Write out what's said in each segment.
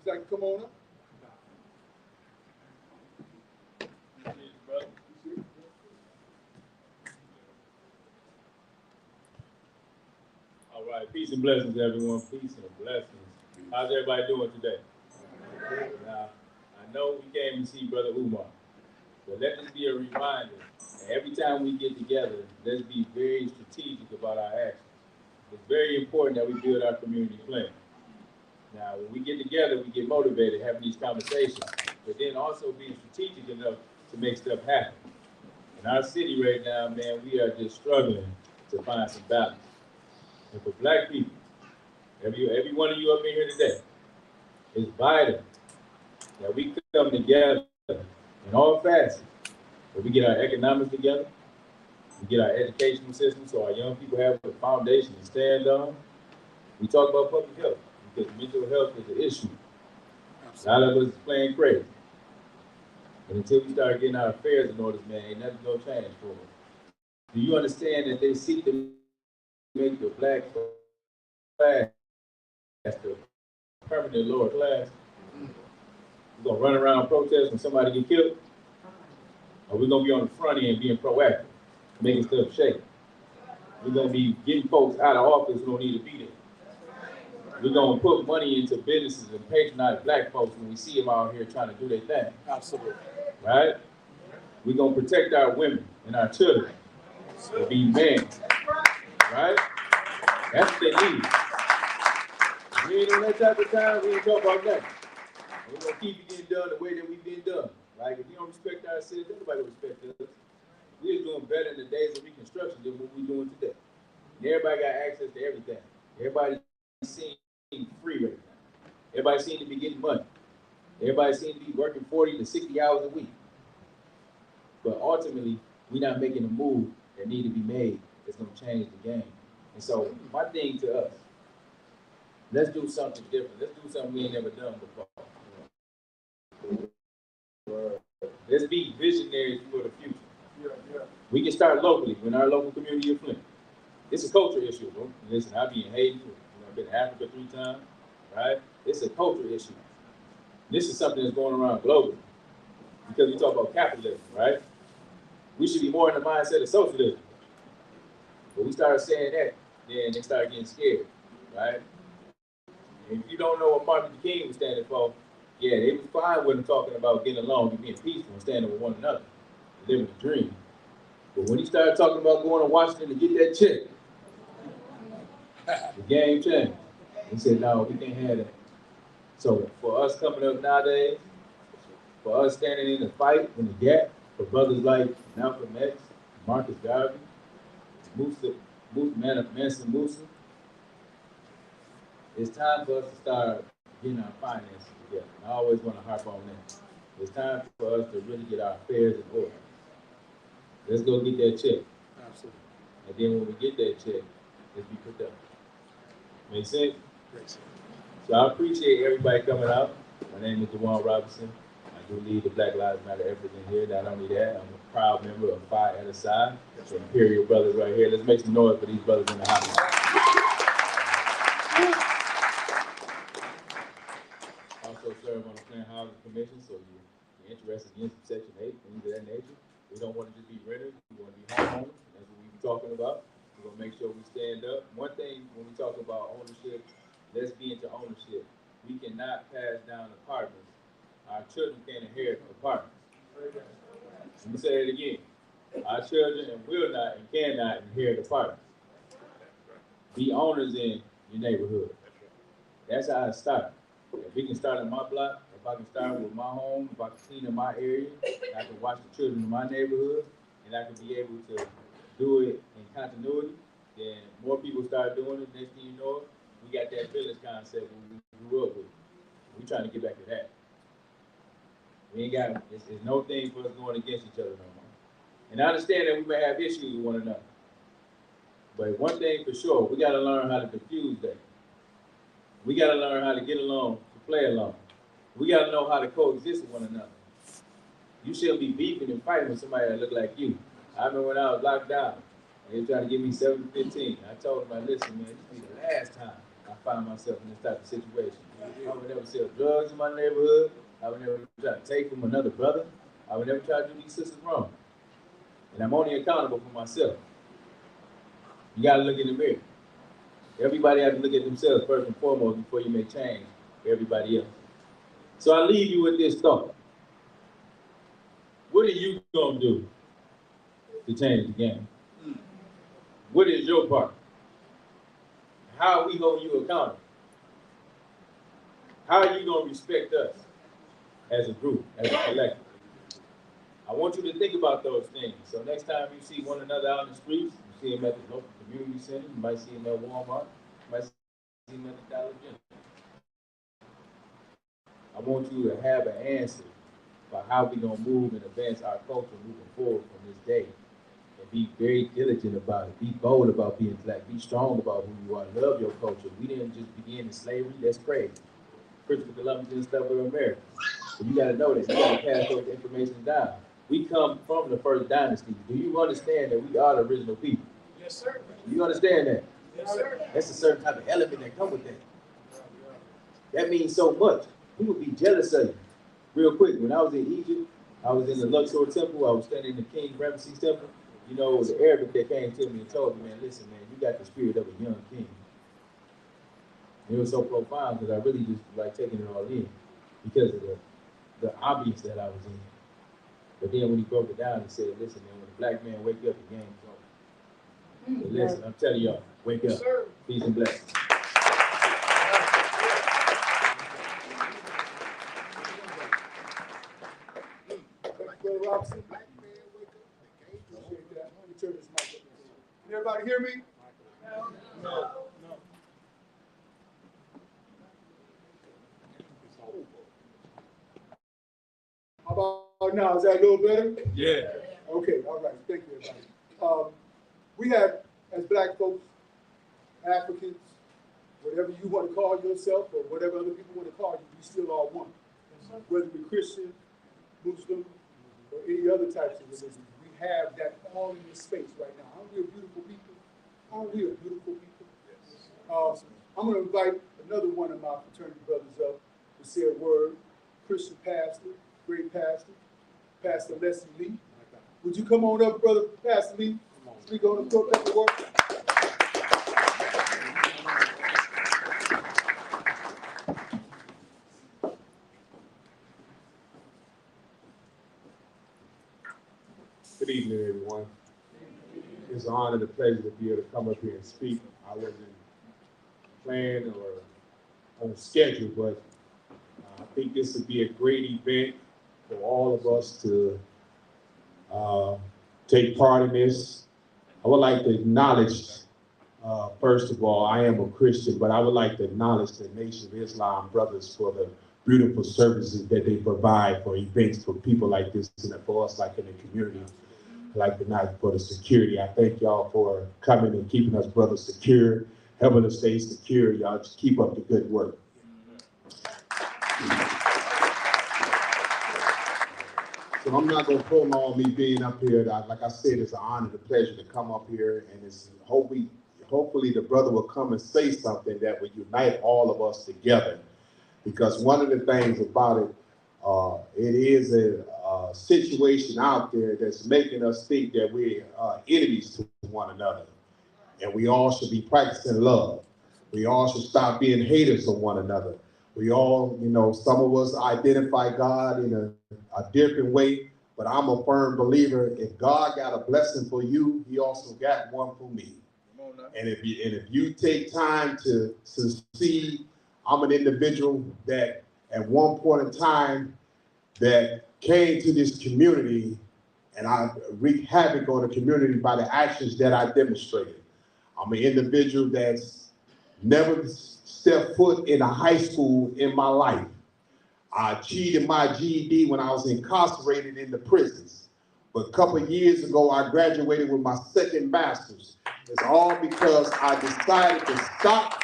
I can come on up. All right, peace and blessings, everyone. Peace and blessings. How's everybody doing today? Now, I know we came to see Brother Umar, but let this be a reminder. Every time we get together, let's be very strategic about our actions. It's very important that we build our community plan. Now, when we get together, we get motivated having these conversations, but then also being strategic enough to make stuff happen. In our city right now, man, we are just struggling to find some balance. And for Black people, every one of you up in here today, it's vital that we come together in all facets. That we get our economics together, we get our educational system so our young people have a foundation to stand on. We talk about public health because mental health is an issue. A lot of us is playing crazy. And until we start getting our affairs in order, man, ain't nothing gonna change for us. Do you understand that they seek to make the Black class the permanent lower class? We're gonna run around protest when somebody get killed? Or we're gonna be on the front end being proactive, making stuff shake? We're gonna be getting folks out of office who don't need to be there. We're gonna put money into businesses and patronize Black folks when we see them out here trying to do their thing. Absolutely. Right? We're gonna protect our women and our children to be men. Right? That's what they need. If we ain't on that type of time, we ain't talk about nothing. We're gonna keep it getting done the way that we've been done. Like, if we don't respect our citizens, nobody will respect us. We're doing better in the days of Reconstruction than what we're doing today. And everybody got access to everything. Everybody seems free right now. Everybody seems to be getting money. Everybody seems to be working 40 to 60 hours a week. But ultimately, we're not making a move that need to be made that's gonna change the game. And so my thing to us, let's do something different. Let's do something we ain't never done before. Let's be visionaries for the future. We can start locally in our local community of Flint. It's a culture issue, bro. Listen, I've been in Haiti, I've been to Africa 3 times, right? It's a culture issue. This is something that's going around globally because we talk about capitalism, right? We should be more in the mindset of socialism. But we started saying that, then they started getting scared, right? And if you don't know what Martin Luther King was standing for, yeah, they was fine with him talking about getting along and being peaceful and standing with one another, living a dream. But when he started talking about going to Washington to get that check, the game changed. He said, no, we can't have that. So for us coming up nowadays, for us standing in the fight, in the gap, for brothers like Malcolm X, Marcus Garvey, Mansa Musa, it's time for us to start getting our finances together. I always want to harp on that. It's time for us to really get our affairs in order. Let's go get that check. Absolutely. And then when we get that check, let's be productive. Make sense? Makes sense. So I appreciate everybody coming out. My name is DeWaun Robinson. I do lead the Black Lives Matter effort in here. Not only that, I'm a proud member of Phi at the side. The Imperial brothers right here. Let's make some noise for these brothers in the house. Also serve on the Flint Housing Commission, so you're interested in Section 8, things of that nature. We don't want to just be renters, we want to be homeowners. That's what we've been talking about. We're going to make sure we stand up. One thing when we talk about ownership, let's be into ownership. We cannot pass down apartments. Our children can't inherit apartments. Let me say it again. Our children will not and cannot inherit apartments. Be owners in your neighborhood. That's how it starts. If we can start in my block, if I can start with my home, if I can clean in my area, I can watch the children in my neighborhood, and I can be able to do it in continuity, then more people start doing it. Next thing you know it, we got that village concept we grew up with. We're trying to get back to that. We ain't got, it's no thing for us going against each other no more. And I understand that we may have issues with one another. But one thing for sure, we gotta learn how to diffuse that. We gotta learn how to get along, to play along. We gotta know how to coexist with one another. You shouldn't be beefing and fighting with somebody that look like you. I remember when I was locked down, they were trying to give me 7 to 15. I told them, listen, man, this will be the last time I find myself in this type of situation. I would never sell drugs in my neighborhood. I would never try to take from another brother. I would never try to do these sisters wrong. And I'm only accountable for myself. You gotta look in the mirror. Everybody has to look at themselves first and foremost before you make change for everybody else. So I leave you with this thought. What are you gonna do to change the game? What is your part? How are we holding you accountable? How are you gonna respect us as a group, as a collective? I want you to think about those things. So next time you see one another out in the streets, you see them at the local community center, you might see them at Walmart, you might see them at the Dollar General. I want you to have an answer for how we're gonna move and advance our culture moving forward from this day. And be very diligent about it. Be bold about being black. Be strong about who you are. Love your culture. We didn't just begin in slavery. That's crazy. Christopher Columbus didn't discover America. So you gotta know that. You gotta pass those information down. We come from the first dynasty. Do you understand that we are the original people? Yes, sir. Do you understand that? Yes, sir. That's a certain type of element that comes with that. That means so much. People be jealous of you. Real quick, when I was in Egypt, I was in the Luxor temple, I was standing in the King Ramesses temple. You know, the Arabic that came to me and told me, man, listen, man, you got the spirit of a young king. And it was so profound because I really just like taking it all in because of the ambience that I was in. But then when he broke it down, he said, listen, man, when a black man wake up, the game's over. So listen, I'm telling y'all, wake up. Sir. Peace and blessings. Robinson. Black man, wake up. Appreciate that. Let me turn this mic up. Can everybody hear me? No. How about now? Is that a little better? Yeah. Okay, all right. Thank you, everybody. We have, as black folks, Africans, whatever you want to call yourself or whatever other people want to call you, we still all one. Whether we're Christian, Muslim, or any other types of religion, we have that all in this space right now. Aren't we a beautiful people? Aren't we a beautiful people? Yes. I'm going to invite another one of my fraternity brothers up to say a word. Christian pastor, great pastor, Pastor Leslie Lee. Would you come on up, brother Pastor Lee? Speak on the prophetic word. Good evening, everyone. It's an honor and a pleasure to be able to come up here and speak. I wasn't planned or on schedule, but I think this would be a great event for all of us to take part in this. I would like to acknowledge, first of all, I am a Christian, but I would like to acknowledge the Nation of Islam brothers for the beautiful services that they provide for events for people like this and for us like in the community. Like tonight for the security. I thank y'all for coming and keeping us brothers secure, helping us stay secure. Y'all just keep up the good work. So I'm not gonna prolong me being up here. Like I said, it's an honor and a pleasure to come up here, and it's hopefully the brother will come and say something that will unite all of us together. Because one of the things about it, it is a situation out there that's making us think that we're enemies to one another. And we all should be practicing love. We all should stop being haters of one another. We all, some of us identify God in a different way, but I'm a firm believer if God got a blessing for you, he also got one for me. And if you take time to see, I'm an individual that at one point in time that came to this community and I wreaked havoc on the community by the actions that I demonstrated. I'm an individual that's never stepped foot in a high school in my life. I cheated my GED when I was incarcerated in the prisons. But a couple of years ago, I graduated with my second master's. It's all because I decided to stop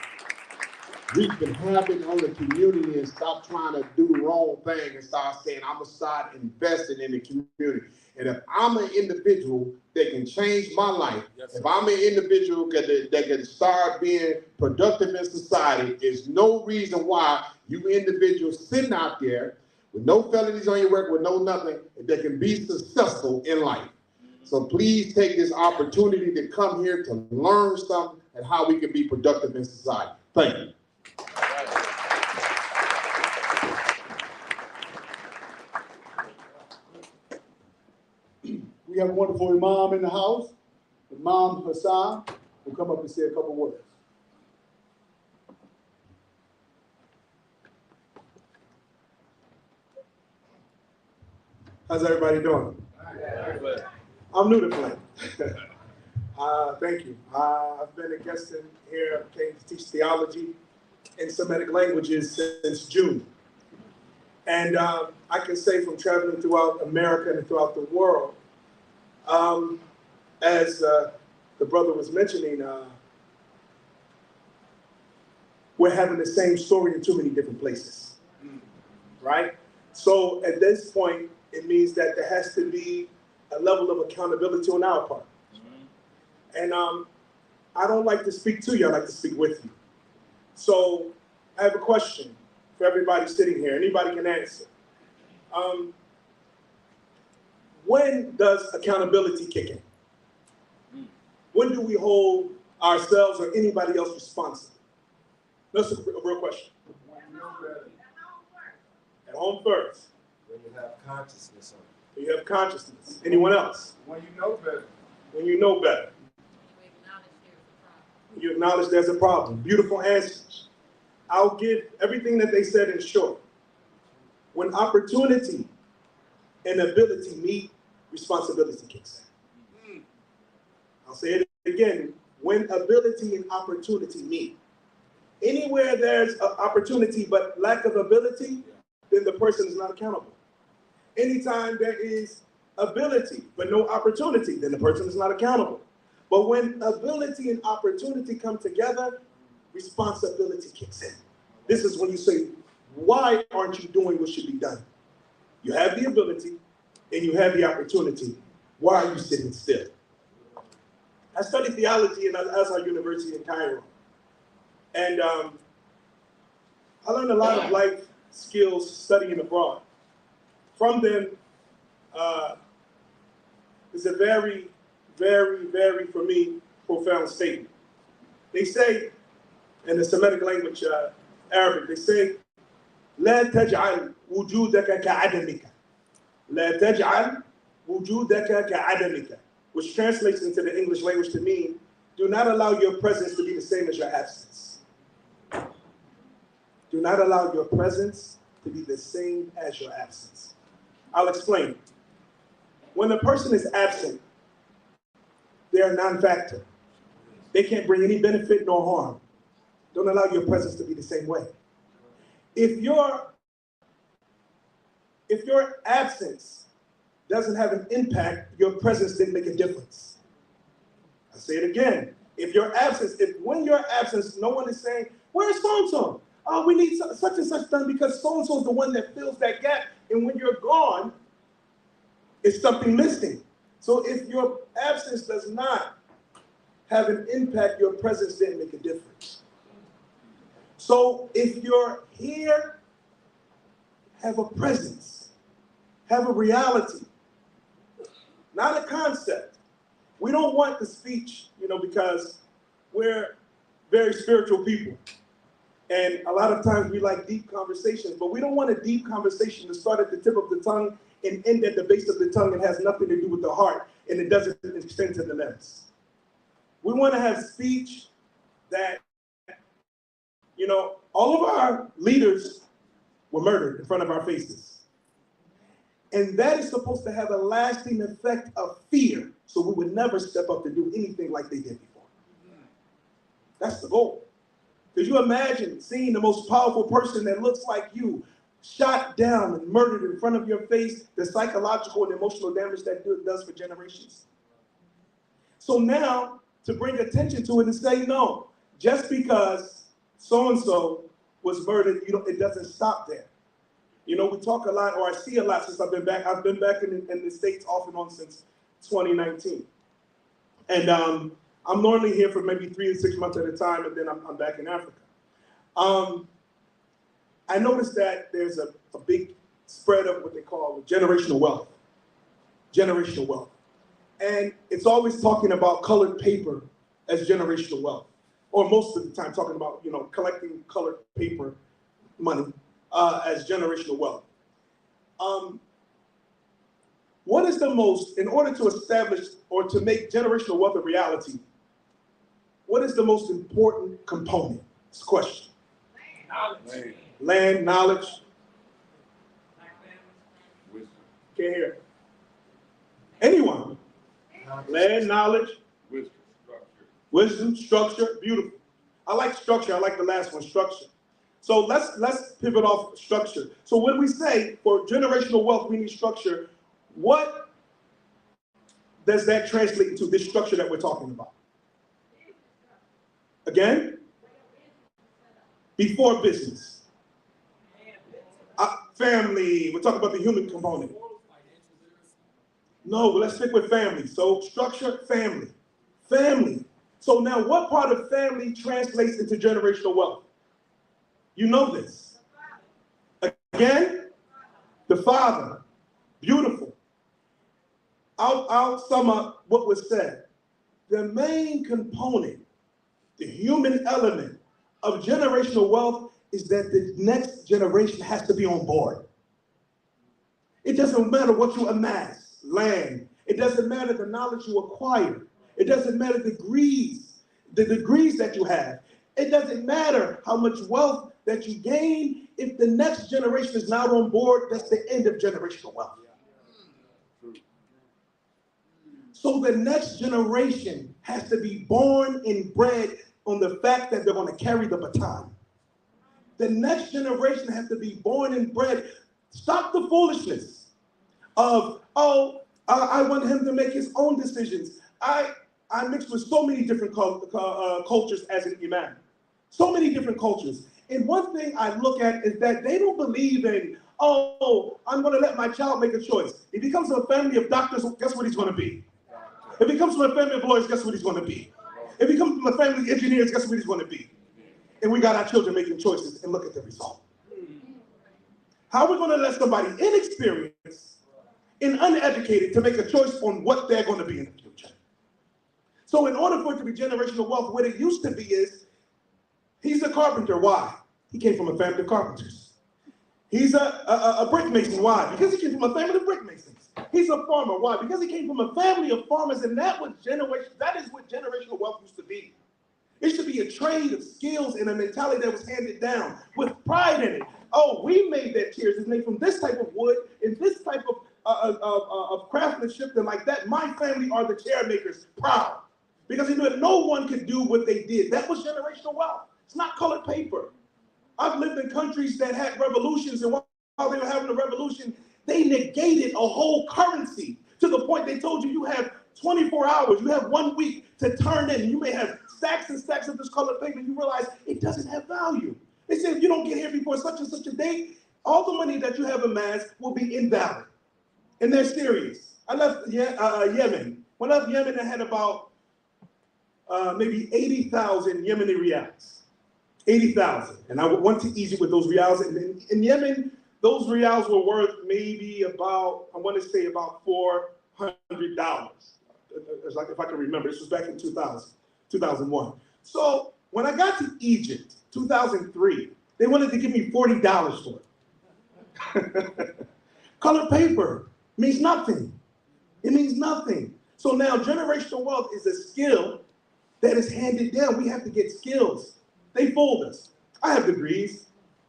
wreaking havoc on the community and stop trying to do the wrong thing and start saying, I'm gonna start investing in the community. And if I'm an individual that can change my life, if I'm an individual that can start being productive in society, there's no reason why you individuals sitting out there with no felonies on your record, with no nothing, that can be successful in life. So please take this opportunity to come here to learn something and how we can be productive in society. Thank you. We have a wonderful imam in the house. Imam Hassan will come up and say a couple words. How's everybody doing? I'm new to Flint. Thank you. I've been a guest in here, came to teach theology in Semitic languages since June. And I can say from traveling throughout America and throughout the world, as the brother was mentioning, we're having the same story in too many different places, right? So at this point, it means that there has to be a level of accountability on our part. And I don't like to speak to you, I like to speak with you. So I have a question for everybody sitting here. Anybody can answer. When does accountability kick in? When do we hold ourselves or anybody else responsible? That's a real question. At home first. When you have consciousness on it. When you have consciousness. Anyone else? When you know better. When you know better. When you acknowledge there's a problem. Beautiful answers. I'll give everything that they said in short. When opportunity and ability meet, responsibility kicks in. I'll say it again. When ability and opportunity meet. Anywhere there's an opportunity but lack of ability, then the person is not accountable. Anytime there is ability but no opportunity, then the person is not accountable. But when ability and opportunity come together, responsibility kicks in. This is when you say, why aren't you doing what should be done? You have the ability and you have the opportunity. Why are you sitting still? I studied theology at Azhar University in Cairo. And I learned a lot of life skills studying abroad. From them, it's a very, very, very, for me, profound statement. They say, in the Semitic language, Arabic, they say, لا تجعل وجودك كعدمك. لا تجعل وجودك كعدمك. Which translates into the English language to mean, do not allow your presence to be the same as your absence. Do not allow your presence to be the same as your absence. I'll explain. When a person is absent, they're a non-factor. They can't bring any benefit nor harm. Don't allow your presence to be the same way. If your absence doesn't have an impact, your presence didn't make a difference. I'll say it again. If when your absence, no one is saying, where's so-and-so? Oh, we need such and such done because so-and-so is the one that fills that gap. And when you're gone, it's something missing. So if your absence does not have an impact, your presence didn't make a difference. So if you're here, have a presence, have a reality, not a concept. We don't want the speech, because we're very spiritual people. And a lot of times we like deep conversations, but we don't want a deep conversation to start at the tip of the tongue and end at the base of the tongue and has nothing to do with the heart, and it doesn't extend to the limbs. We want to have speech that, all of our leaders were murdered in front of our faces. And that is supposed to have a lasting effect of fear, so we would never step up to do anything like they did before. That's the goal. Could you imagine seeing the most powerful person that looks like you shot down and murdered in front of your face, the psychological and emotional damage that does for generations? So now, to bring attention to it and say, no, just because so-and-so was murdered, it doesn't stop there. We talk a lot, or I see a lot since I've been back. I've been back in the States off and on since 2019. And I'm normally here for maybe 3 to 6 months at a time, and then I'm back in Africa. I noticed that there's a big spread of what they call generational wealth. Generational wealth. And it's always talking about colored paper as generational wealth. Or most of the time talking about, collecting colored paper money as generational wealth. What is the most, in order to establish or to make generational wealth a reality, what is the most important component? It's a question. Knowledge. Land, knowledge. Wisdom. Can't hear. Anyone? Land, knowledge. Wisdom. Structure. Wisdom, structure, beautiful. I like structure. I like the last one, structure. So let's pivot off structure. So when we say for generational wealth we need structure, what does that translate into, this structure that we're talking about? Again? Before business. Family, we're talking about the human component. No, let's stick with family. So structure, family. Family. So now what part of family translates into generational wealth? You know this. Again, the father. Beautiful. I'll sum up what was said. The main component, the human element of generational wealth is that the next generation has to be on board. It doesn't matter what you amass, land. It doesn't matter the knowledge you acquire. It doesn't matter the degrees that you have. It doesn't matter how much wealth that you gain. If the next generation is not on board, that's the end of generational wealth. So the next generation has to be born and bred on the fact that they're going to carry the baton. The next generation has to be born and bred. Stop the foolishness of, I want him to make his own decisions. I mix with so many different cultures as an imam. So many different cultures. And one thing I look at is that they don't believe in, I'm going to let my child make a choice. If he comes to a family of doctors, guess what he's going to be? If he comes from a family of lawyers, guess what he's going to be? If he comes from a family of engineers, guess what he's going to be? And we got our children making choices, and look at the result. How are we going to let somebody inexperienced and uneducated to make a choice on what they're going to be in the future? So in order for it to be generational wealth, what it used to be is, he's a carpenter. Why? He came from a family of carpenters. He's a brick mason. Why? Because he came from a family of brick masons. He's a farmer. Why? Because he came from a family of farmers, and that is what generational wealth used to be. It should be a trade of skills and a mentality that was handed down with pride in it. Oh, we made that chairs. It's made from this type of wood and this type of craftsmanship and like that. My family are the chair makers, proud. Because he knew that no one could do what they did. That was generational wealth. It's not colored paper. I've lived in countries that had revolutions, and while they were having a revolution, they negated a whole currency to the point they told you you have 24 hours, you have 1 week to turn in. You may have stacks and stacks of this colored paper, and you realize it doesn't have value. They said if you don't get here before such and such a date, all the money that you have amassed will be invalid. And they're serious. I left Yemen. When I left Yemen, I had about maybe 80,000 Yemeni riyals. 80,000. And I went to Egypt with those riyals. And in Yemen, those riyals were worth maybe about, I want to say about $400. It's like, if I can remember, this was back in 2001. So when I got to Egypt, 2003, they wanted to give me $40 for it. Colored paper means nothing. It means nothing. So now generational wealth is a skill that is handed down. We have to get skills. They fooled us. I have degrees.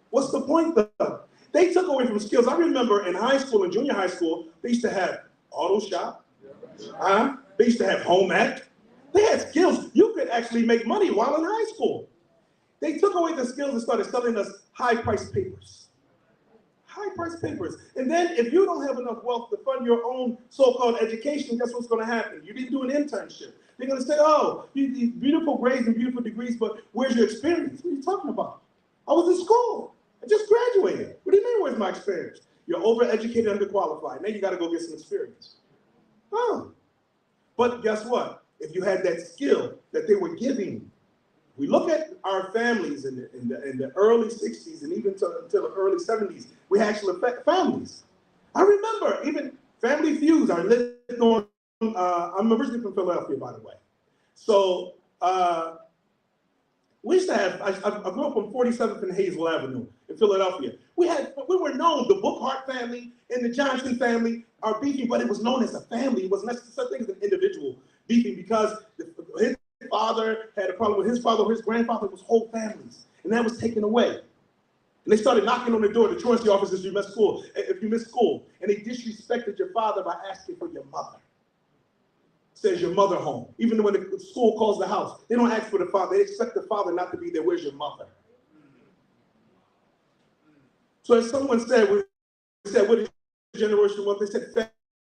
What's the point though? They took away from skills. I remember in high school and junior high school, they used to have auto shop. They used to have home ec. They had skills. You could actually make money while in high school. They took away the skills and started selling us high-priced papers. High-priced papers. And then if you don't have enough wealth to fund your own so-called education, guess what's going to happen? You didn't do an internship. They're going to say, oh, these beautiful grades and beautiful degrees, but where's your experience? What are you talking about? I was in school. I just graduated. What do you mean, where's my experience? You're overeducated, underqualified. Now you got to go get some experience. Oh. But guess what? If you had that skill that they were giving, we look at our families in the early 60s and even until the early 70s, we had actual families. I remember even family feuds. I lived on, I'm originally from Philadelphia, by the way. So we used to have, I grew up on 47th and Hazel Avenue in Philadelphia. We were known, the Bookhart family and the Johnson family are beefing, but it was known as a family. It wasn't such thing as an individual beefing because his father had a problem with his father or his grandfather. It was whole families, and that was taken away. And they started knocking on the door, the truancy officers, if you missed school, and they disrespected your father by asking for your mother. Says your mother home. Even when the school calls the house, they don't ask for the father. They expect the father not to be there. Where's your mother? So as someone said, what is generation one? They said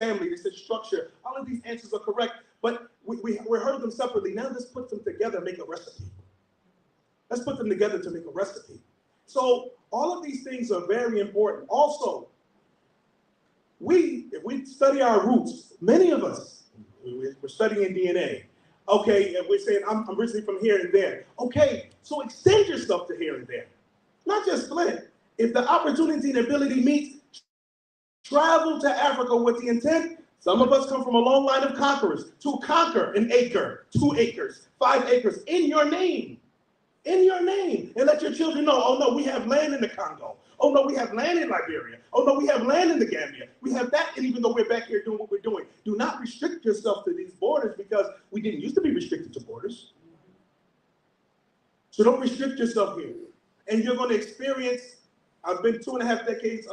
family. They said structure. All of these answers are correct, but we heard them separately. Now let's put them together and make a recipe. Let's put them together to make a recipe. So all of these things are very important. Also, if we study our roots, many of us, we're studying DNA. Okay, and we're saying, I'm originally from here and there. Okay, so extend yourself to here and there. Not just Flint. If the opportunity and ability meets, travel to Africa with the intent. Some of us come from a long line of conquerors to conquer an acre, 2 acres, 5 acres in your name. In your name. And let your children know, oh no, we have land in the Congo. Oh no, we have land in Liberia. Oh no, we have land in the Gambia. We have that, and even though we're back here doing what we're doing, do not restrict yourself to these borders because we didn't used to be restricted to borders. So don't restrict yourself here. And you're going to experience, I've been 2.5 decades,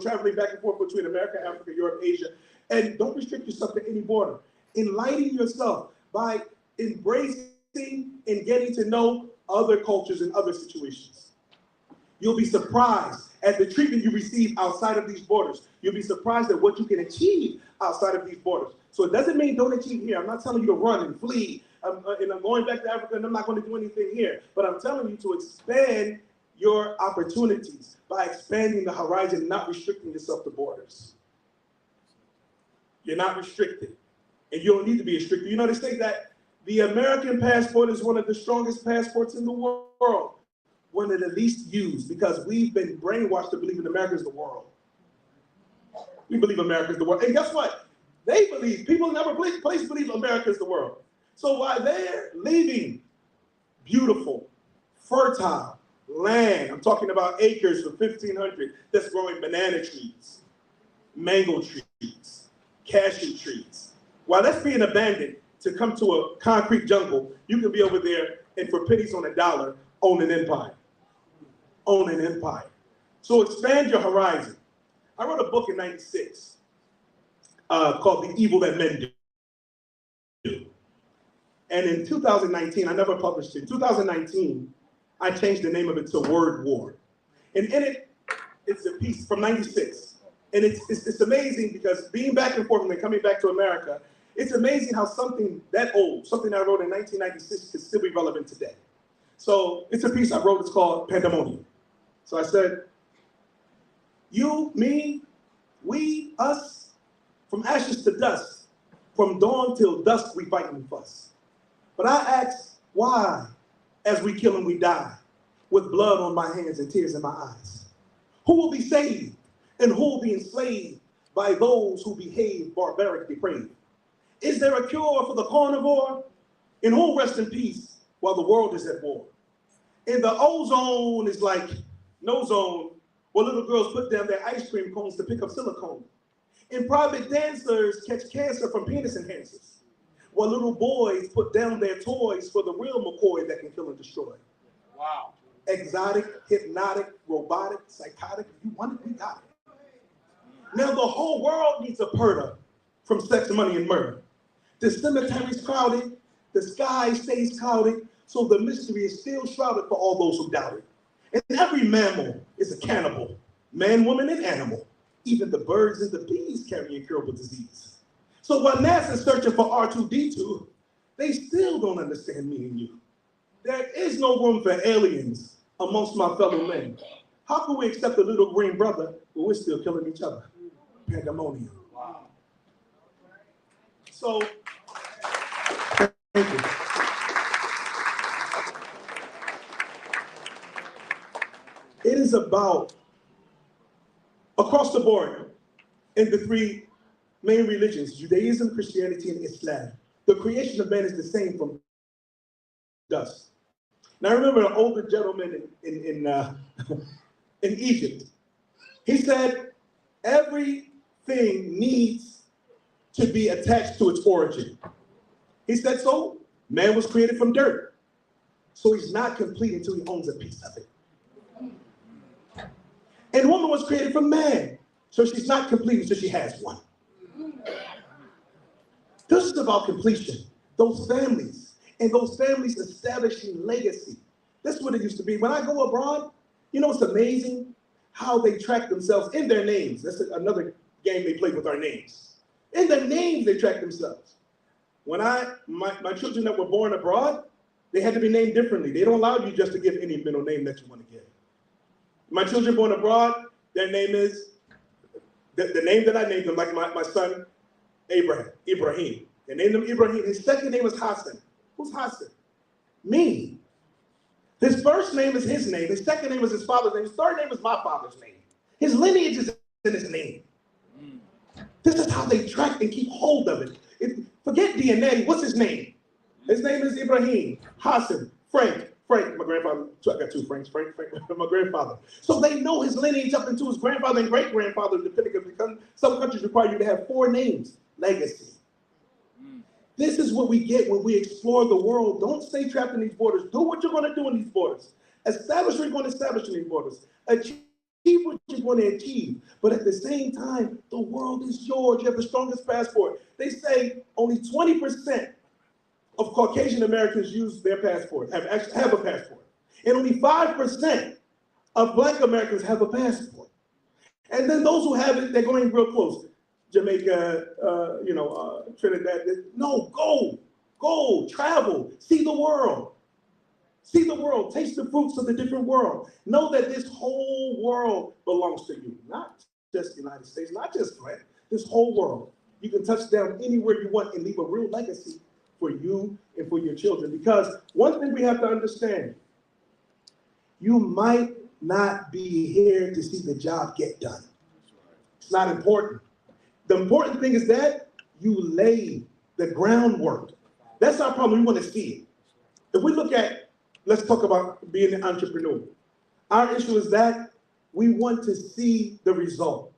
traveling back and forth between America, Africa, Europe, Asia, and don't restrict yourself to any border. Enlighten yourself by embracing and getting to know other cultures and other situations. You'll be surprised at the treatment you receive outside of these borders. You'll be surprised at what you can achieve outside of these borders. So it doesn't mean don't achieve here. I'm not telling you to run and flee, and I'm going back to Africa and I'm not going to do anything here. But I'm telling you to expand your opportunities by expanding the horizon, not restricting yourself to borders. You're not restricted, and you don't need to be restricted. You know, they say that the American passport is one of the strongest passports in the world, one of the least used, because we've been brainwashed to believe that America is the world. We believe America is the world. And guess what? They believe, people never believe America is the world. So while they're leaving beautiful, fertile land, I'm talking about acres for 1,500 that's growing banana trees, mango trees, cashew trees. While that's being abandoned to come to a concrete jungle, you can be over there and for pennies on a dollar, own an empire. Own an empire. So expand your horizon. I wrote a book in '96 called The Evil That Men Do. And in 2019, I never published it. In 2019, I changed the name of it to Word War. And in it, it's a piece from '96. And it's amazing because being back and forth and then coming back to America, it's amazing how something that old, something I wrote in 1996 can still be relevant today. So it's a piece I wrote, it's called Pandemonium. So I said, you, me, we, us, from ashes to dust, from dawn till dusk we fight and fuss. But I ask, why, as we kill and we die, with blood on my hands and tears in my eyes? Who will be saved and who will be enslaved by those who behave barbaric, depraved? Is there a cure for the carnivore? And who will rest in peace while the world is at war? And the ozone is like no zone, where little girls put down their ice cream cones to pick up silicone. And private dancers catch cancer from penis enhancers, while little boys put down their toys for the real McCoy that can kill and destroy. Wow. Exotic, hypnotic, robotic, psychotic. If you want it, we got it. Now the whole world needs a PERTA from sex, money, and murder. The cemetery's crowded, the sky stays clouded, so the mystery is still shrouded for all those who doubt it. And every mammal is a cannibal, man, woman, and animal. Even the birds and the bees carry incurable disease. So while NASA's searching for R2-D2, They still don't understand me and you. There is no room for aliens amongst my fellow men. How can we accept a little green brother when we're still killing each other? Pandemonium. Wow. So, thank you. It is about, across the board, in the three main religions, Judaism, Christianity, and Islam, the creation of man is the same from dust. Now I remember an older gentleman in Egypt. He said, everything needs to be attached to its origin. He said, so man was created from dirt. So he's not complete until he owns a piece of it. And woman was created from man. So she's not complete until she has one. This is about completion. Those families, and those families establishing legacy. That's what it used to be. When I go abroad, you know, it's amazing how they track themselves in their names. That's another game they play with our names. In their names, they track themselves. When my children that were born abroad, they had to be named differently. They don't allow you just to give any middle name that you want to give. My children born abroad, their name is, the name that I named them, like my son, Ibrahim. They named him Ibrahim. His second name is Hassan. Who's Hassan? Me. His first name is his name. His second name is his father's name. His third name is my father's name. His lineage is in his name. This is how they track and keep hold of it. Forget DNA. What's his name? His name is Ibrahim, Hassan, Frank, my grandfather. So I got two Franks, Frank, my grandfather. So they know his lineage up into his grandfather and great-grandfather, depending, because some countries require you to have 4 names. Legacy. This is what we get when we explore the world. Don't stay trapped in these borders. Do what you're going to do in these borders. Establish what you're going to establish in these borders. Achieve what you're going to achieve. But at the same time, the world is yours. You have the strongest passport. They say only 20% of Caucasian Americans use their passport, have a passport. And only 5% of Black Americans have a passport. And then those who have it, they're going real close. Jamaica, Trinidad. No, go, travel, see the world. See the world, taste the fruits of the different world. Know that this whole world belongs to you, not just the United States, not just Flint, this whole world. You can touch down anywhere you want and leave a real legacy for you and for your children. Because one thing we have to understand, you might not be here to see the job get done. It's not important. The important thing is that you lay the groundwork. That's our problem. We want to see it. If we look at, let's talk about being an entrepreneur. Our issue is that we want to see the result.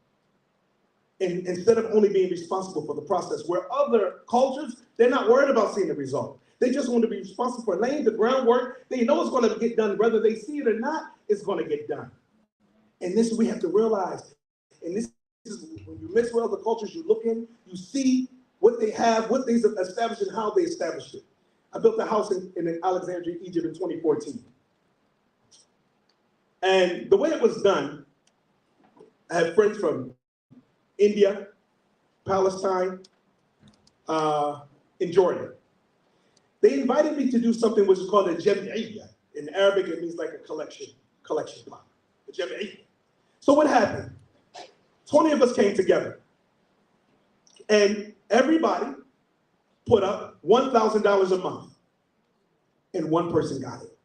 And instead of only being responsible for the process, where other cultures, they're not worried about seeing the result. They just want to be responsible for laying the groundwork. They know it's going to get done. Whether they see it or not, it's going to get done. And this we have to realize. And this is when you mix with other cultures, you look in, you see what they have, what they've established, and how they established it. I built a house in Alexandria, Egypt in 2014. And the way it was done, I had friends from India, Palestine, and Jordan. They invited me to do something which is called a jam'iyya. In Arabic, it means like a collection plot, a jam'iyya. So what happened? 20 of us came together, and everybody put up $1,000 a month, and one person got it.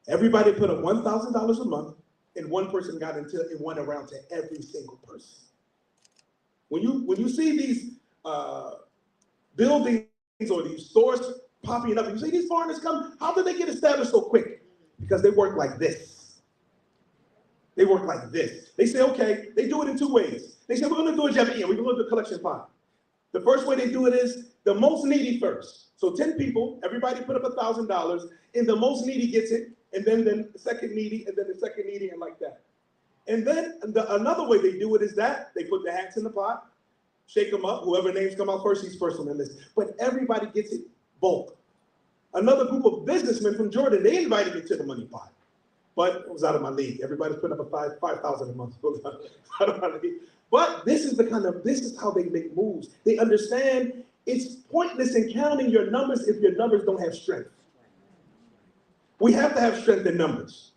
Everybody put up $1,000 a month, and one person got it until it went around to every single person. When you see these buildings or these stores popping up, you see these foreigners come, how did they get established so quick? Because they work like this. They work like this. They say, okay, they do it in 2 ways. They say, we're going to do a jam'iyya, we're going to do a collection pot. The first way they do it is the most needy first. So 10 people, everybody put up $1,000, and the most needy gets it, and then the second needy, and then the second needy, and like that. And then another way they do it is that they put the hats in the pot, shake them up, whoever names come out first, he's first on the list. But everybody gets it bulk. Another group of businessmen from Jordan, they invited me to the money pot. But it was out of my league. Everybody's putting up a $5,000 a month. Out of my league. But this is how they make moves. They understand It's pointless in counting your numbers if your numbers don't have strength. We have to have strength in numbers.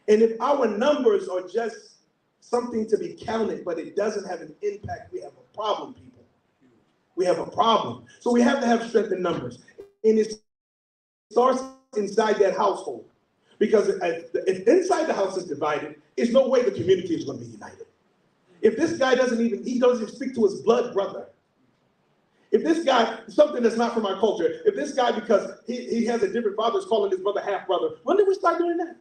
And if our numbers are just something to be counted, but it doesn't have an impact, we have a problem, people. We have a problem. So we have to have strength in numbers. And it starts inside that household. Because if inside the house is divided, there's no way the community is going to be united. If this guy doesn't even speak to his blood brother. If this guy, something that's not from our culture, if this guy, because he has a different father, is calling his brother half brother, when did we start doing that?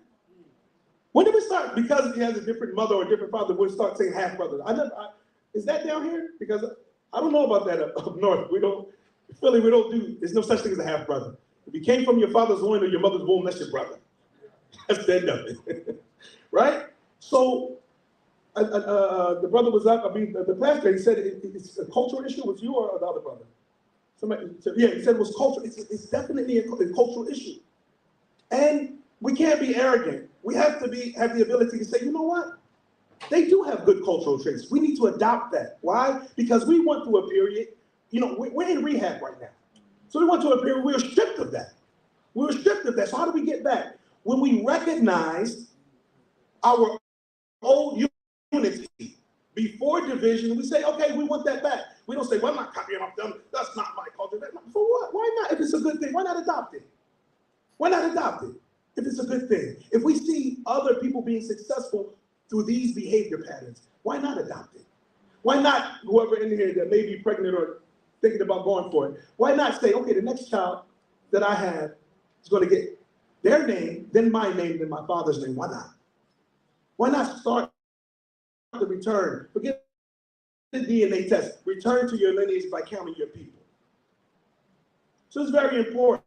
When did we start? Because he has a different mother or a different father, we'll start saying half brother. Is that down here? Because I don't know about that up north. Philly, we don't do, there's no such thing as a half brother. If you came from your father's womb or your mother's womb, that's your brother. That's the end of it. Right? So, the brother was up, the pastor, he said it's a cultural issue with you or the other brother? Somebody said, yeah, he said it was cultural. It's definitely a cultural issue. And we can't be arrogant. We have to have the ability to say, you know what? They do have good cultural traits. We need to adopt that. Why? Because we went through a period, we're in rehab right now. So we went through a period, we were stripped of that. We were stripped of that. So how do we get back? When we recognize our old unity before division, we say, okay, we want that back. We don't say, well, I'm not copying off them. That's not my culture. For what? Why not? If it's a good thing, why not adopt it? Why not adopt it? If it's a good thing. If we see other people being successful through these behavior patterns, why not adopt it? Why not, whoever in here that may be pregnant or thinking about going for it, why not say, okay, the next child that I have is going to get their name, then my name, then my father's name. Why not? Why not start the return? Forget the DNA test. Return to your lineage by counting your people. So it's very important.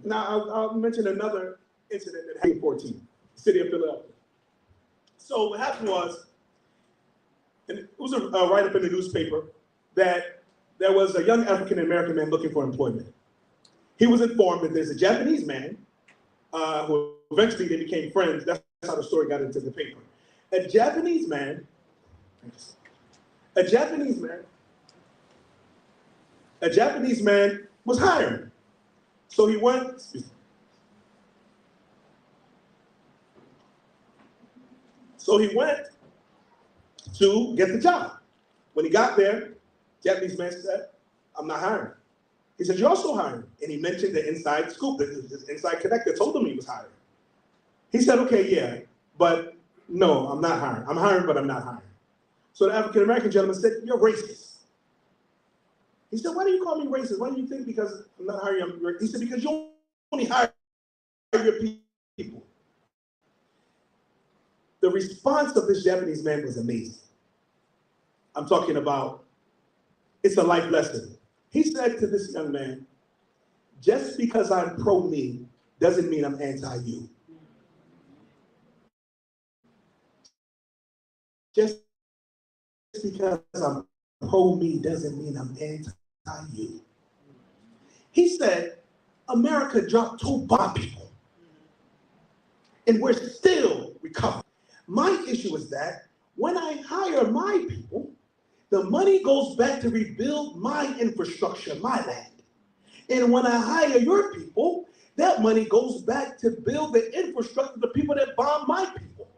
Now, I'll mention another incident that happened in 2014, city of Philadelphia. So what happened was, and it was a write-up in the newspaper that there was a young African-American man looking for employment. He was informed that there's a Japanese man who eventually they became friends. That's how the story got into the paper. A Japanese man was hired. So he went, to get the job. When he got there, Japanese man said, I'm not hiring. He said, you're also hiring. And he mentioned the inside scoop, this inside connector told him he was hiring. He said, okay, yeah, but no, I'm not hiring. I'm hiring, but I'm not hiring. So the African-American gentleman said, you're racist. He said, why do you call me racist? Why do you think because I'm not hiring? He said, because you only hire your people. The response of this Japanese man was amazing. I'm talking about, it's a life lesson. He said to this young man, just because I'm pro-me doesn't mean I'm anti-you. Just because I'm pro-me doesn't mean I'm anti-you. He said, America dropped 2 bomb people, and we're still recovering. My issue is that when I hire my people, the money goes back to rebuild my infrastructure, my land. And when I hire your people, that money goes back to build the infrastructure of the people that bomb my people.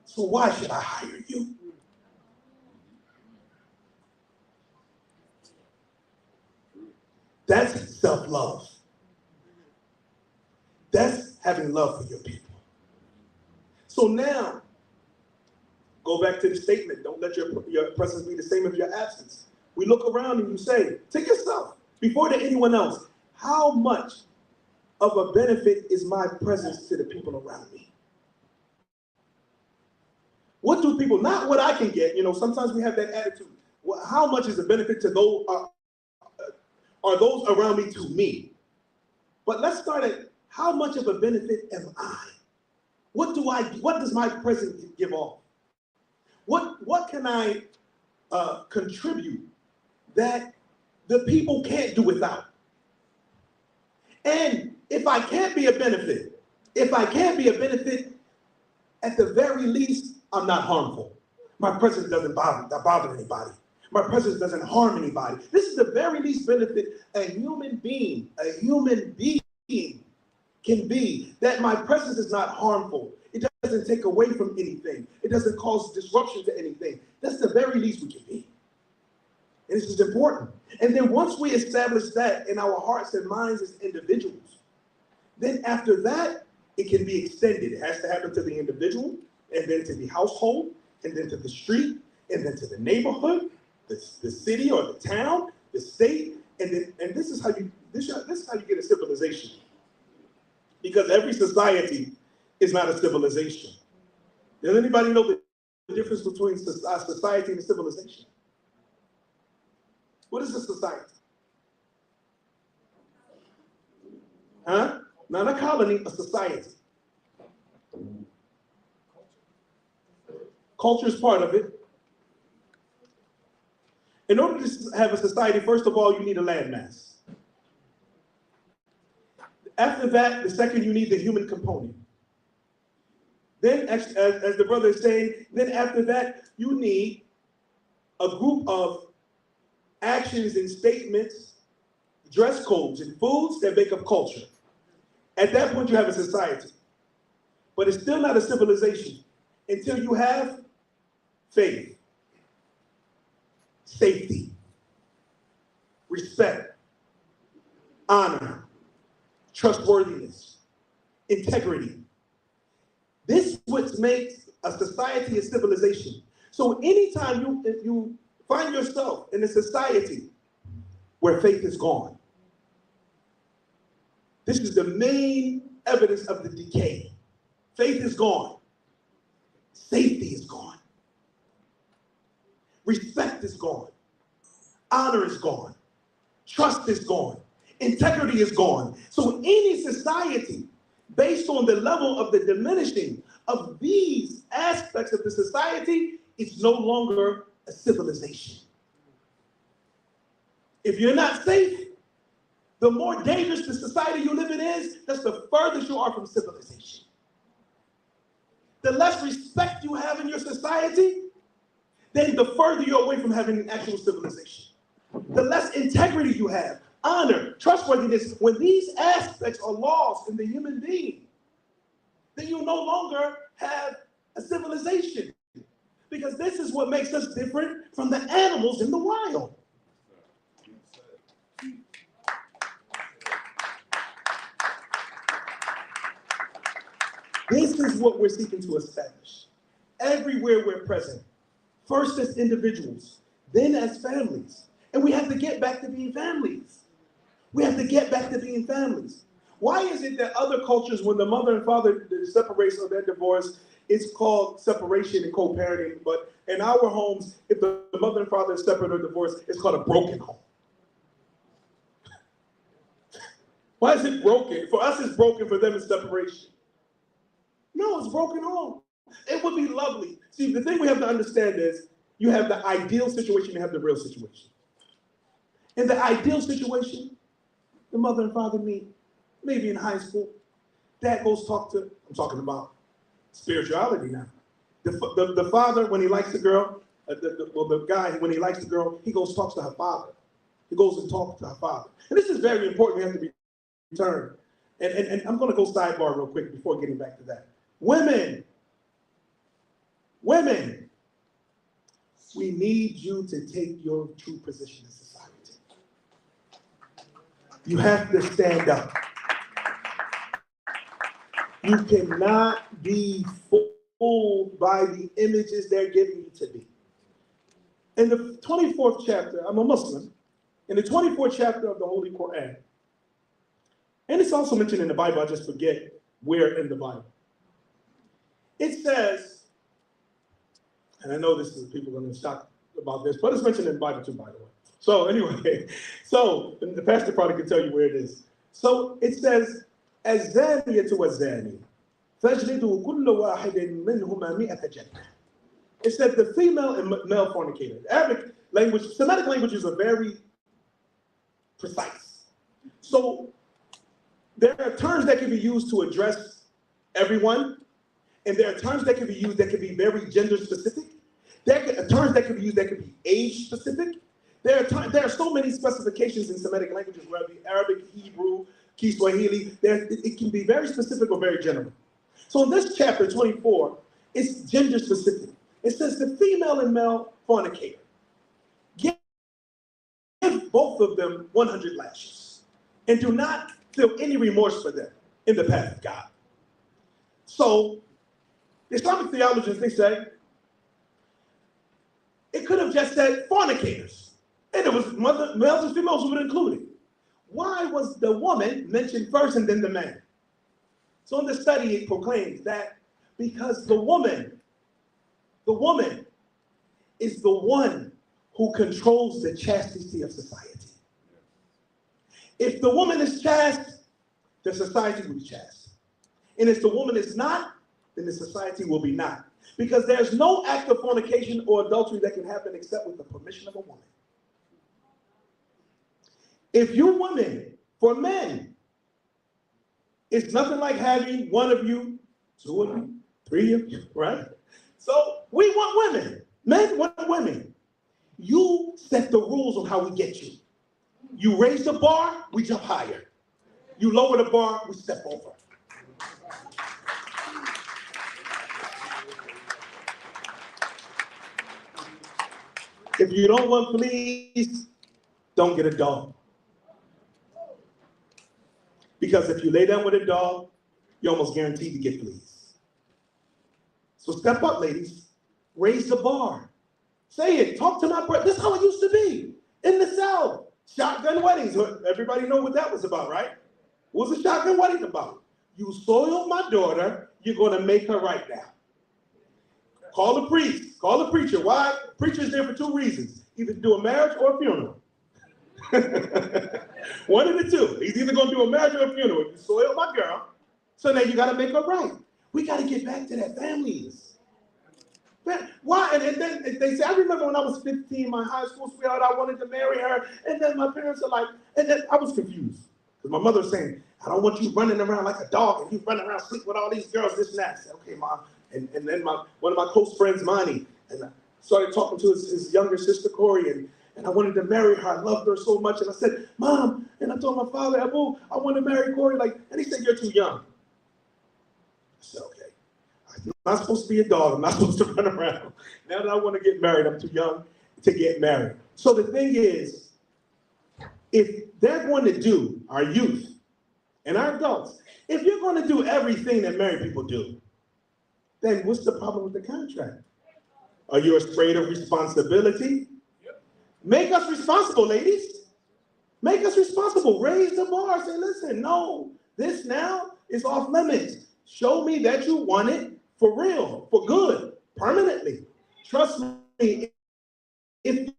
So why should I hire you? That's self-love. That's having love for your people. So now, go back to the statement, don't let your presence be the same as your absence. We look around and you say, to yourself, before to anyone else, how much of a benefit is my presence to the people around me? What do people, not what I can get, sometimes we have that attitude. Well, how much is the benefit to those, are those around me to me? But let's start at how much of a benefit am I? What does my presence give off? What can I contribute that the people can't do without? And if I can't be a benefit, at the very least, I'm not harmful. My presence doesn't bother anybody. My presence doesn't harm anybody. This is the very least benefit a human being can be, that my presence is not harmful. It doesn't take away from anything. It doesn't cause disruption to anything. That's the very least we can be. And this is important. And then once we establish that in our hearts and minds as individuals, then after that, it can be extended. It has to happen to the individual, and then to the household, and then to the street, and then to the neighborhood, the city or the town, the state, and this is how you get a civilization. Because every society is not a civilization. Does anybody know the difference between society and a civilization? What is a society? Huh? Not a colony, a society. Culture is part of it. In order to have a society, first of all, you need a landmass. After that, the second, you need the human component. Then, as the brother is saying, then after that, you need a group of actions and statements, dress codes and foods that make up culture. At that point, you have a society. But it's still not a civilization until you have faith, safety, respect, honor, trustworthiness, integrity. This is what makes a society a civilization. So anytime you find yourself in a society where faith is gone, this is the main evidence of the decay. Faith is gone. Safety is gone. Respect is gone. Honor is gone. Trust is gone. Integrity is gone. So any society based on the level of the diminishing of these aspects of the society, it's no longer a civilization. If you're not safe, the more dangerous the society you live in is, that's the furthest you are from civilization. The less respect you have in your society, then the further you're away from having an actual civilization. The less integrity you have, honor, trustworthiness, when these aspects are lost in the human being, then you no longer have a civilization. Because this is what makes us different from the animals in the wild. This is what we're seeking to establish. Everywhere we're present, first as individuals, then as families. And we have to get back to being families. We have to get back to being families. Why is it that other cultures, when the mother and father separate or they're divorced, it's called separation and co-parenting, but in our homes, if the mother and father is separate or divorced, it's called a broken home. Why is it broken? For us, it's broken. For them, it's separation. No, it's broken home. It would be lovely. See, the thing we have to understand is you have the ideal situation, you have the real situation. In the ideal situation, the mother and father meet, maybe in high school. Dad goes talk to, I'm talking about spirituality now. The father, when he likes the girl, the guy, when he likes the girl, he goes talks to her father. He goes and talks to her father. And this is very important. We have to be returned. And I'm going to go sidebar real quick before getting back to that. Women, we need you to take your true position in society. You have to stand up. You cannot be fooled by the images they're giving you to be. In the 24th chapter, I'm a Muslim, in the 24th chapter of the Holy Quran, and it's also mentioned in the Bible, I just forget where in the Bible. It says, and I know this is people are going to shock about this, but it's mentioned in the Bible too, by the way. So anyway, the pastor probably can tell you where it is. So it says, الزانية والزاني فاجلدوا كل واحد منهما 100 جلدة. It said the female and male fornicator. Arabic language, Semitic languages are very precise. So there are terms that can be used to address everyone, and there are terms that can be used that can be very gender specific. Terms that could be used that could be age specific. There are so many specifications in Semitic languages, whether it be Arabic, Hebrew, Kiswahili. It can be very specific or very general. So in this chapter 24, it's gender specific. It says the female and male fornicator. Give both of them 100 lashes and do not feel any remorse for them in the path of God. So Islamic theologians, they say, it could have just said fornicators. And it was males and females who would include it. Why was the woman mentioned first and then the man? So in the study, it proclaims that because the woman is the one who controls the chastity of society. If the woman is chaste, the society will be chaste. And if the woman is not, then the society will be not. Because there's no act of fornication or adultery that can happen except with the permission of a woman. If you women, for men, it's nothing like having one of you, two of you, three of you, right? So we want women. Men want women. You set the rules on how we get you. You raise the bar, we jump higher. You lower the bar, we step over. If you don't want fleas, don't get a dog. Because if you lay down with a dog, you're almost guaranteed to get fleas. So step up, ladies. Raise the bar. Say it. Talk to my brother. This is how it used to be in the South. Shotgun weddings. Everybody know what that was about, right? What was a shotgun wedding about? You soiled my daughter. You're going to make her right now. Call the priest. Call the preacher. Why? Preacher's there for two reasons. Either do a marriage or a funeral. One of the two. He's either going to do a marriage or a funeral. You soiled my girl, so now you got to make her right. We got to get back to that, families. Why? And then they say, I remember when I was 15, my high school sweetheart, I wanted to marry her. And then my parents are like, and then I was confused. Because my mother was saying, I don't want you running around like a dog and you running around sleeping with all these girls, this and that. I said, okay, Mom. And then one of my close friends, Monty, and I started talking to his younger sister, Corey, and I wanted to marry her. I loved her so much. And I said, Mom, and I told my father, Abu, I want to marry Corey. And he said, you're too young. I said, okay. I'm not supposed to be a dog. I'm not supposed to run around. Now that I want to get married, I'm too young to get married. So the thing is, if they're going to do, our youth and our adults, if you're going to do everything that married people do, then what's the problem with the contract? Are you afraid of responsibility? Make us responsible, ladies. Make us responsible. Raise the bar. Say, listen, no, this now is off limits. Show me that you want it for real, for good, permanently. Trust me, if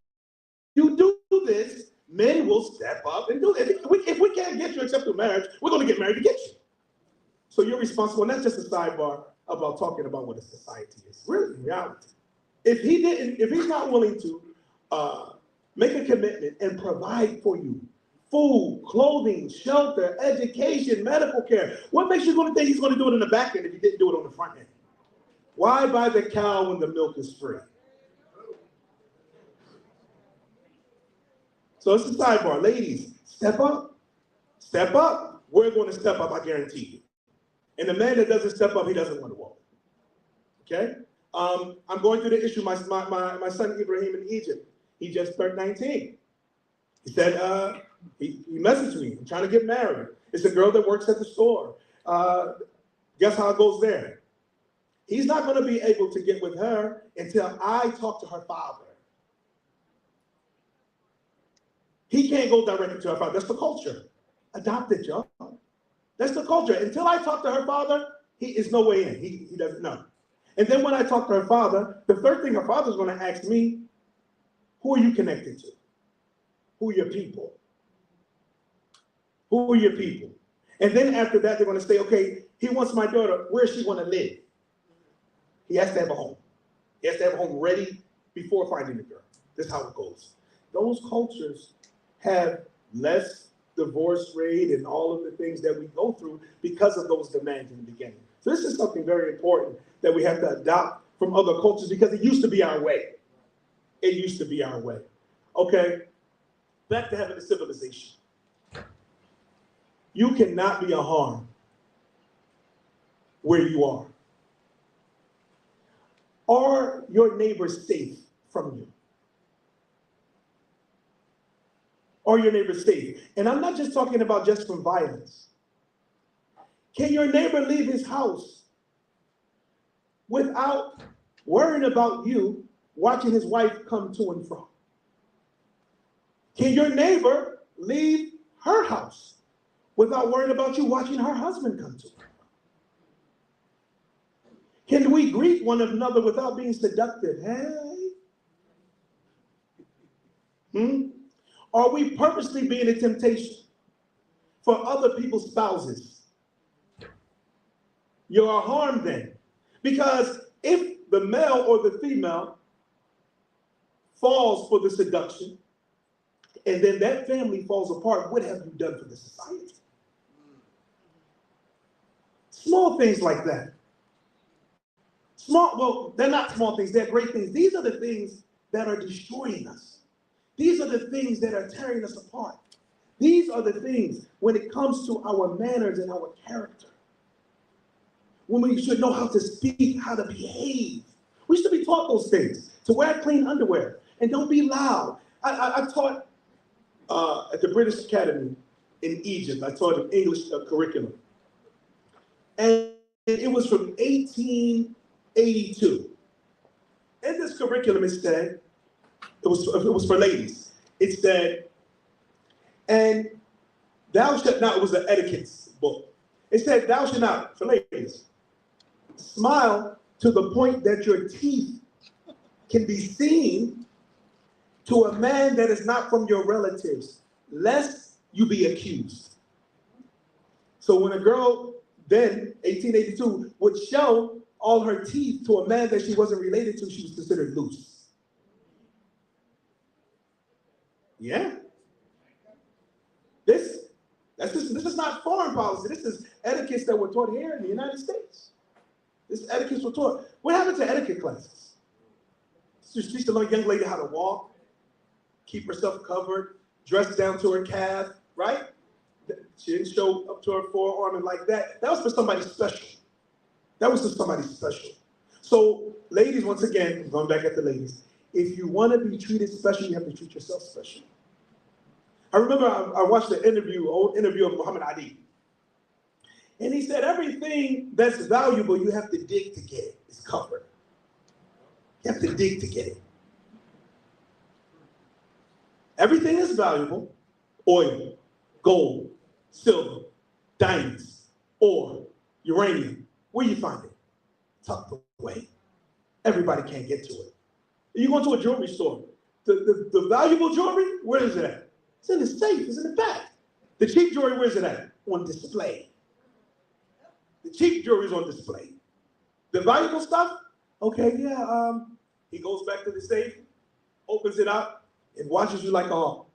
you do this, men will step up and do it. If we can't get you except through marriage, we're going to get married to get you. So you're responsible, and that's just a sidebar about talking about what a society is. Really, in reality. If he's not willing to make a commitment and provide for you food, clothing, shelter, education, medical care, what makes you going to think he's going to do it in the back end if he didn't do it on the front end? Why buy the cow when the milk is free? So it's a sidebar. Ladies, step up. Step up. We're going to step up, I guarantee you. And the man that doesn't step up, he doesn't want to walk. Okay? I'm going through the issue. My son Ibrahim in Egypt, he just turned 19. He said, he messaged me, I'm trying to get married. It's a girl that works at the store. Guess how it goes there? He's not going to be able to get with her until I talk to her father. He can't go directly to her father. That's the culture. Adopt it, y'all. That's the culture. Until I talk to her father, he is no way in. He doesn't know. And then when I talk to her father, the third thing her father's going to ask me, who are you connected to? Who are your people? Who are your people? And then after that, they're going to say, okay, he wants my daughter, where does she want to live? He has to have a home. He has to have a home ready before finding the girl. This is how it goes. Those cultures have less divorce rate and all of the things that we go through because of those demands in the beginning. So this is something very important that we have to adopt from other cultures because it used to be our way. It used to be our way. Okay, back to having a civilization. You cannot be a harm where you are. Are your neighbors safe from you? Are your neighbors safe? And I'm not just talking about just from violence. Can your neighbor leave his house without worrying about you watching his wife come to and from? Can your neighbor leave her house without worrying about you watching her husband come to and from? Can we greet one another without being seductive? Hey? Are we purposely being a temptation for other people's spouses? You are harmed then. Because if the male or the female falls for the seduction, and then that family falls apart, what have you done for the society? Small things like that. Well, they're not small things, they're great things. These are the things that are destroying us. These are the things that are tearing us apart. These are the things when it comes to our manners and our character. When we should know how to speak, how to behave. We should be taught those things, to wear clean underwear and don't be loud. I taught at the British Academy in Egypt. I taught an English curriculum. And it was from 1882. In this curriculum, it said, it was for ladies. It said, and thou shalt not, it was the etiquette book. It said, thou shalt not, for ladies, smile to the point that your teeth can be seen to a man that is not from your relatives, lest you be accused. So when a girl then, 1882, would show all her teeth to a man that she wasn't related to, she was considered loose. Yeah. This is not foreign policy. This is etiquette that we're taught here in the United States. This etiquette we're taught. What happened to etiquette classes? Just teach the young lady how to walk, keep herself covered, dress down to her calf, right? She didn't show up to her forearm and like that. That was for somebody special. That was for somebody special. So, ladies, once again, going back at the ladies, if you want to be treated special, you have to treat yourself special. I remember I watched an old interview of Muhammad Ali. And he said, everything that's valuable, you have to dig to get it. It's covered. You have to dig to get it. Everything is valuable. Oil, gold, silver, diamonds, ore, uranium. Where you find it? Tucked away. Everybody can't get to it. You go to a jewelry store. The valuable jewelry, where is it at? It's in the safe, it's in the back. The cheap jewelry, where's it at? On display. The cheap jewelry is on display. The valuable stuff, okay, yeah, he goes back to the safe, opens it up, and watches you like a hawk.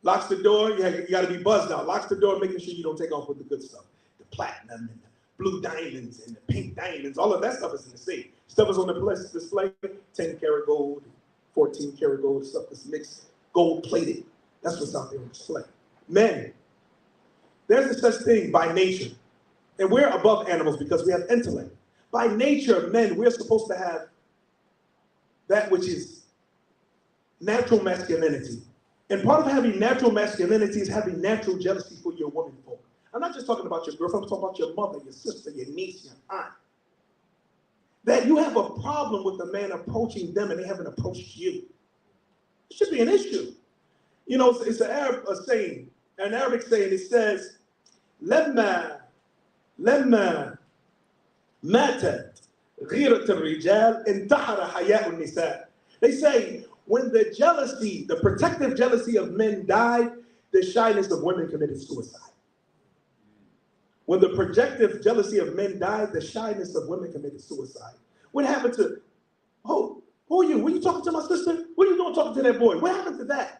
Locks the door, you gotta be buzzed out. Locks the door, making sure you don't take off with the good stuff. The platinum and the blue diamonds and the pink diamonds, all of that stuff is in the safe. Stuff is on the display, 10 karat gold, 14 karat gold, stuff that's mixed, gold plated. That's what's out there on display. Men, there's a such thing by nature. And we're above animals because we have intellect. By nature, men, we're supposed to have that which is natural masculinity. And part of having natural masculinity is having natural jealousy for your woman folk. I'm not just talking about your girlfriend, I'm talking about your mother, your sister, your niece, your aunt. That you have a problem with a man approaching them and they haven't approached you. It should be an issue. You know, it's an Arabic saying, it says, لما ماتت غيرة الرجال انتحر حياء النساء. They say, when the jealousy, the protective jealousy of men died, the shyness of women committed suicide. When the projective jealousy of men died, the shyness of women committed suicide. What happened to, who are you? Were you talking to my sister? What are you doing talking to that boy? What happened to that?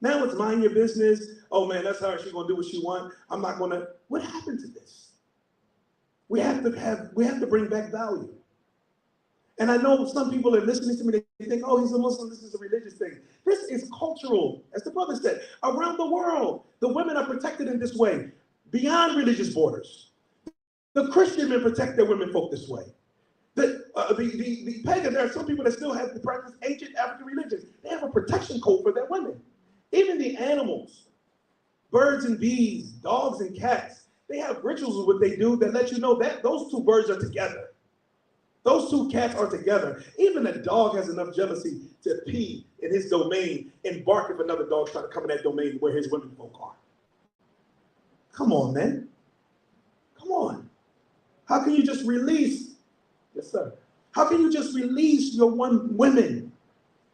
Now it's mind your business. Oh man, that's her. She's gonna do what she wants. I'm not gonna. What happened to this? We have to bring back value. And I know some people are listening to me, they think, oh, he's a Muslim, this is a religious thing. This is cultural, as the brother said. Around the world, the women are protected in this way, beyond religious borders. The Christian men protect their women folk this way. The pagan, there are some people that still have to practice ancient African religions. They have a protection code for their women. Even the animals, birds and bees, dogs and cats, they have rituals of what they do that let you know that those two birds are together. Those two cats are together. Even a dog has enough jealousy to pee in his domain and bark if another dog's trying to come in that domain where his women folk are. Come on, man. Come on. How can you just release? Yes, sir. How can you just release your women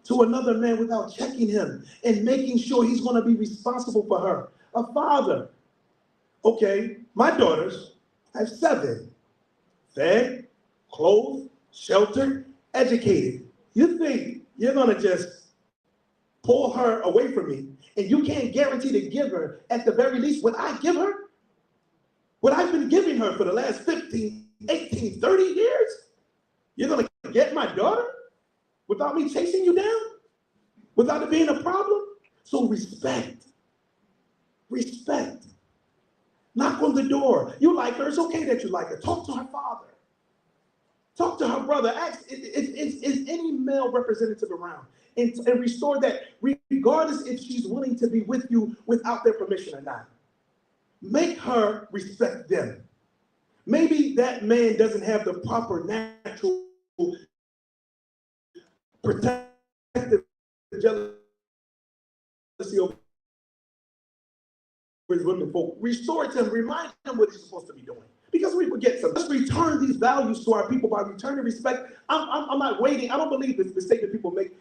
to another man without checking him and making sure he's going to be responsible for her? A father. Okay, my daughters have 7. Fed, clothed, sheltered, educated. You think you're going to just pull her away from me and you can't guarantee to give her at the very least what I give her? What I've been giving her for the last 15, 18, 30 years? You're going to get my daughter without me chasing you down? Without it being a problem? So respect. Respect. Knock on the door. You like her. It's okay that you like her. Talk to her father. Talk to her brother. Ask, is any male representative around? And restore that, regardless if she's willing to be with you without their permission or not. Make her respect them. Maybe that man doesn't have the proper natural protective jealousy over his women folk. Restore it to him, remind him what he's supposed to be doing. Because we forget something. Let's return these values to our people by returning respect. I'm not waiting. I don't believe the statement people make,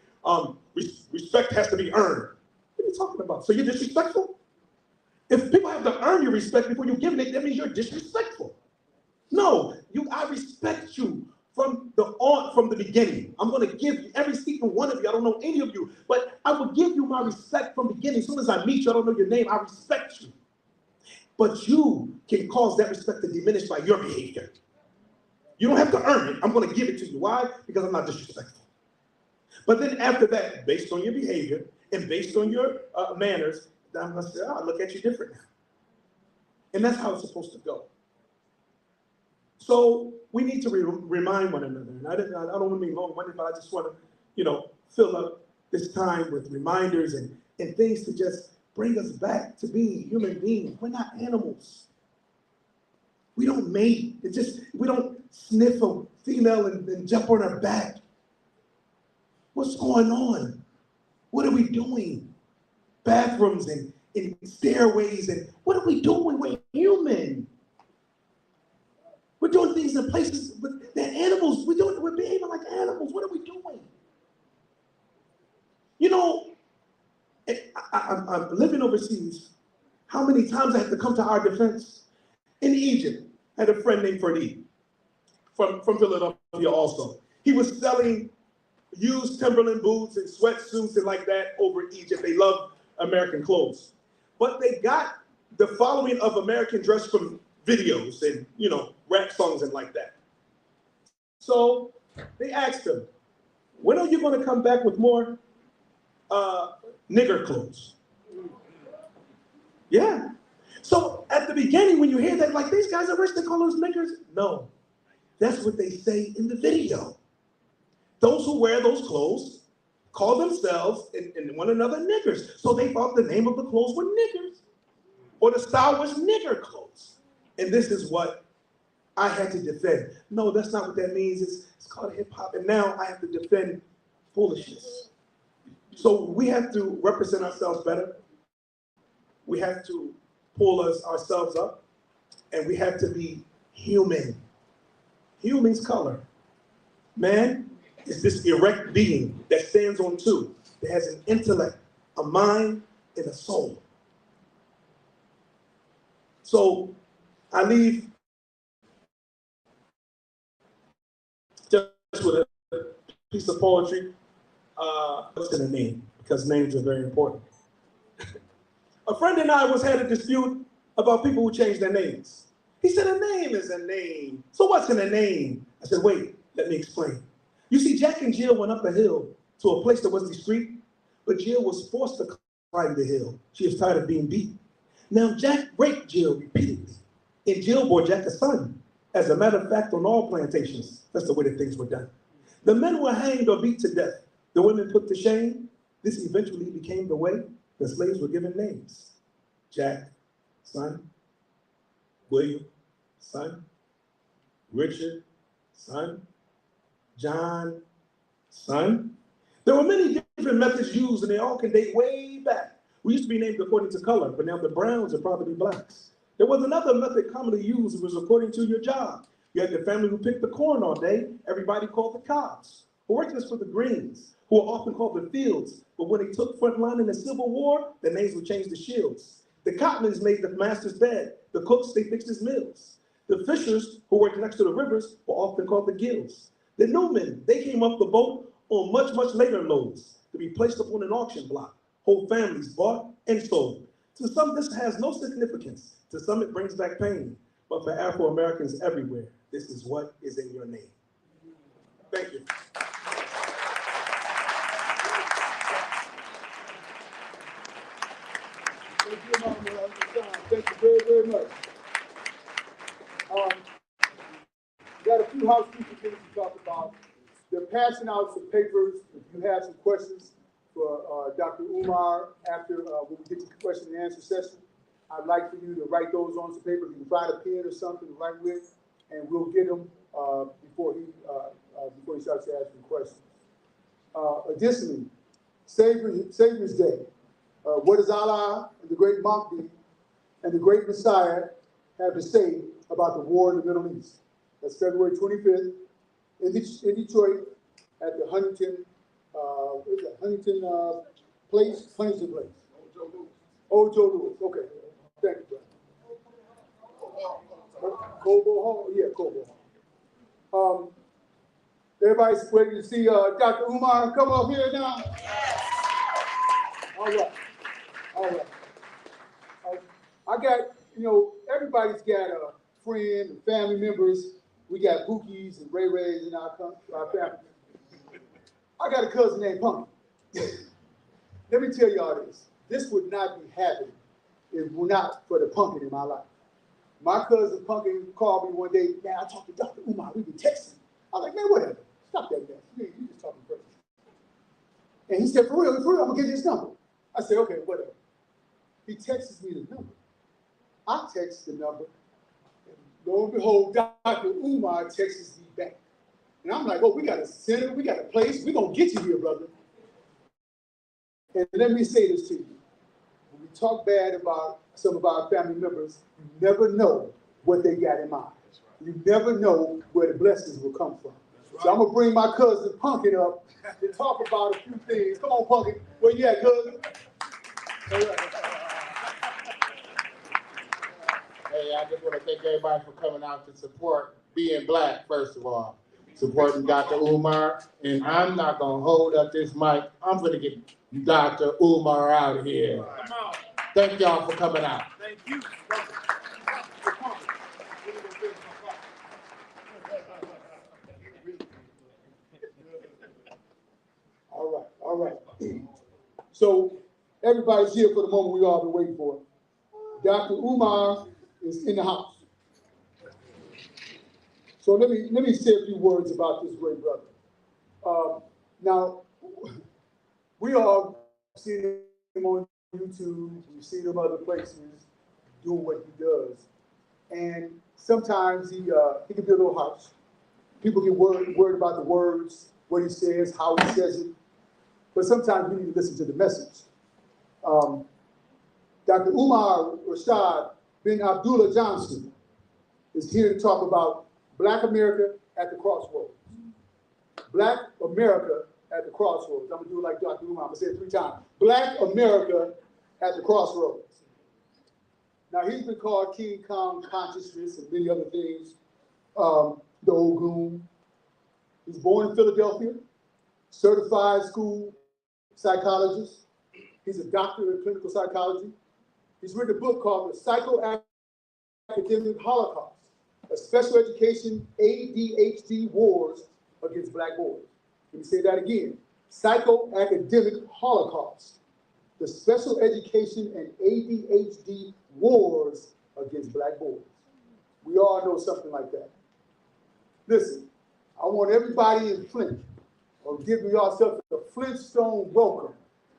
respect has to be earned. What are you talking about? So you're disrespectful? If people have to earn your respect before you give it, that means you're disrespectful. No, I respect you from the beginning. I'm going to give you every single one of you. I don't know any of you, but I will give you my respect from the beginning. As soon as I meet you, I don't know your name, I respect you. But you can cause that respect to diminish by your behavior. You don't have to earn it. I'm going to give it to you. Why? Because I'm not disrespectful. But then after that, based on your behavior and based on your manners, I'm going to say, I look at you different now. And that's how it's supposed to go. So we need to remind one another. And I don't want to be long-winded, but I just want to, fill up this time with reminders and things to just bring us back to being human beings. We're not animals. We don't mate. We don't sniff a female and jump on her back. What's going on? What are we doing? Bathrooms and stairways and what are we doing? We're human. We're doing things in places, but they're animals. We're behaving like animals. What are we doing? I'm living overseas. How many times I have to come to our defense? In Egypt, I had a friend named Fraternity from Philadelphia also. He was selling used Timberland boots and sweatsuits and like that over Egypt. They love American clothes. But they got the following of American dress from videos and, rap songs and like that. So they asked him, when are you going to come back with more nigger clothes? Yeah. So at the beginning, when you hear that, like, these guys are rich, they call those niggers. No, that's what they say in the video. Those who wear those clothes call themselves and one another niggers. So they thought the name of the clothes were niggers, or the style was nigger clothes. And this is what I had to defend. No, that's not what that means. It's called hip hop. And now I have to defend foolishness. So we have to represent ourselves better. We have to pull ourselves up, and we have to be human. Human's color. Man is this erect being that stands on two, that has an intellect, a mind, and a soul. So I leave just with a piece of poetry. What's in a name? Because names are very important. A friend and I had a dispute about people who change their names. He said, a name is a name. So what's in a name? I said, wait, let me explain. You see, Jack and Jill went up a hill to a place that was discreet, but Jill was forced to climb the hill. She was tired of being beat. Now Jack raped Jill repeatedly, and Jill bore Jack a son. As a matter of fact, on all plantations, that's the way that things were done. The men were hanged or beat to death. The women put to shame. This eventually became the way the slaves were given names. Jack, son. William, son. Richard, son. John, son. There were many different methods used, and they all can date way back. We used to be named according to color, but now the Browns are probably blacks. There was another method commonly used. It was according to your job. You had the family who picked the corn all day. Everybody called the Cobs. Who worked this for the Greens, who were often called the Fields. But when they took front line in the Civil War, their names would change to Shields. The Cotmans made the master's bed. The cooks, they fixed his meals. The fishers, who worked next to the rivers, were often called the Gills. The Newmen, they came up the boat on much, much later loads to be placed upon an auction block. Whole families bought and sold. To some, this has no significance. To some, it brings back pain. But for Afro-Americans everywhere, this is what is in your name. Thank you. Thank you very, very much. Got a few housekeeping things to talk about. They're passing out some papers. If you have some questions for Dr. Umar after when we get to the question and answer session, I'd like for you to write those on some paper. You can find a pen or something to write with, and we'll get them before he starts asking questions. Additionally, Savior's Day. What does Allah and the great Mahdi and the great Messiah have to say about the war in the Middle East? That's February 25th in Detroit at the Huntington, Huntington Place? Huntington Place. Old Joe Louis. Okay. Thank you, brother. Cobo Hall? Yeah, Cobo Hall. Everybody's waiting to see Dr. Umar come up here now? All right. All right. I got, everybody's got a friend and family members. We got Pookies and Ray Rays in our family. I got a cousin named Punky. Let me tell y'all this. This would not be happening if it were not for the pumpkin in my life. My cousin Pumpkin called me one day. Man, I talked to Dr. Umar. We been texting. I was like, man, whatever. Stop that mess. You just talking crazy. And he said, for real, I'm going to give you his number. I said, okay, whatever. He texts me the number. I text the number. And lo and behold, Dr. Umar texts me back. And I'm like, oh, we got a center. We got a place. We're going to get you here, brother. And let me say this to you. When we talk bad about some of our family members, you never know what they got in mind. You never know where the blessings will come from. So I'm going to bring my cousin Pumpkin up to talk about a few things. Come on, Pumpkin. Where you at, cousin? All right. Hey, I just want to thank everybody for coming out to support being black, first of all. Supporting Dr. Umar. And I'm not going to hold up this mic. I'm going to get Dr. Umar out of here. Thank y'all for coming out. Thank you. All right. So everybody's here for the moment we all been waiting for. Dr. Umar is in the house. So let me say a few words about this great brother. Now, we all seen him on YouTube, we've seen him other places doing what he does. And sometimes he can be a little harsh. People get worried about the words, what he says, how he says it. But sometimes we need to listen to the message. Dr. Umar Rashad bin Abdullah Johnson is here to talk about Black America at the crossroads. Black America at the crossroads. I'm gonna do it like Dr. Umar, I'm gonna say it 3 times. Black America at the crossroads. Now he's been called King Kong consciousness and many other things, the old goon. He's born in Philadelphia, certified school psychologist. He's a doctor in clinical psychology. He's written a book called The Psychoacademic Holocaust, a special education ADHD wars against Black boys. Let me say that again. Psychoacademic Holocaust, the special education and ADHD wars against black boys. We all know something like that. Listen, I want everybody in Flint, or give yourself a Flintstone welcome.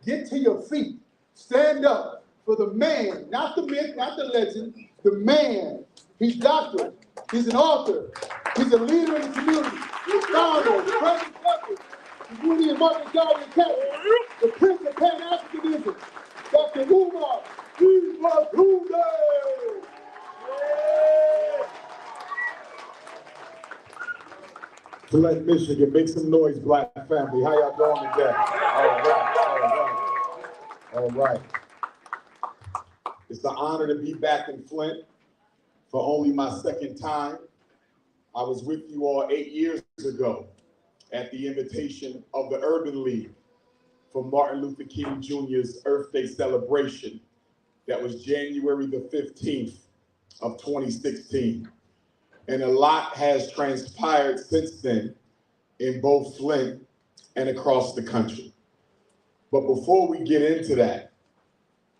Get to your feet, stand up for the man, not the myth, not the legend, the man. He's doctor, he's an author, he's a leader in the community, he's founder, president of the Unity and Martin Garden Academy, the Prince of Pan-Africanism, Dr. Umar Johnson. Flint, Michigan, make some noise, black family. How y'all doing today? All right. It's an honor to be back in Flint for only my second time. I was with you all 8 years ago at the invitation of the Urban League for Martin Luther King Jr.'s Earth Day celebration. That was January the 15th of 2016. And a lot has transpired since then in both Flint and across the country. But before we get into that,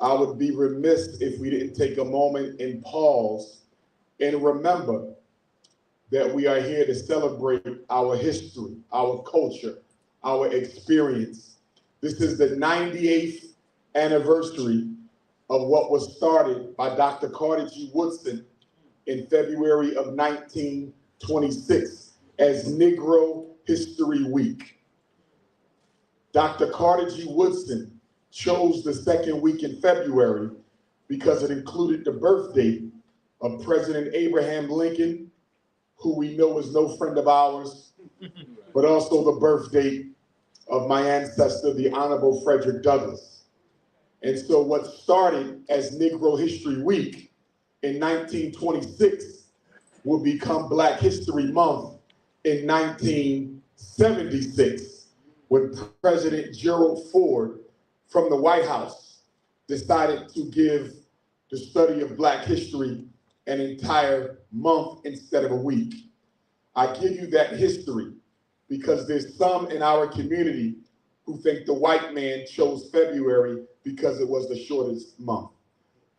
I would be remiss if we didn't take a moment and pause and remember that we are here to celebrate our history, our culture, our experience. This is the 98th anniversary of what was started by Dr. Carter G. Woodson in February of 1926 as Negro History Week. Dr. Carter G. Woodson chose the second week in February because it included the birth date of President Abraham Lincoln, who we know is no friend of ours, but also the birth date of my ancestor, the Honorable Frederick Douglass. And so what started as Negro History Week in 1926 would become Black History Month in 1976, when President Gerald Ford from the White House decided to give the study of Black history an entire month instead of a week. I give you that history because there's some in our community who think the white man chose February because it was the shortest month.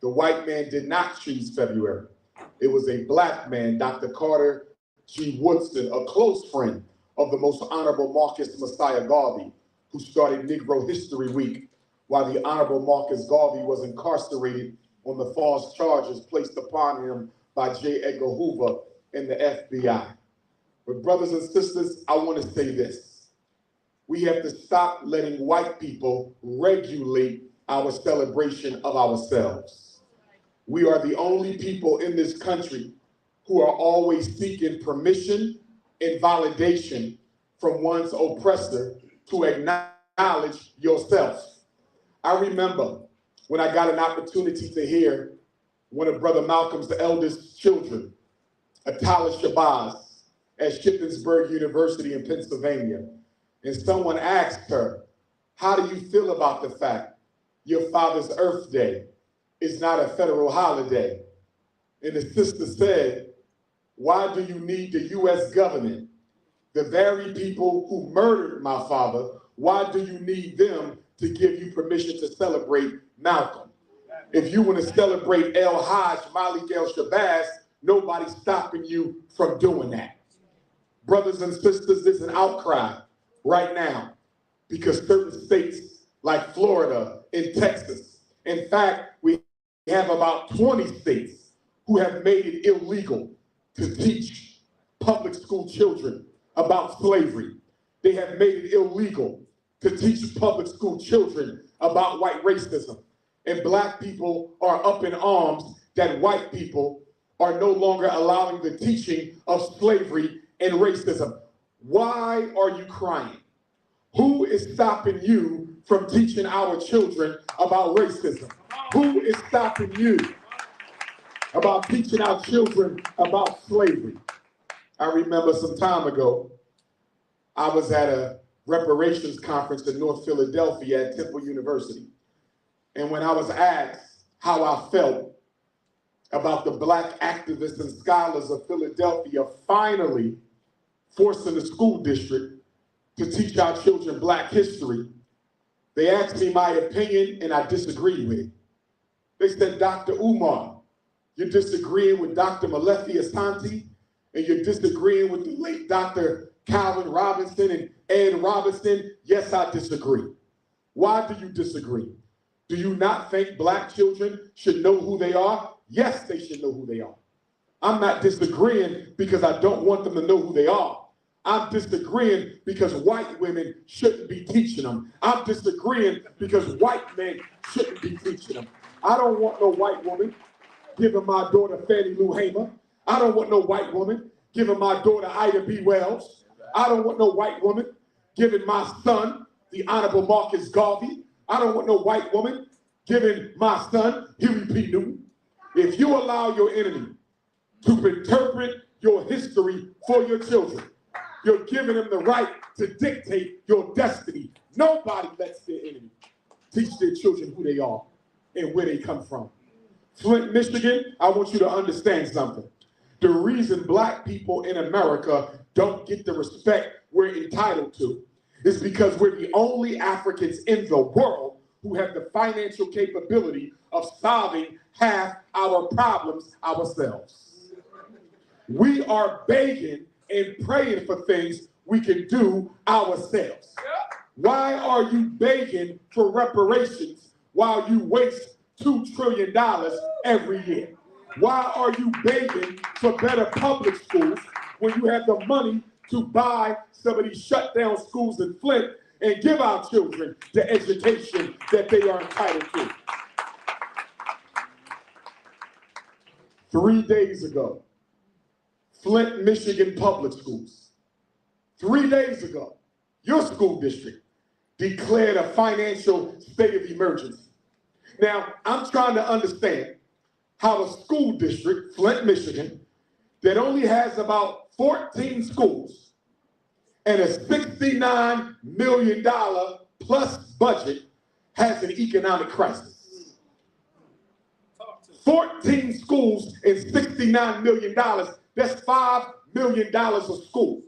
The white man did not choose February. It was a black man, Dr. Carter G. Woodson, a close friend of the Most Honorable Marcus Messiah Garvey, who started Negro History Week while the Honorable Marcus Garvey was incarcerated on the false charges placed upon him by J. Edgar Hoover and the FBI. But brothers and sisters, I want to say this. We have to stop letting white people regulate our celebration of ourselves. We are the only people in this country who are always seeking permission and validation from one's oppressor to acknowledge yourself. I remember when I got an opportunity to hear one of Brother Malcolm's eldest children, Atala Shabazz, at Shippensburg University in Pennsylvania. And someone asked her, how do you feel about the fact your father's Earth Day is not a federal holiday? And the sister said, why do you need the US government, the very people who murdered my father, why do you need them to give you permission to celebrate Malcolm? If you want to celebrate El Hajj Malik El Shabazz, nobody's stopping you from doing that. Brothers and sisters, there's an outcry right now because certain states like Florida and Texas, in fact, we have about 20 states who have made it illegal to teach public school children about slavery. They have made it illegal to teach public school children about white racism. And black people are up in arms that white people are no longer allowing the teaching of slavery and racism. Why are you crying? Who is stopping you from teaching our children about racism? Who is stopping you about teaching our children about slavery? I remember some time ago, I was at a reparations conference in North Philadelphia at Temple University. And when I was asked how I felt about the Black activists and scholars of Philadelphia finally forcing the school district to teach our children Black history, they asked me my opinion and I disagreed with it. They said, Dr. Umar, you're disagreeing with Dr. Malefi Asante, and you're disagreeing with the late Dr. Calvin Robinson and Ed Robinson. Yes, I disagree. Why do you disagree? Do you not think Black children should know who they are? Yes, they should know who they are. I'm not disagreeing because I don't want them to know who they are. I'm disagreeing because white women shouldn't be teaching them. I'm disagreeing because white men shouldn't be teaching them. I don't want no white woman giving my daughter Fannie Lou Hamer. I don't want no white woman giving my daughter Ida B. Wells. I don't want no white woman giving my son the Honorable Marcus Garvey. I don't want no white woman giving my son Huey P. Newton. If you allow your enemy to interpret your history for your children, you're giving them the right to dictate your destiny. Nobody lets their enemy teach their children who they are and where they come from. Flint, Michigan, I want you to understand something. The reason Black people in America don't get the respect we're entitled to is because we're the only Africans in the world who have the financial capability of solving half our problems ourselves. We are begging and praying for things we can do ourselves. Why are you begging for reparations while you waste $2 trillion every year? Why are you begging for better public schools when you have the money to buy some of these shut down schools in Flint and give our children the education that they are entitled to? 3 days ago, Flint, Michigan public schools, 3 days ago, your school district declared a financial state of emergency. Now, I'm trying to understand how a school district, Flint, Michigan, that only has about 14 schools and a $69 million plus budget has an economic crisis. 14 schools and $69 million, that's $5 million a school.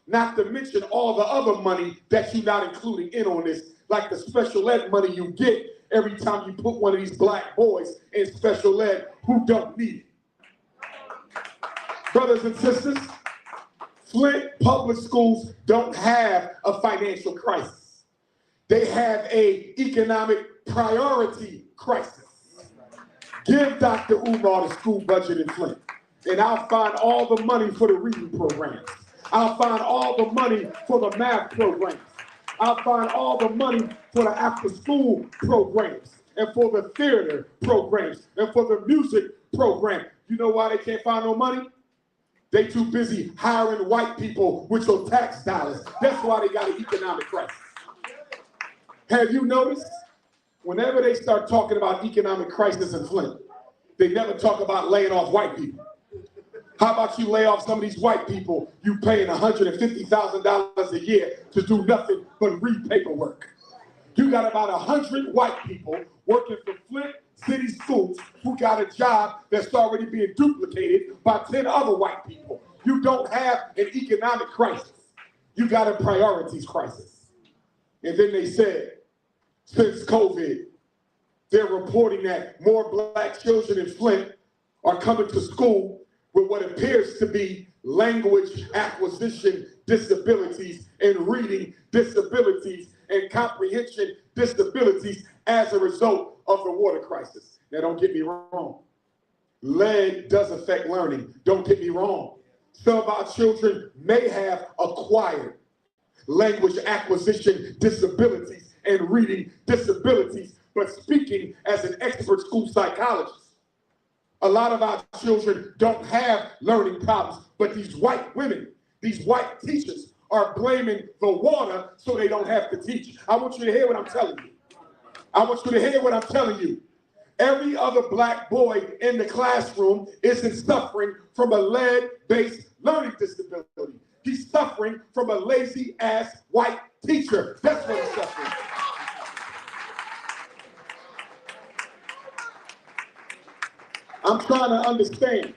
Not to mention all the other money that you're not including in on this, like the special ed money you get every time you put one of these Black boys in special ed who don't need it. Brothers and sisters, Flint public schools don't have a financial crisis. They have an economic priority crisis. Give Dr. Umar the school budget in Flint, and I'll find all the money for the reading programs. I'll find all the money for the math programs. I'll find all the money for the after-school programs and for the theater programs and for the music program. You know why they can't find no money? They too busy hiring white people with your tax dollars. That's why they got an economic crisis. Have you noticed? Whenever they start talking about economic crisis in Flint, they never talk about laying off white people. How about you lay off some of these white people you paying $150,000 a year to do nothing but read paperwork? You got about 100 white people working for Flint City schools who got a job that's already being duplicated by 10 other white people. You don't have an economic crisis. You got a priorities crisis. And then they said, since COVID, they're reporting that more Black children in Flint are coming to school with what appears to be language acquisition disabilities and reading disabilities and comprehension disabilities as a result of the water crisis. Now, don't get me wrong. Lead does affect learning. Don't get me wrong. Some of our children may have acquired language acquisition disabilities and reading disabilities, but speaking as an expert school psychologist, a lot of our children don't have learning problems, but these white women, these white teachers are blaming the water so they don't have to teach. I want you to hear what I'm telling you. I want you to hear what I'm telling you. Every other Black boy in the classroom isn't suffering from a lead-based learning disability. He's suffering from a lazy-ass white teacher. That's what he's suffering. I'm trying to understand,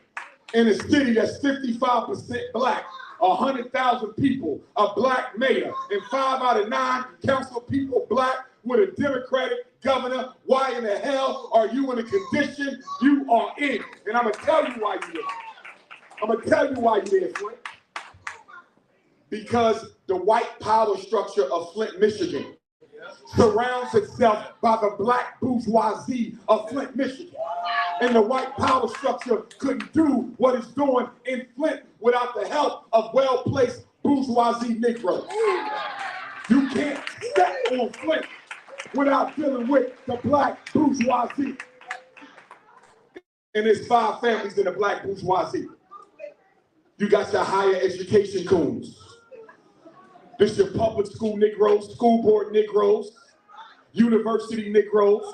in a city that's 55% Black, 100,000 people, a black mayor, and 5 out of 9 council people black with a Democratic governor. Why in the hell are you in the condition you are in? And I'm going to tell you why you're there. I'm going to tell you why you're there, Flint. Because the white power structure of Flint, Michigan surrounds itself by the black bourgeoisie of Flint, Michigan. And the white power structure couldn't do what it's doing in Flint without the help of well-placed bourgeoisie Negroes. You can't step on Flint without dealing with the black bourgeoisie. And there's 5 families in the black bourgeoisie. You got your higher education coons. This your public school Negroes, school board Negroes, university Negroes.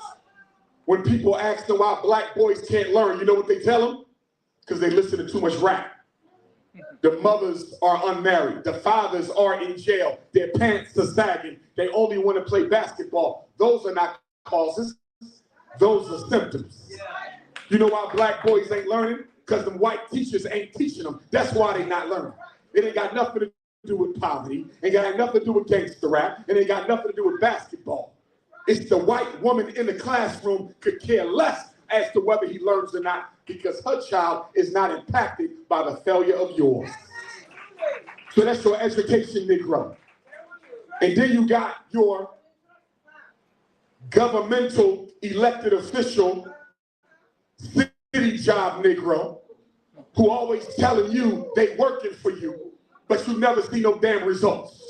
When people ask them why black boys can't learn, you know what they tell them? Because they listen to too much rap. The mothers are unmarried. The fathers are in jail. Their pants are sagging. They only want to play basketball. Those are not causes. Those are symptoms. You know why black boys ain't learning? Because them white teachers ain't teaching them. That's why they not learning. It ain't got nothing to do with poverty. It ain't got nothing to do with gangster rap. It ain't got nothing to do with basketball. It's the white woman in the classroom could care less as to whether he learns or not, because her child is not impacted by the failure of yours. So that's your education Negro. And then you got your governmental elected official city job Negro who always telling you they working for you, but you never see no damn results.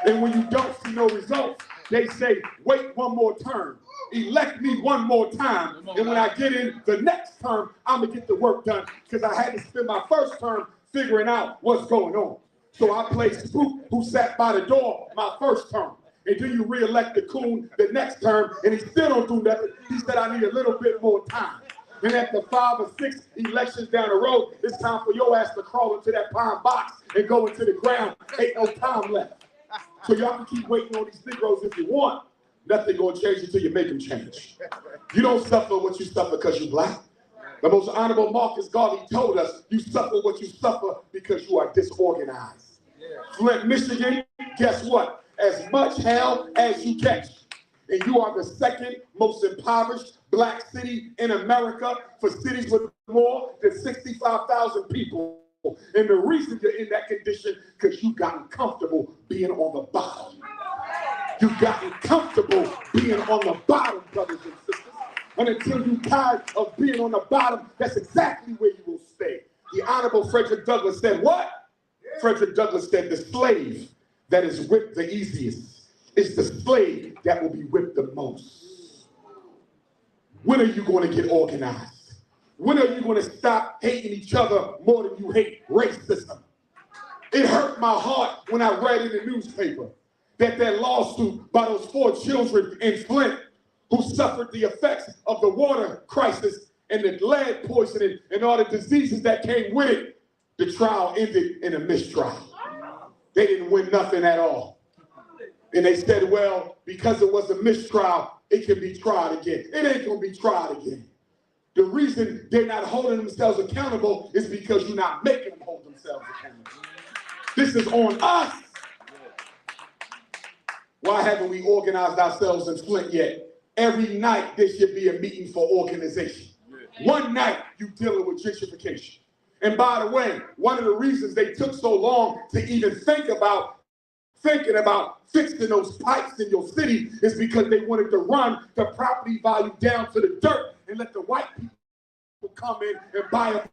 And when you don't see no results, they say, wait one more term. Elect me one more time. And when I get in the next term, I'm going to get the work done, because I had to spend my first term figuring out what's going on. So I played spook who sat by the door my first term. And then you re-elect the coon the next term, and he still don't do nothing. He said, I need a little bit more time. And after 5 or 6 elections down the road, it's time for your ass to crawl into that pine box and go into the ground. Ain't no time left. So y'all can keep waiting on these Negroes if you want. Nothing gonna change until you make them change. You don't suffer what you suffer because you black. The most honorable Marcus Garvey told us, you suffer what you suffer because you are disorganized. Flint, Michigan, guess what? As much hell as you catch. And you are the second most impoverished black city in America for cities with more than 65,000 people. And the reason you're in that condition, because you've gotten comfortable being on the bottom. You've gotten comfortable being on the bottom, brothers and sisters. And until you're tired of being on the bottom, that's exactly where you will stay. The Honorable Frederick Douglass said what? Frederick Douglass said the slave that is whipped the easiest is the slave that will be whipped the most. When are you going to get organized? When are you going to stop hating each other more than you hate racism? It hurt my heart when I read in the newspaper that lawsuit by those 4 children in Flint who suffered the effects of the water crisis and the lead poisoning and all the diseases that came with it. The trial ended in a mistrial. They didn't win nothing at all. And they said, well, because it was a mistrial, it can be tried again. It ain't gonna be tried again. The reason they're not holding themselves accountable is because you're not making them hold themselves accountable. This is on us. Why haven't we organized ourselves in Flint yet? Every night there should be a meeting for organization. One night you dealing with gentrification. And by the way, one of the reasons they took so long to even thinking about fixing those pipes in your city is because they wanted to run the property value down to the dirt and let the white people come in and buy up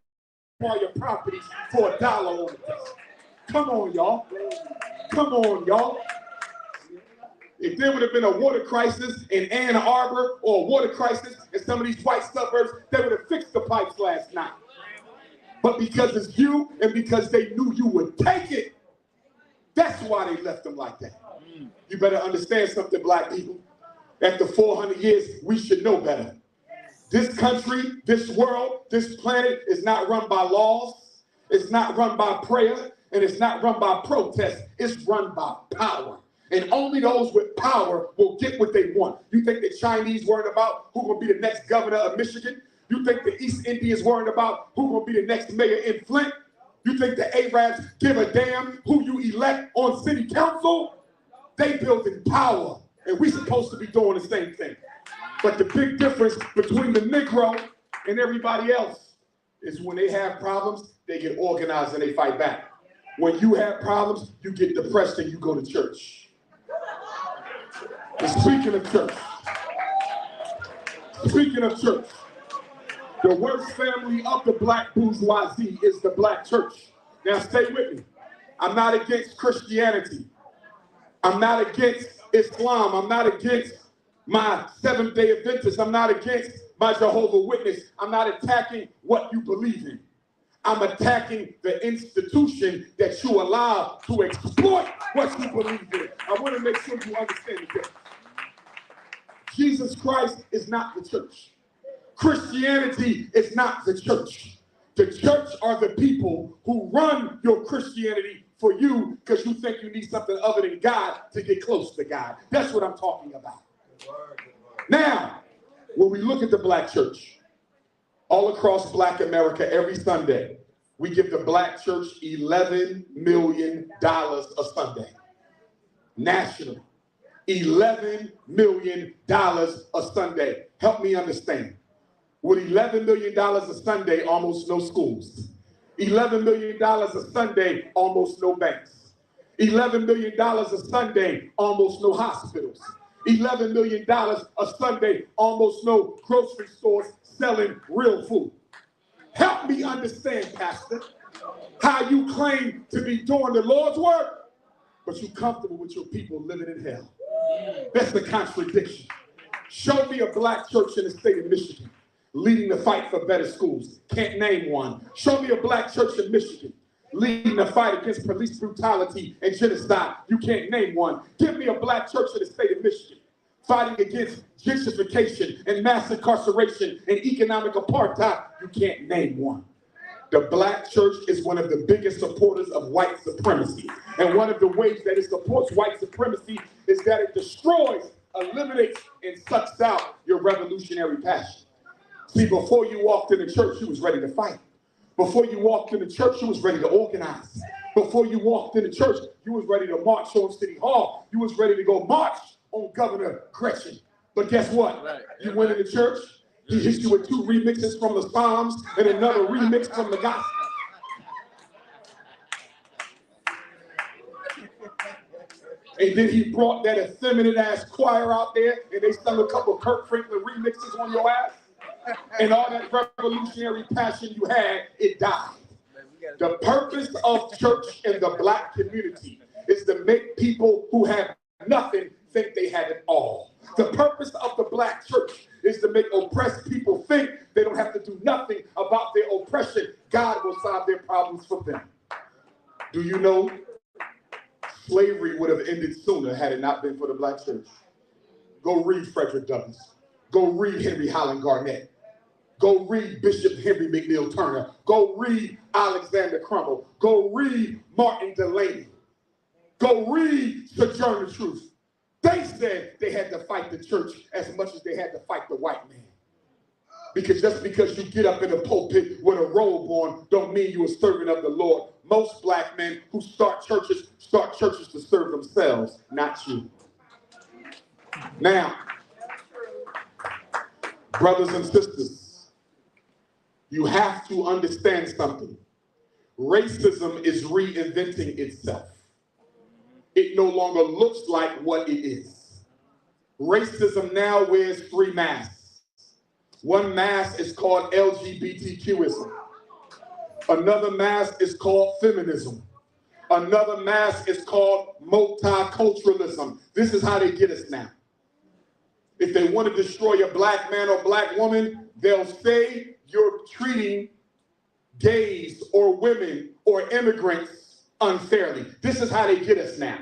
all your properties for $1 on the place. Come on, y'all. Come on, y'all. If there would have been a water crisis in Ann Arbor or a water crisis in some of these white suburbs, they would have fixed the pipes last night. But because it's you and because they knew you would take it, that's why they left them like that. You better understand something, black people. After 400 years, we should know better. This country, this world, this planet is not run by laws. It's not run by prayer. And it's not run by protest. It's run by power. And only those with power will get what they want. You think the Chinese worried about who's going to be the next governor of Michigan? You think the East Indians worried about who's going to be the next mayor in Flint? You think the Arabs give a damn who you elect on city council? They building power, and we supposed to be doing the same thing. But the big difference between the Negro and everybody else is when they have problems, they get organized and they fight back. When you have problems, you get depressed and you go to church. And speaking of church, the worst family of the black bourgeoisie is the black church. Now stay with me. I'm not against Christianity. I'm not against Islam. I'm not against my Seventh-day Adventists. I'm not against my Jehovah's Witness. I'm not attacking what you believe in. I'm attacking the institution that you allow to exploit what you believe in. I want to make sure you understand the difference. Jesus Christ is not the church. Christianity is not the church. The church are the people who run your Christianity for you because you think you need something other than God to get close to God. That's what I'm talking about. Now, when we look at the black church, all across black America, every Sunday, we give the black church $11 million a Sunday. Nationally, $11 million a Sunday. Help me understand. With $11 million a Sunday, almost no schools. $11 million a Sunday, almost no banks. $11 million a Sunday, almost no hospitals. $11 million a Sunday, almost no grocery stores selling real food. Help me understand, Pastor, how you claim to be doing the Lord's work, but you're comfortable with your people living in hell. That's the contradiction. Show me a black church in the state of Michigan leading the fight for better schools. Can't name one. Show me a black church in Michigan leading the fight against police brutality and genocide. You can't name one. Give me a black church in the state of Michigan fighting against gentrification and mass incarceration and economic apartheid. You can't name one. The black church is one of the biggest supporters of white supremacy. And one of the ways that it supports white supremacy is that it destroys, eliminates, and sucks out your revolutionary passion. See, before you walked in the church, you was ready to fight. Before you walked in the church, you was ready to organize. Before you walked in the church, you was ready to march on City Hall. You was ready to go march on Governor Gretchen. But guess what? You went in the church, he hit you with 2 remixes from the Psalms and another remix from the Gospel. And then he brought that effeminate-ass choir out there, and they sung a couple Kirk Franklin remixes on your ass. And all that revolutionary passion you had, it died. The purpose of church in the black community is to make people who have nothing think they have it all. The purpose of the black church is to make oppressed people think they don't have to do nothing about their oppression. God will solve their problems for them. Do you know slavery would have ended sooner had it not been for the black church? Go read Frederick Douglass. Go read Henry Highland Garnett. Go read Bishop Henry McNeil Turner. Go read Alexander Crummell. Go read Martin Delaney. Go read Sojourner Truth. They said they had to fight the church as much as they had to fight the white man. Because just because you get up in the pulpit with a robe on don't mean you're a servant of the Lord. Most black men who start churches to serve themselves, not you. Now, brothers and sisters, you have to understand something. Racism is reinventing itself. It no longer looks like what it is. Racism now wears 3 masks. One mask is called LGBTQism. Another mask is called feminism. Another mask is called multiculturalism. This is how they get us now. If they want to destroy a black man or black woman, they'll say you're treating gays or women or immigrants unfairly. This is how they get us now.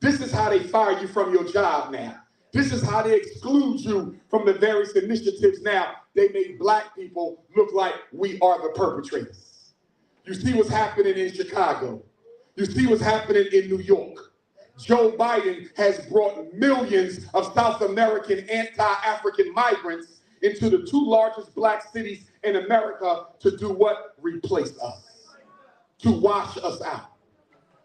This is how they fire you from your job now. This is how they exclude you from the various initiatives now. They make black people look like we are the perpetrators. You see what's happening in Chicago. You see what's happening in New York. Joe Biden has brought millions of South American anti-African migrants into the 2 largest black cities in America to do what? Replace us. to wash us out.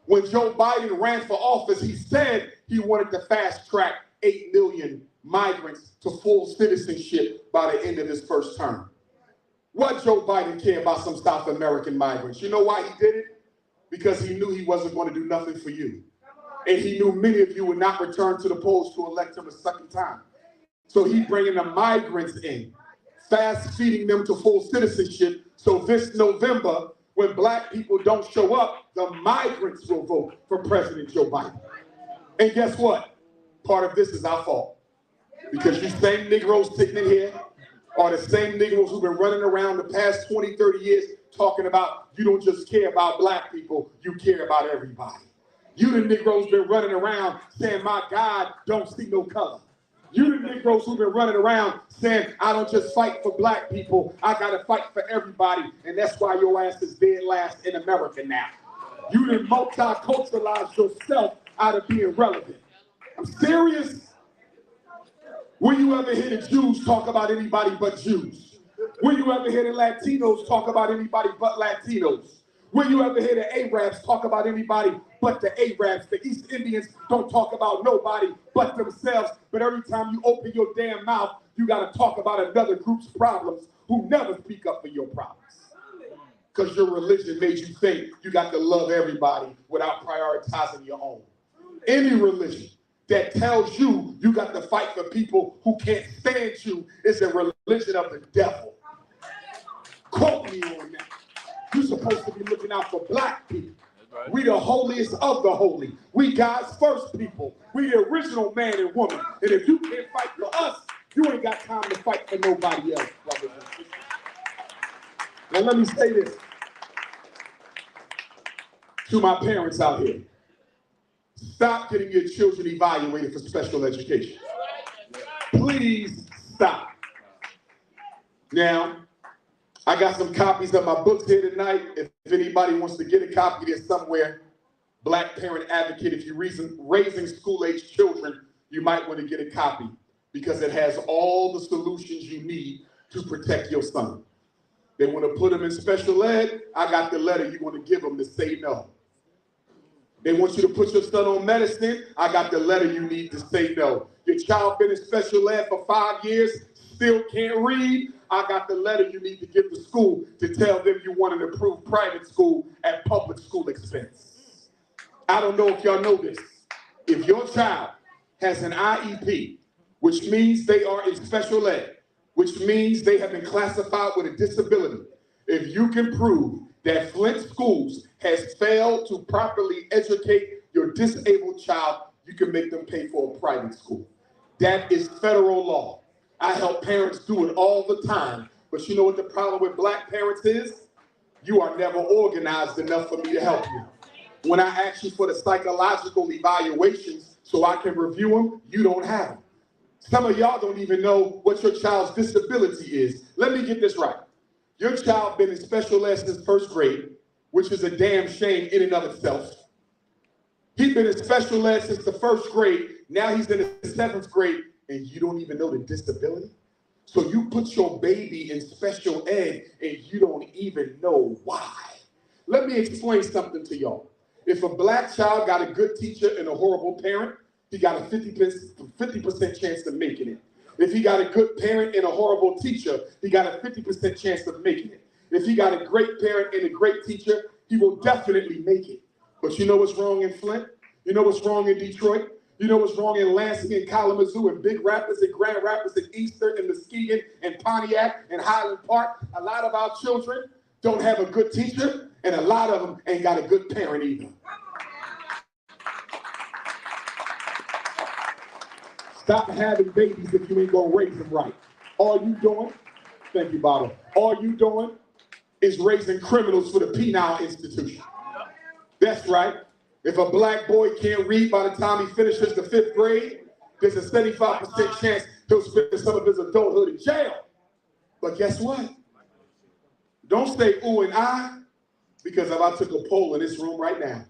When Joe Biden ran for office, he said he wanted to fast track 8 million migrants to full citizenship by the end of his first term. What Joe Biden care about some South American migrants? You know why he did it? Because he knew he wasn't going to do nothing for you. And he knew many of you would not return to the polls to elect him a second time. So he bringing the migrants in, fast feeding them to full citizenship. So this November, when black people don't show up, the migrants will vote for President Joe Biden. And guess what? Part of this is our fault. Because you same Negroes sitting in here are the same Negroes who've been running around the past 20, 30 years talking about you don't just care about black people, you care about everybody. You the Negroes been running around saying, my God don't see no color. You the Negroes who've been running around saying, I don't just fight for black people, I gotta fight for everybody. And that's why your ass is dead last in America now. You done multiculturalized yourself out of being relevant. I'm serious. Will you ever hear the Jews talk about anybody but Jews? Will you ever hear the Latinos talk about anybody but Latinos? Will you ever hear the Arabs talk about anybody but the Arabs? The East Indians don't talk about nobody but themselves. But every time you open your damn mouth, you got to talk about another group's problems who never speak up for your problems. Because your religion made you think you got to love everybody without prioritizing your own. Any religion that tells you you got to fight for people who can't stand you is a religion of the devil. Quote me on that. You're supposed to be looking out for black people. Right. We the holiest of the holy. We God's first people. We the original man and woman. And if you can't fight for us, you ain't got time to fight for nobody else, brothers and sisters. Now let me say this to my parents out here. Stop getting your children evaluated for special education. Please stop. Now, I got some copies of my books here tonight. If anybody wants to get a copy, there's somewhere. Black Parent Advocate. If you're raising school-age children, you might want to get a copy because it has all the solutions you need to protect your son. They want to put them in special ed. I got the letter you're going to give them to say no. They want you to put your son on medicine. I got the letter you need to say no. Your child been in special ed for 5 years, still can't read. I got the letter you need to give to school to tell them you want an approved private school at public school expense. I don't know if y'all know this. If your child has an IEP, which means they are in special ed, which means they have been classified with a disability, if you can prove that Flint schools has failed to properly educate your disabled child, you can make them pay for a private school. That is federal law. I help parents do it all the time. But you know what the problem with black parents is? You are never organized enough for me to help you. When I ask you for the psychological evaluations so I can review them, you don't have them. Some of y'all don't even know what your child's disability is. Let me get this right. Your child been in special ed since first grade, which is a damn shame in and of itself. He's been in special ed since the first grade. Now he's in the 7th grade, and you don't even know the disability? So you put your baby in special ed, and you don't even know why. Let me explain something to y'all. If a black child got a good teacher and a horrible parent, he got a 50% chance of making it. If he got a good parent and a horrible teacher, he got a 50% chance of making it. If he got a great parent and a great teacher, he will definitely make it. But you know what's wrong in Flint? You know what's wrong in Detroit? You know what's wrong in Lansing and Kalamazoo and Big Rapids and Grand Rapids and Eastern and Muskegon and Pontiac and Highland Park? A lot of our children don't have a good teacher, and a lot of them ain't got a good parent either. Stop having babies if you ain't gonna raise them right. All you doing, thank you, Bob. All you doing is raising criminals for the penal institution. That's right. If a black boy can't read by the time he finishes the 5th grade, there's a 75% chance he'll spend some of his adulthood in jail. But guess what? Don't say ooh and ah, because if I took a poll in this room right now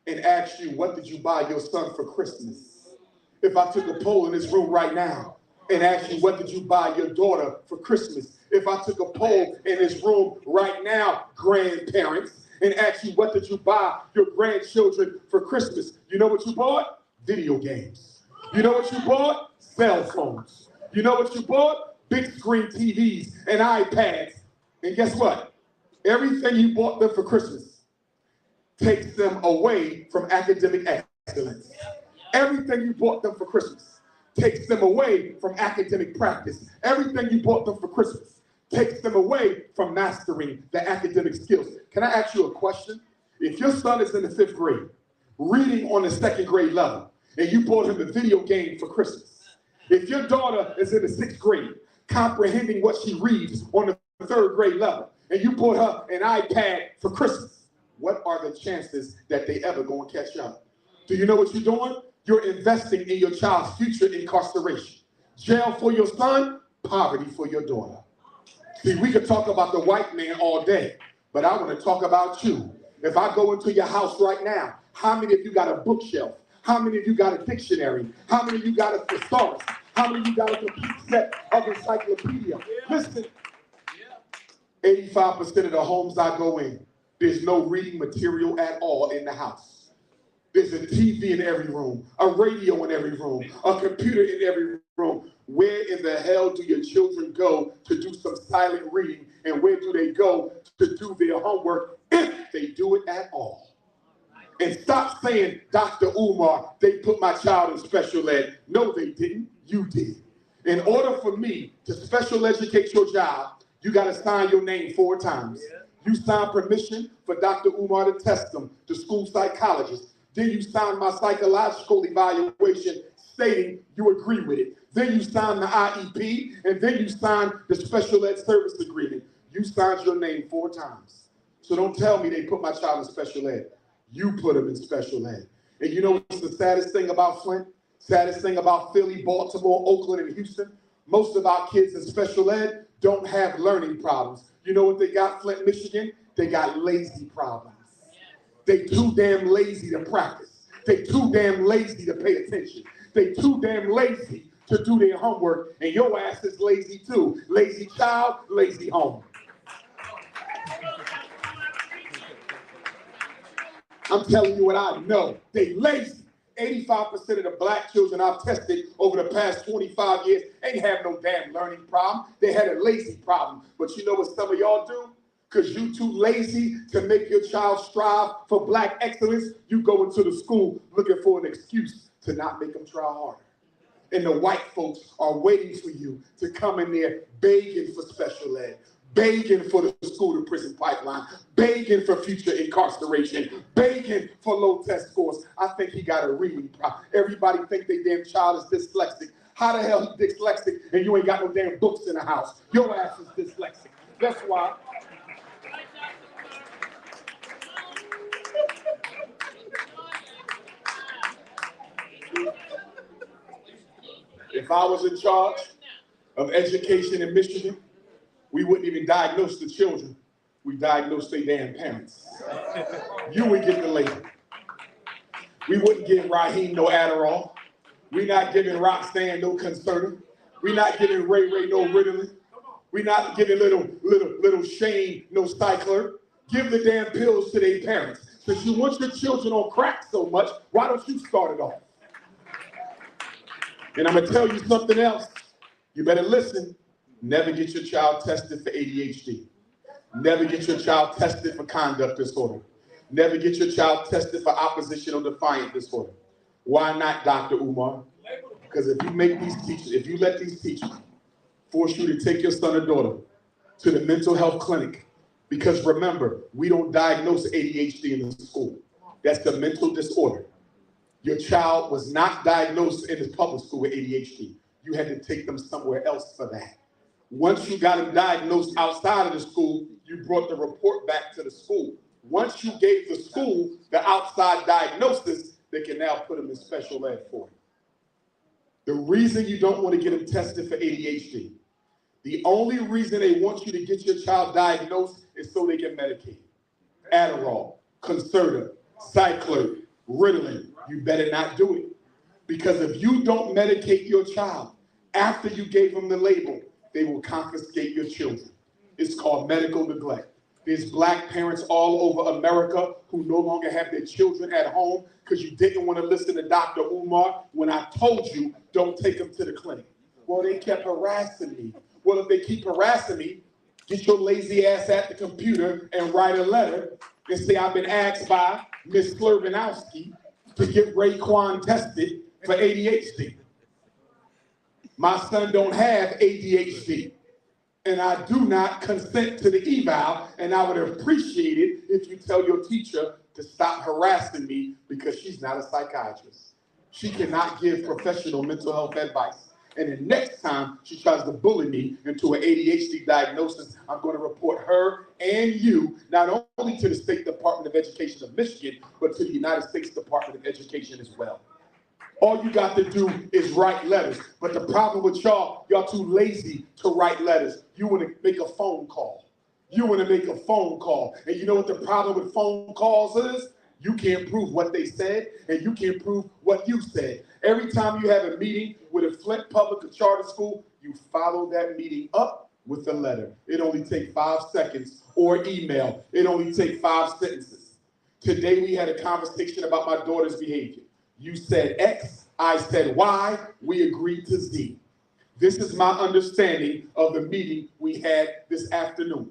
and asked you, what did you buy your son for Christmas? If I took a poll in this room right now and asked you, what did you buy your daughter for Christmas? If I took a poll in this room right now, grandparents, and ask you, what did you buy your grandchildren for Christmas? You know what you bought? Video games. You know what you bought? Cell phones. You know what you bought? Big screen TVs and iPads. And guess what? Everything you bought them for Christmas takes them away from academic excellence. Everything you bought them for Christmas takes them away from academic practice. Everything you bought them for Christmas takes them away from mastering the academic skills. Can I ask you a question? If your son is in the 5th grade, reading on the 2nd grade level, and you bought him a video game for Christmas, if your daughter is in the 6th grade, comprehending what she reads on the 3rd grade level, and you bought her an iPad for Christmas, what are the chances that they ever gonna catch up? Do you know what you're doing? You're investing in your child's future incarceration. Jail for your son, poverty for your daughter. See, we could talk about the white man all day, but I want to talk about you. If I go into your house right now, how many of you got a bookshelf? How many of you got a dictionary? How many of you got a thesaurus? How many of you got a complete set of encyclopedia? Listen, 85% of the homes I go in, there's no reading material at all in the house. There's a TV in every room, a radio in every room, a computer in every room. Where in the hell do your children go to do some silent reading, and where do they go to do their homework, if they do it at all? And stop saying, Dr. Umar, they put my child in special ed. No, they didn't. You did. In order for me to special educate your child, you got to sign your name 4 times. You sign permission for Dr. Umar to test them, the school psychologist. Then you sign my psychological evaluation stating you agree with it. Then you sign the IEP, and then you sign the special ed service agreement. You signed your name 4 times. So don't tell me they put my child in special ed. You put them in special ed. And you know what's the saddest thing about Flint? Saddest thing about Philly, Baltimore, Oakland, and Houston? Most of our kids in special ed don't have learning problems. You know what they got, Flint, Michigan? They got lazy problems. They too damn lazy to practice. They too damn lazy to pay attention. They too damn lazy to do their homework, and your ass is lazy too. Lazy child, lazy home. I'm telling you what I know. They lazy. 85% of the black children I've tested over the past 25 years ain't have no damn learning problem. They had a lazy problem. But you know what some of y'all do? Because you too lazy to make your child strive for black excellence, you go into the school looking for an excuse to not make them try harder. And the white folks are waiting for you to come in there begging for special ed, begging for the school-to-prison pipeline, begging for future incarceration, begging for low test scores. I think he got a reading problem. Everybody think their damn child is dyslexic. How the hell he dyslexic and you ain't got no damn books in the house? Your ass is dyslexic. That's why. If I was in charge of education in Michigan, we wouldn't even diagnose the children. We diagnose their damn parents. You would get the label. We wouldn't give Raheem no Adderall. We're not giving Roxanne no Concerta. We're not giving Ray Ray no Ritalin. We're not giving little Shane no Cycler. Give the damn pills to their parents. Since you want your children on crack so much, why don't you start it off? And I'm gonna tell you something else. You better listen. Never get your child tested for ADHD. Never get your child tested for conduct disorder. Never get your child tested for oppositional defiant disorder. Why not, Dr. Umar? Because if you make these teachers, if you let these teachers force you to take your son or daughter to the mental health clinic, because remember, we don't diagnose ADHD in the school. That's the mental disorder. Your child was not diagnosed in the public school with ADHD. You had to take them somewhere else for that. Once you got them diagnosed outside of the school, you brought the report back to the school. Once you gave the school the outside diagnosis, they can now put them in special ed for it. The reason you don't want to get them tested for ADHD, the only reason they want you to get your child diagnosed is so they can medicate. Adderall, Concerta, Cycler, Ritalin, you better not do it. Because if you don't medicate your child after you gave them the label, they will confiscate your children. It's called medical neglect. There's black parents all over America who no longer have their children at home because you didn't want to listen to Dr. Umar when I told you don't take them to the clinic. Well, they kept harassing me. Well, if they keep harassing me, get your lazy ass at the computer and write a letter and say I've been asked by Miss Slurbanowski to get Raekwon tested for ADHD. My son don't have ADHD, and I do not consent to the eval, and I would appreciate it if you tell your teacher to stop harassing me because she's not a psychiatrist. She cannot give professional mental health advice. And the next time she tries to bully me into an ADHD diagnosis, I'm going to report her and you, not only to the State Department of Education of Michigan, but to the United States Department of Education as well. All you got to do is write letters. But the problem with y'all too lazy to write letters. You want to make a phone call. You want to make a phone call. And you know what the problem with phone calls is? You can't prove what they said, and you can't prove what you said. Every time you have a meeting with a Flint public or charter school, you follow that meeting up with a letter. It only takes 5 seconds, or email. It only takes 5 sentences. Today we had a conversation about my daughter's behavior. You said X, I said Y, we agreed to Z. This is my understanding of the meeting we had this afternoon.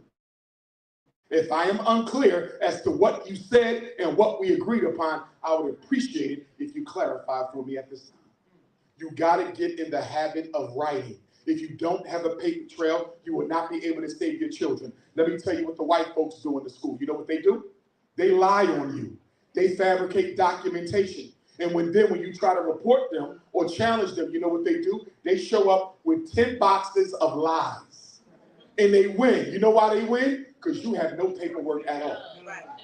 If I am unclear as to what you said and what we agreed upon, I would appreciate it if you clarify for me at this time. You gotta get in the habit of writing. If you don't have a paper trail, you will not be able to save your children. Let me tell you what the white folks do in the school. You know what they do? They lie on you. They fabricate documentation. And when you try to report them or challenge them, you know what they do? They show up with 10 boxes of lies. And they win. You know why they win? Because you have no paperwork at all.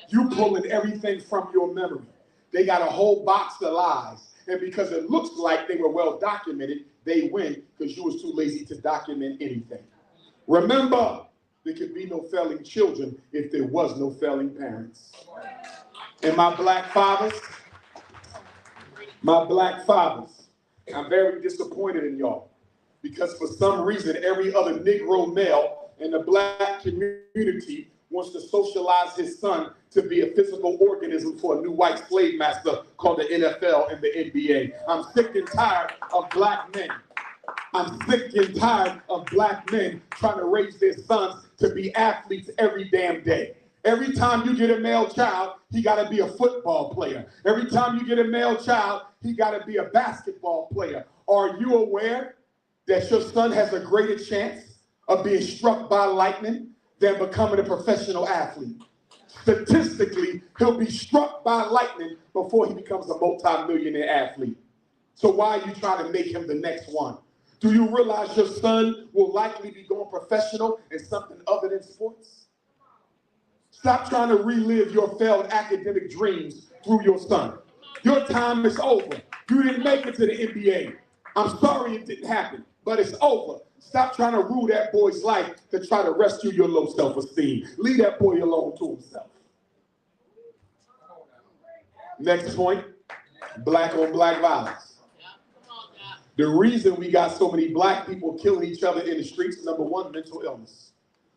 You pulling everything from your memory. They got a whole box of lies. And because it looks like they were well documented, they win because you was too lazy to document anything. Remember, there could be no failing children if there was no failing parents. And my black fathers, I'm very disappointed in y'all because for some reason, every other Negro male in the black community wants to socialize his son to be a physical organism for a new white slave master called the NFL and the NBA. I'm sick and tired of black men. I'm sick and tired of black men trying to raise their sons to be athletes every damn day. Every time you get a male child, he got to be a football player. Every time you get a male child, he got to be a basketball player. Are you aware that your son has a greater chance of being struck by lightning than becoming a professional athlete? Statistically, he'll be struck by lightning before he becomes a multi-millionaire athlete. So why are you trying to make him the next one? Do you realize your son will likely be going professional in something other than sports? Stop trying to relive your failed academic dreams through your son. Your time is over. You didn't make it to the NBA. I'm sorry it didn't happen, but it's over. Stop trying to rule that boy's life to try to rescue your low self-esteem. Leave that boy alone to himself. Next point, black on black violence. The reason we got so many black people killing each other in the streets, number one, mental illness.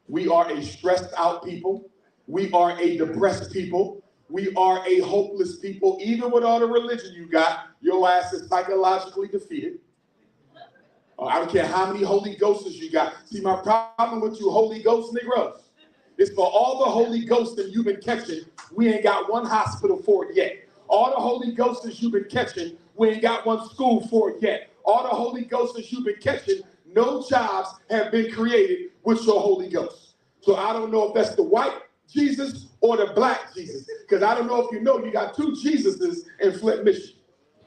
We are a stressed out people. We are a depressed people. We are a hopeless people. Even with all the religion you got, your ass is psychologically defeated. I don't care how many Holy Ghosts you got. See, my problem with you Holy Ghost Negroes is for all the Holy Ghosts that you've been catching, we ain't got one hospital for it yet. All the Holy Ghosts that you've been catching, we ain't got one school for it yet. All the Holy Ghosts that you've been catching, no jobs have been created with your Holy Ghost. So I don't know if that's the white Jesus or the black Jesus, because I don't know if you know, you got two Jesuses in Flint, Michigan.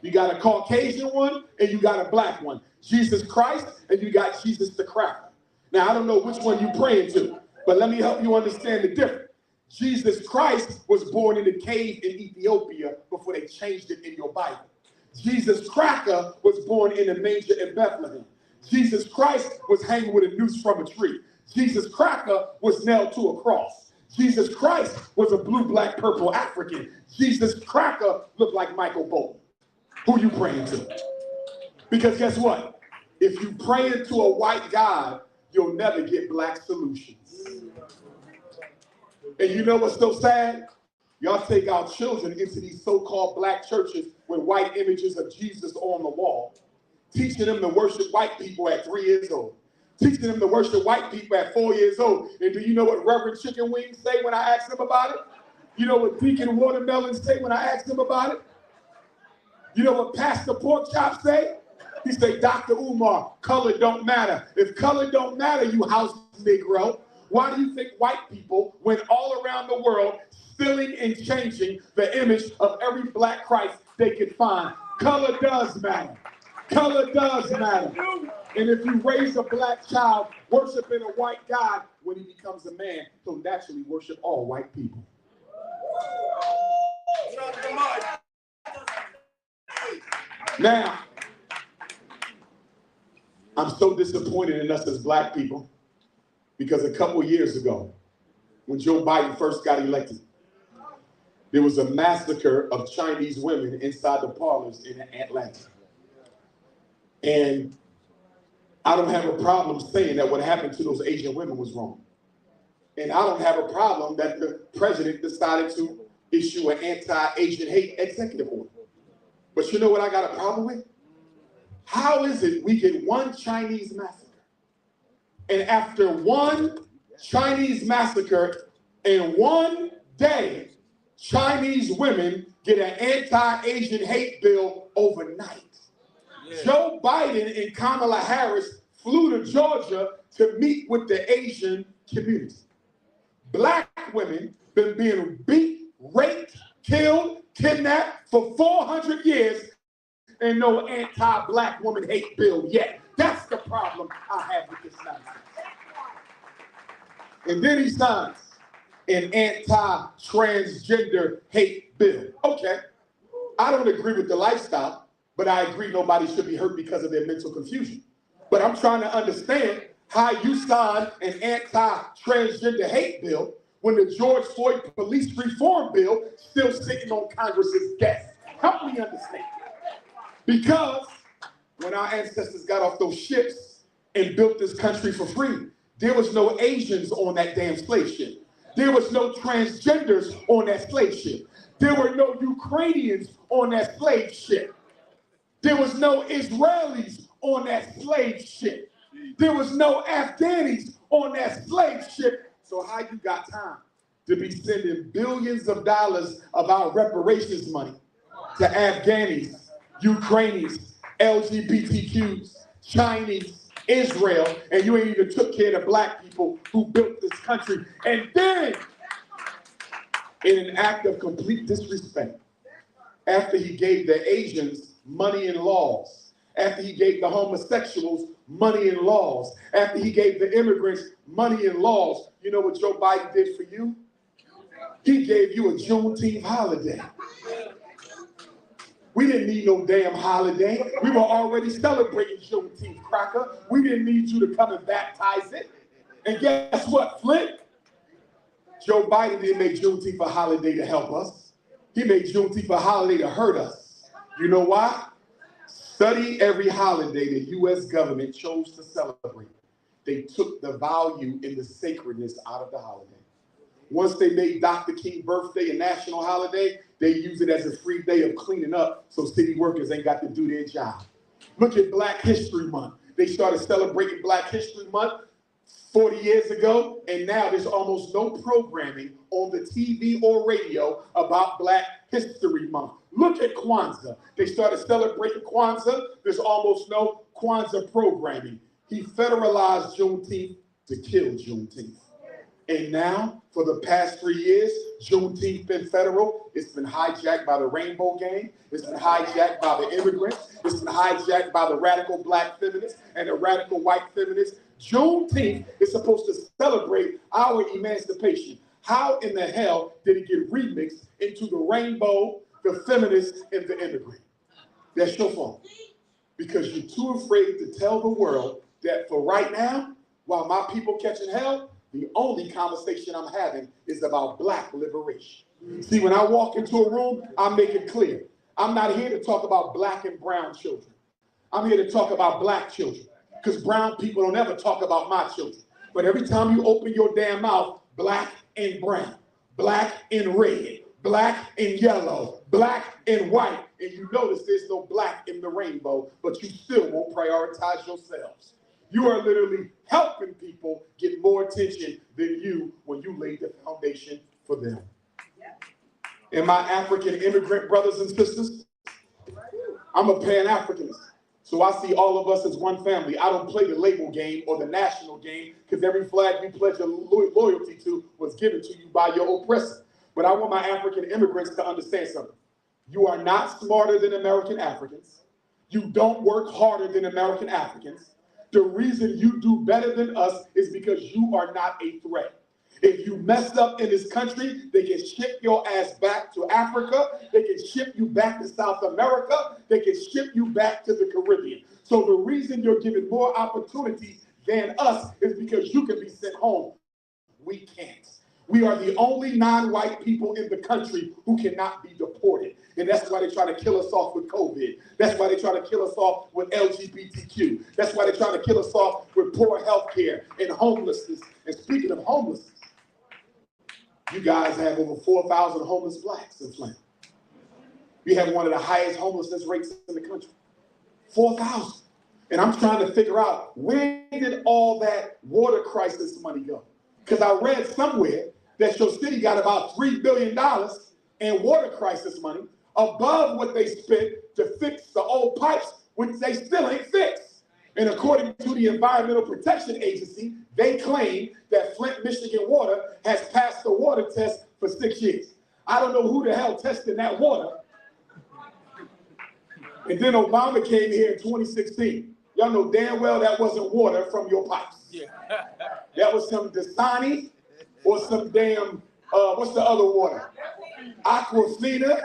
You got a Caucasian one and you got a black one. Jesus Christ and you got Jesus the Cracker. Now, I don't know which one you're praying to, but let me help you understand the difference. Jesus Christ was born in a cave in Ethiopia before they changed it in your Bible. Jesus Cracker was born in a manger in Bethlehem. Jesus Christ was hanging with a noose from a tree. Jesus Cracker was nailed to a cross. Jesus Christ was a blue, black, purple African. Jesus Cracker looked like Michael Bolton. Who you praying to? Because guess what? If you praying to a white God, you'll never get black solutions. And you know what's so sad? Y'all take our children into these so-called black churches with white images of Jesus on the wall, teaching them to worship white people at 3 years old, teaching them to worship white people at 4 years old. And do you know what Reverend Chicken Wings say when I ask them about it? You know what Deacon Watermelon say when I ask them about it? You know what Pastor Pork Chop say? He say, Dr. Umar, color don't matter. If color don't matter, you house Negro, why do you think white people went all around the world stealing and changing the image of every black Christ they could find? Color does matter. Color does matter. And if you raise a black child worshiping a white God, when he becomes a man, he'll naturally worship all white people. Now, I'm so disappointed in us as black people because a couple years ago, when Joe Biden first got elected, there was a massacre of Chinese women inside the parlors in Atlanta. And I don't have a problem saying that what happened to those Asian women was wrong. And I don't have a problem that the president decided to issue an anti-Asian hate executive order. But you know what I got a problem with? How is it we get one Chinese massacre, and after one Chinese massacre in one day, Chinese women get an anti-Asian hate bill overnight? Yeah. Joe Biden and Kamala Harris flew to Georgia to meet with the Asian community. Black women been being beat, raped, killed, kidnapped for 400 years, and no anti-black woman hate bill yet. That's the problem I have with this nonsense. And then he signs an anti-transgender hate bill. Okay, I don't agree with the lifestyle, but I agree nobody should be hurt because of their mental confusion. But I'm trying to understand how you sign an anti-transgender hate bill when the George Floyd police reform bill still sitting on Congress's desk. Help me understand. Because when our ancestors got off those ships and built this country for free, there was no Asians on that damn slave ship. There was no transgenders on that slave ship. There were no Ukrainians on that slave ship. There was no Israelis on that slave ship. There was no Afghanis on that slave ship. So how you got time to be sending billions of dollars of our reparations money to Afghanis, Ukrainians, LGBTQs, Chinese, Israel, and you ain't even took care of the black people who built this country? And then, in an act of complete disrespect, after he gave the Asians money and laws, after he gave the homosexuals money and laws, after he gave the immigrants money and laws, you know what Joe Biden did for you? He gave you a Juneteenth holiday. We didn't need no damn holiday. We were already celebrating Juneteenth, cracker. We didn't need you to come and baptize it. And guess what, Flint? Joe Biden didn't make Juneteenth a holiday to help us. He made Juneteenth a holiday to hurt us. You know why? Study every holiday the U.S. government chose to celebrate. They took the value and the sacredness out of the holiday. Once they made Dr. King's birthday a national holiday, they use it as a free day of cleaning up so city workers ain't got to do their job. Look at Black History Month. They started celebrating Black History Month 40 years ago, and now there's almost no programming on the TV or radio about Black History Month. Look at Kwanzaa. They started celebrating Kwanzaa. There's almost no Kwanzaa programming. He federalized Juneteenth to kill Juneteenth. And now, for the past 3 years, Juneteenth been federal. It's been hijacked by the Rainbow Gang. It's been hijacked by the immigrants. It's been hijacked by the radical black feminists and the radical white feminists. Juneteenth is supposed to celebrate our emancipation. How in the hell did it get remixed into the rainbow, the feminists, and the immigrant? That's your fault. Because you're too afraid to tell the world that for right now, while my people catching hell, the only conversation I'm having is about black liberation. See, when I walk into a room, I make it clear. I'm not here to talk about black and brown children. I'm here to talk about black children. Because brown people don't ever talk about my children. But every time you open your damn mouth, black and brown. black and red, black and yellow, black and white. And you notice there's no black in the rainbow, but you still won't prioritize yourselves. You are literally helping people get more attention than you when you laid the foundation for them. And my African immigrant brothers and sisters, I'm a Pan-Africanist. So I see all of us as one family. I don't play the label game or the national game because every flag you pledge your loyalty to was given to you by your oppressor. But I want my African immigrants to understand something. You are not smarter than American Africans. You don't work harder than American Africans. The reason you do better than us is because you are not a threat. If you mess up in this country, they can ship your ass back to Africa. They can ship you back to South America. They can ship you back to the Caribbean. So the reason you're given more opportunities than us is because you can be sent home. We can't. We are the only non-white people in the country who cannot be deported. And that's why they try to kill us off with COVID. That's why they try to kill us off with LGBTQ. That's why they try to kill us off with poor health care and homelessness. And speaking of homelessness, you guys have over 4,000 homeless blacks in Flint. We have one of the highest homelessness rates in the country. 4,000. And I'm trying to figure out, where did all that water crisis money go? Because I read somewhere that your city got about $3 billion in water crisis money above what they spent to fix the old pipes, which they still ain't fixed. And according to the Environmental Protection Agency, they claim that Flint, Michigan water has passed the water test for 6 years. I don't know who the hell tested that water. And then Obama came here in 2016. Y'all know damn well that wasn't water from your pipes. Yeah. That was some Dasani or some damn, what's the other water? Aquafina.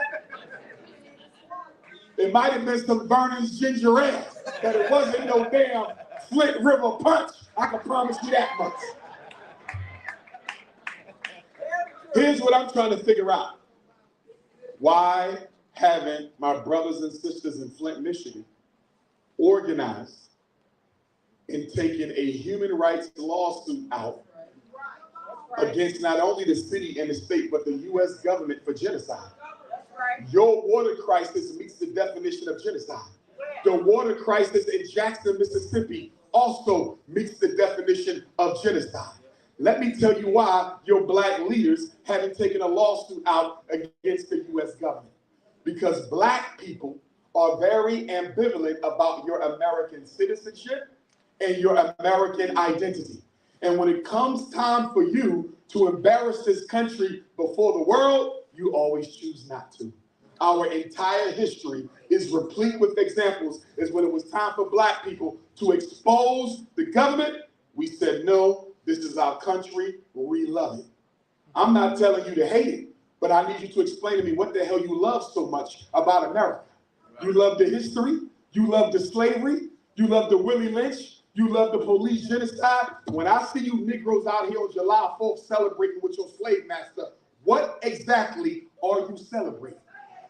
It might have been some Vernon's ginger ale, but it wasn't no damn Flint River Punch. I can promise you that much. Here's what I'm trying to figure out. Why haven't my brothers and sisters in Flint, Michigan organized and taken a human rights lawsuit out against not only the city and the state, but the U.S. government for genocide? Your water crisis meets the definition of genocide. The water crisis in Jackson, Mississippi also meets the definition of genocide. Let me tell you why your black leaders haven't taken a lawsuit out against the U.S. government. Because black people are very ambivalent about your American citizenship and your American identity. And when it comes time for you to embarrass this country before the world, you always choose not to. Our entire history is replete with examples. Is when it was time for black people to expose the government, we said, no, this is our country, we love it. I'm not telling you to hate it, but I need you to explain to me what the hell you love so much about America. You love the history, you love the slavery, you love the Willie Lynch, you love the police genocide. When I see you Negroes out here on July 4th celebrating with your slave master, what exactly are you celebrating?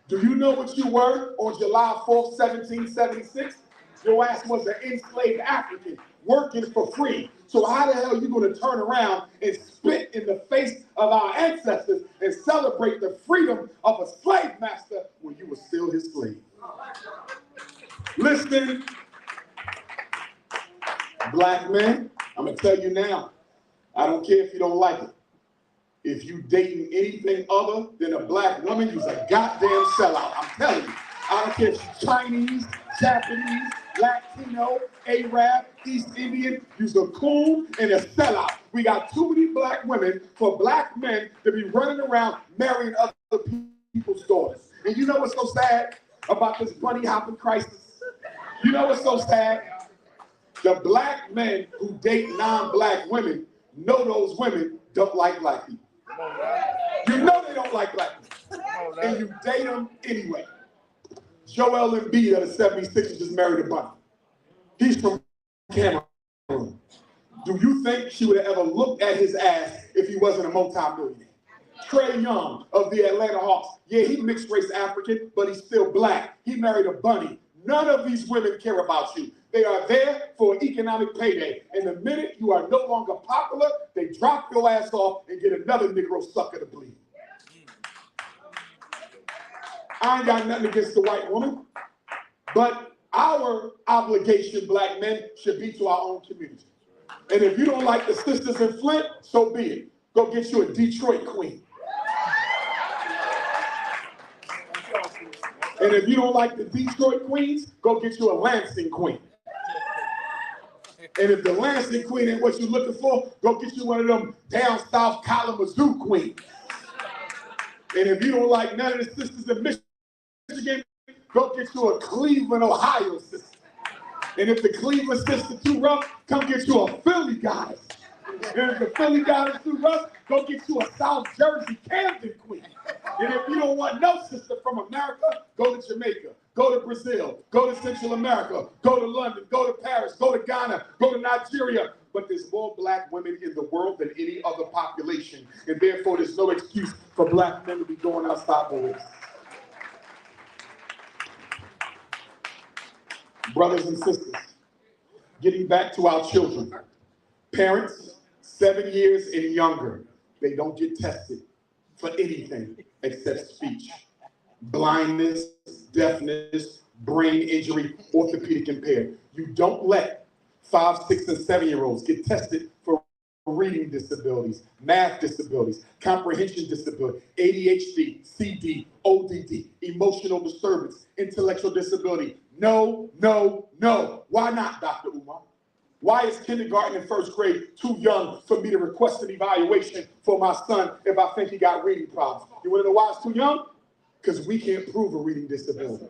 Do you know what you were on July 4th, 1776? Your ass was an enslaved African working for free. So how the hell are you going to turn around and spit in the face of our ancestors and celebrate the freedom of a slave master when you were still his slave? Listen, black men, I'm going to tell you now, I don't care if you don't like it. If you dating anything other than a black woman, you's a goddamn sellout. I'm telling you. I don't care if she's Chinese, Japanese, Latino, Arab, East Indian, you's a coon and a sellout. We got too many black women for black men to be running around marrying other people's daughters. And you know what's so sad about this bunny hopping crisis? You know what's so sad? The black men who date non-black women know those women don't like black people. You know they don't like black people, and you date them anyway. Joel Embiid of the 76ers just married a bunny. He's from Cameroon. Do you think she would have ever looked at his ass if he wasn't a multi-millionaire? Trae Young of the Atlanta Hawks. Yeah, he mixed race African, but he's still black. He married a bunny. None of these women care about you. They are there for economic payday. And the minute you are no longer popular, they drop your ass off and get another Negro sucker to bleed. I ain't got nothing against the white woman, but our obligation, black men, should be to our own community. And if you don't like the sisters in Flint, so be it. Go get you a Detroit queen. And if you don't like the Detroit queens, go get you a Lansing queen. And if the Lansing queen ain't what you're looking for, go get you one of them down south Kalamazoo queens. And if you don't like none of the sisters in Michigan, go get you a Cleveland, Ohio sister. And if the Cleveland sister too rough, come get you a Philly goddess. And if the Philly goddess too rough, go get you a South Jersey Camden queen. And if you don't want no sister from America, go to Jamaica, go to Brazil, go to Central America, go to London, go to Paris, go to Ghana, go to Nigeria. But there's more black women in the world than any other population. And therefore, there's no excuse for black men to be going outside the race. Brothers and sisters, getting back to our children. Parents, 7 years and younger, they don't get tested for anything except speech. Blindness, deafness, brain injury, orthopedic impaired. You don't let 5, 6, and 7-year-olds get tested for reading disabilities, math disabilities, comprehension disability, ADHD, CD, ODD, emotional disturbance, intellectual disability. No, no, no. Why not, Dr. Umar? Why is kindergarten and first grade too young for me to request an evaluation for my son if I think he got reading problems? You want to know why it's too young? Because we can't prove a reading disability.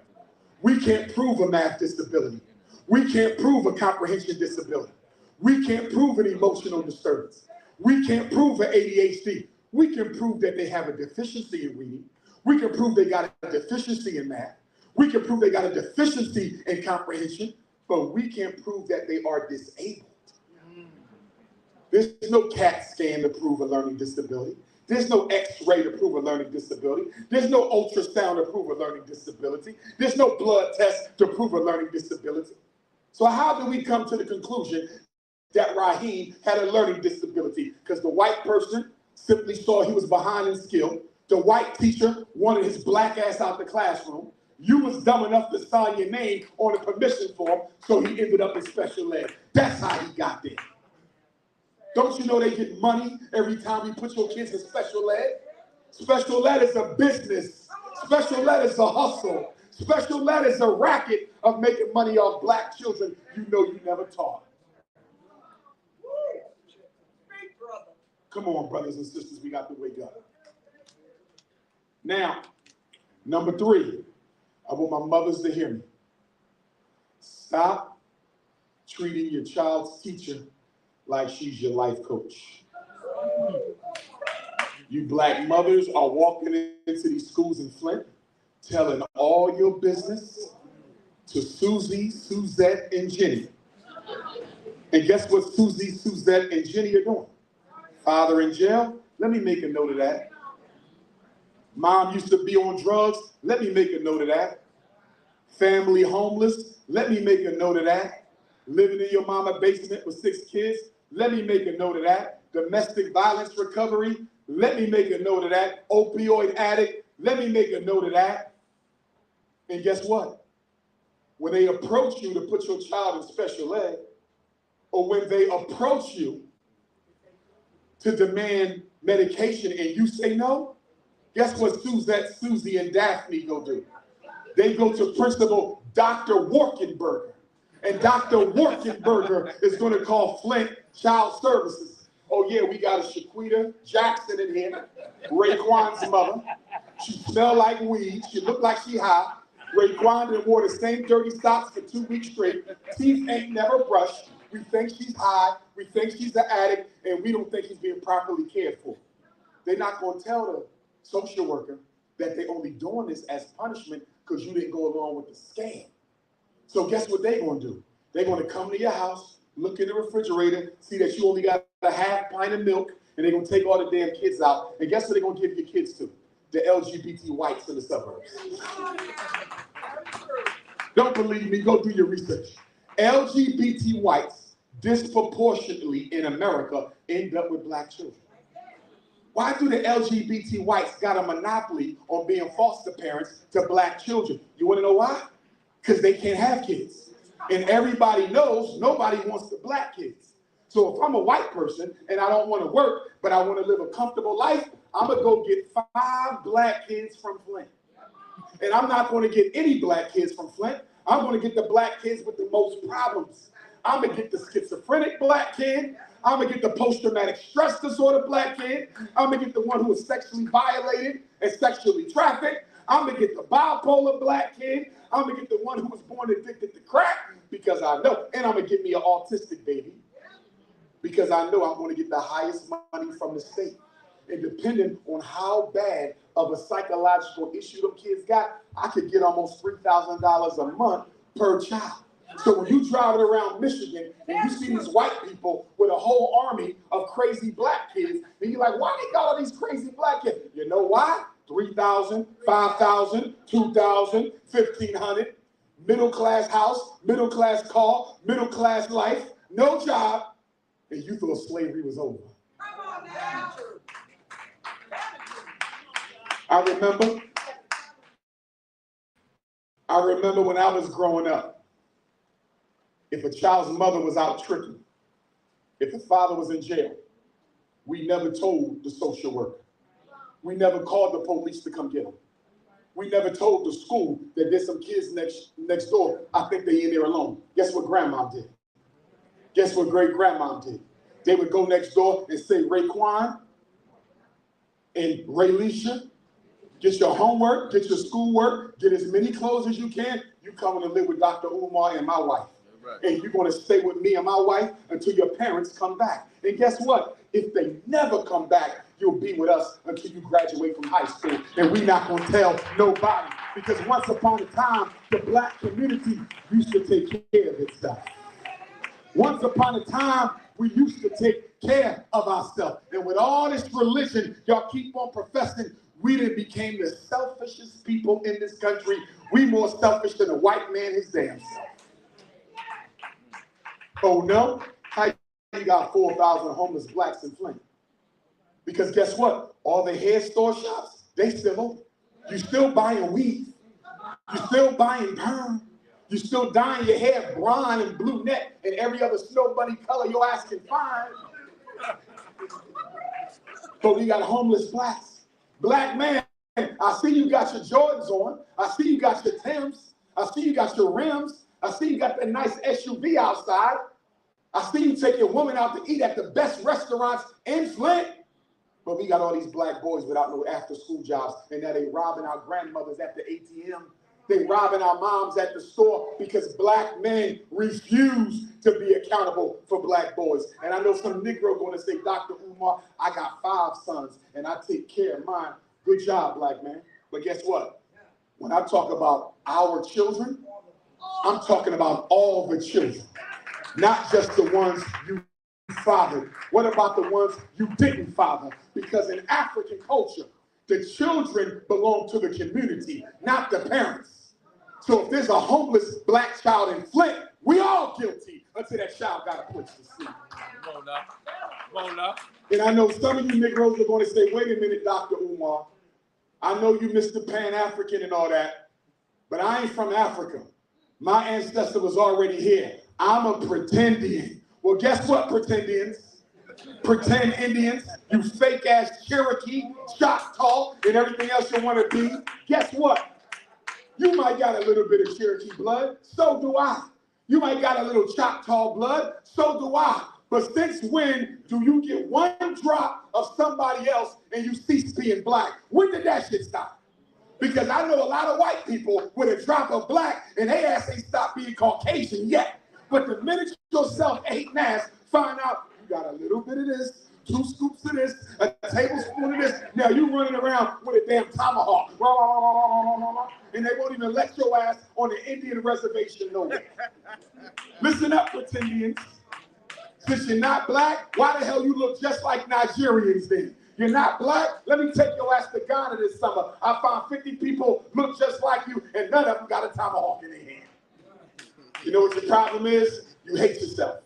We can't prove a math disability. We can't prove a comprehension disability. We can't prove an emotional disturbance. We can't prove an ADHD. We can prove that they have a deficiency in reading. We can prove they got a deficiency in math. We can prove they got a deficiency in comprehension, but we can't prove that they are disabled. There's no CAT scan to prove a learning disability. There's no X-ray to prove a learning disability. There's no ultrasound to prove a learning disability. There's no blood test to prove a learning disability. So how do we come to the conclusion that Raheem had a learning disability? Because the white person simply saw he was behind in skill. The white teacher wanted his black ass out the classroom. You was dumb enough to sign your name on a permission form, so he ended up in special ed. That's how he got there. Don't you know they get money every time you put your kids in special ed? Special ed is a business. Special ed is a hustle. Special ed is a racket of making money off black children you know you never taught. Come on, brothers and sisters, we got to wake up. Now, number 3, I want my mothers to hear me. Stop treating your child's teacher like she's your life coach. You black mothers are walking into these schools in Flint, telling all your business to Susie, Suzette, and Jenny. And guess what Susie, Suzette, and Jenny are doing? Father in jail? Let me make a note of that. Mom used to be on drugs? Let me make a note of that. Family homeless? Let me make a note of that. Living in your mama basement with 6 kids? Let me make a note of that. Domestic violence recovery? Let me make a note of that. Opioid addict? Let me make a note of that. And guess what? When they approach you to put your child in special ed, or when they approach you to demand medication and you say no, guess what Suzette, Susie, and Daphne go do? They go to Principal Dr. Workenberger. And Dr. Workenberger is going to call Flint Child Services. Oh yeah, we got a Shaquita Jackson in here, Raekwon's mother. She smelled like weed. She looked like she high. Raekwon done wore the same dirty socks for 2 weeks straight. Teeth ain't never brushed. We think she's high. We think she's an addict, and we don't think she's being properly cared for. They're not going to tell the social worker that they're only doing this as punishment because you didn't go along with the scam. So guess what they're going to do? They're going to come to your house, look in the refrigerator, see that you only got a half pint of milk, and they're going to take all the damn kids out. And guess what they're going to give your kids to? The LGBT whites in the suburbs. Don't believe me? Go do your research. LGBT whites disproportionately in America end up with black children. Why do the LGBT whites got a monopoly on being foster parents to black children? You want to know why? Because they can't have kids. And everybody knows nobody wants the black kids. So if I'm a white person and I don't want to work, but I want to live a comfortable life, I'm going to go get 5 black kids from Flint. And I'm not going to get any black kids from Flint. I'm going to get the black kids with the most problems. I'm going to get the schizophrenic black kid. I'm going to get the post-traumatic stress disorder black kid. I'm going to get the one who was sexually violated and sexually trafficked. I'm going to get the bipolar black kid. I'm going to get the one who was born addicted to crack because I know. And I'm going to get me an autistic baby because I know I'm going to get the highest money from the state. And depending on how bad of a psychological issue them kids got, I could get almost $3,000 a month per child. So when you driving around Michigan and you see these white people with a whole army of crazy black kids, and you're like, why they got all these crazy black kids? You know why? 3,000, 5,000, 2,000, 1,500, middle class house, middle class car, middle class life, no job, and you thought slavery was over. Come on now. I remember when I was growing up, if a child's mother was out tricking, if the father was in jail, we never told the social worker. We never called the police to come get them. We never told the school that there's some kids next door. I think they in there alone. Guess what grandma did? Guess what great grandma did? They would go next door and say, Raekwon and Raylisha, get your homework, get your schoolwork, get as many clothes as you can. You coming to live with Dr. Umar and my wife. Right. And you're going to stay with me and my wife until your parents come back. And guess what? If they never come back, you'll be with us until you graduate from high school. And we're not going to tell nobody. Because once upon a time, the black community used to take care of itself. Once upon a time, we used to take care of ourselves. And with all this religion y'all keep on professing, we done became the selfishest people in this country. We more selfish than a white man his damn self. Oh no? How you got 4,000 homeless blacks in Flint? Because guess what? All the hair store shops, they still open. You still buying weave. You still buying perm. You still dyeing your hair brown and blue net and every other snow bunny color your ass can find. But we got homeless blacks. Black man, I see you got your Jordans on. I see you got your Timbs. I see you got your rims. I see you got that nice SUV outside. I see you take your woman out to eat at the best restaurants in Flint. But we got all these black boys without no after-school jobs, and now they robbing our grandmothers at the ATM. They robbing our moms at the store because black men refuse to be accountable for black boys. And I know some Negro going to say, Dr. Umar, I got 5 sons, and I take care of mine. Good job, black man. But guess what? When I talk about our children, I'm talking about all the children, not just the ones you fathered. What about the ones you didn't father? Because in African culture, the children belong to the community, not the parents. So if there's a homeless black child in Flint, we all guilty until that child got a place to sleep. Come on now. Come on now. And I know some of you Negroes are going to say, wait a minute, Dr. Umar. I know you Mr. Pan-African and all that, but I ain't from Africa. My ancestor was already here. I'm a pretendian. Well, guess what, pretendians? Pretend Indians, you fake-ass Cherokee, Choctaw, and everything else you want to be. Guess what? You might got a little bit of Cherokee blood, so do I. You might got a little Choctaw blood, so do I. But since when do you get one drop of somebody else and you cease being black? When did that shit stop? Because I know a lot of white people with a drop of black and they ass ain't stopped being Caucasian yet. But the minute your self-hating ass find out you got a little bit of this, 2 scoops of this, a tablespoon of this, now you running around with a damn tomahawk. And they won't even let your ass on the Indian reservation nowhere. Listen up, pretendians. Since you're not black, why the hell you look just like Nigerians then? You're not black? Let me take your ass to Ghana this summer. I found 50 people look just like you, and none of them got a tomahawk in their hand. You know what your problem is? You hate yourself.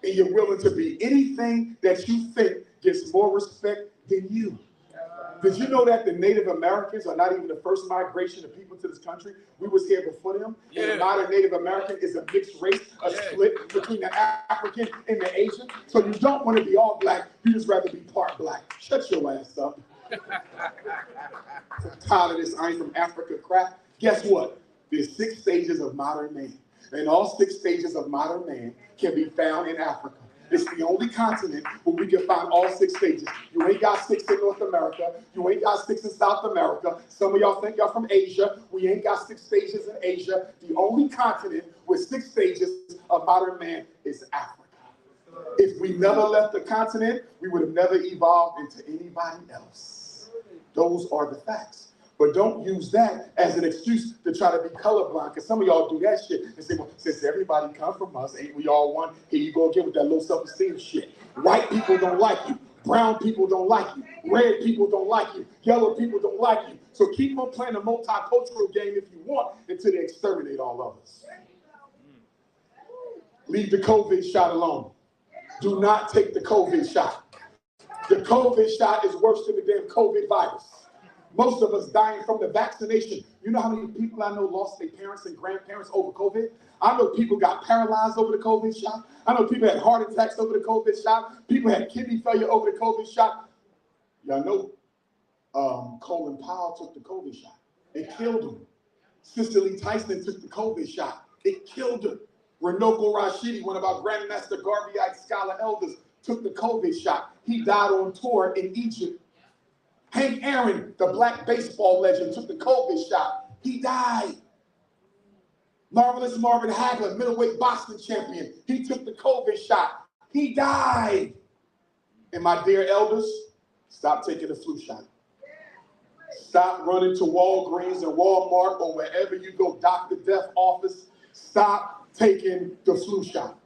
And you're willing to be anything that you think gets more respect than you. Did you know that the Native Americans are not even the first migration of people to this country? We was here before them. And the modern Native American is a mixed race, a split between the African and the Asian. So you don't want to be all black. You just rather be part black. Shut your ass up. I'm tired of this I ain't from Africa crap. Guess what? There's 6 stages of modern man. And all 6 stages of modern man can be found in Africa. It's the only continent where we can find all 6 stages. You ain't got 6 in North America. You ain't got 6 in South America. Some of y'all think y'all from Asia. We ain't got 6 stages in Asia. The only continent with 6 stages of modern man is Africa. If we never left the continent, we would have never evolved into anybody else. Those are the facts. But don't use that as an excuse to try to be colorblind, because some of y'all do that shit and say, well, since everybody come from us, ain't we all one? Here you go again with that low self-esteem shit. White people don't like you. Brown people don't like you. Red people don't like you. Yellow people don't like you. So keep on playing the multicultural game if you want until they exterminate all of us. Leave the COVID shot alone. Do not take the COVID shot. The COVID shot is worse than the damn COVID virus. Most of us dying from the vaccination. You know how many people I know lost their parents and grandparents over COVID? I know people got paralyzed over the COVID shot. I know people had heart attacks over the COVID shot. People had kidney failure over the COVID shot. Y'all know Colin Powell took the COVID shot. It killed him. Sister Lee Tyson took the COVID shot. It killed him. Renoko Rashidi, one of our Grandmaster Garveyite scholar elders, took the COVID shot. He died on tour in Egypt. Hank Aaron, the black baseball legend, took the COVID shot. He died. Marvelous Marvin Hagler, middleweight boxing champion, he took the COVID shot. He died. And my dear elders, stop taking the flu shot. Stop running to Walgreens and Walmart or wherever you go, Dr. Death office. Stop taking the flu shot.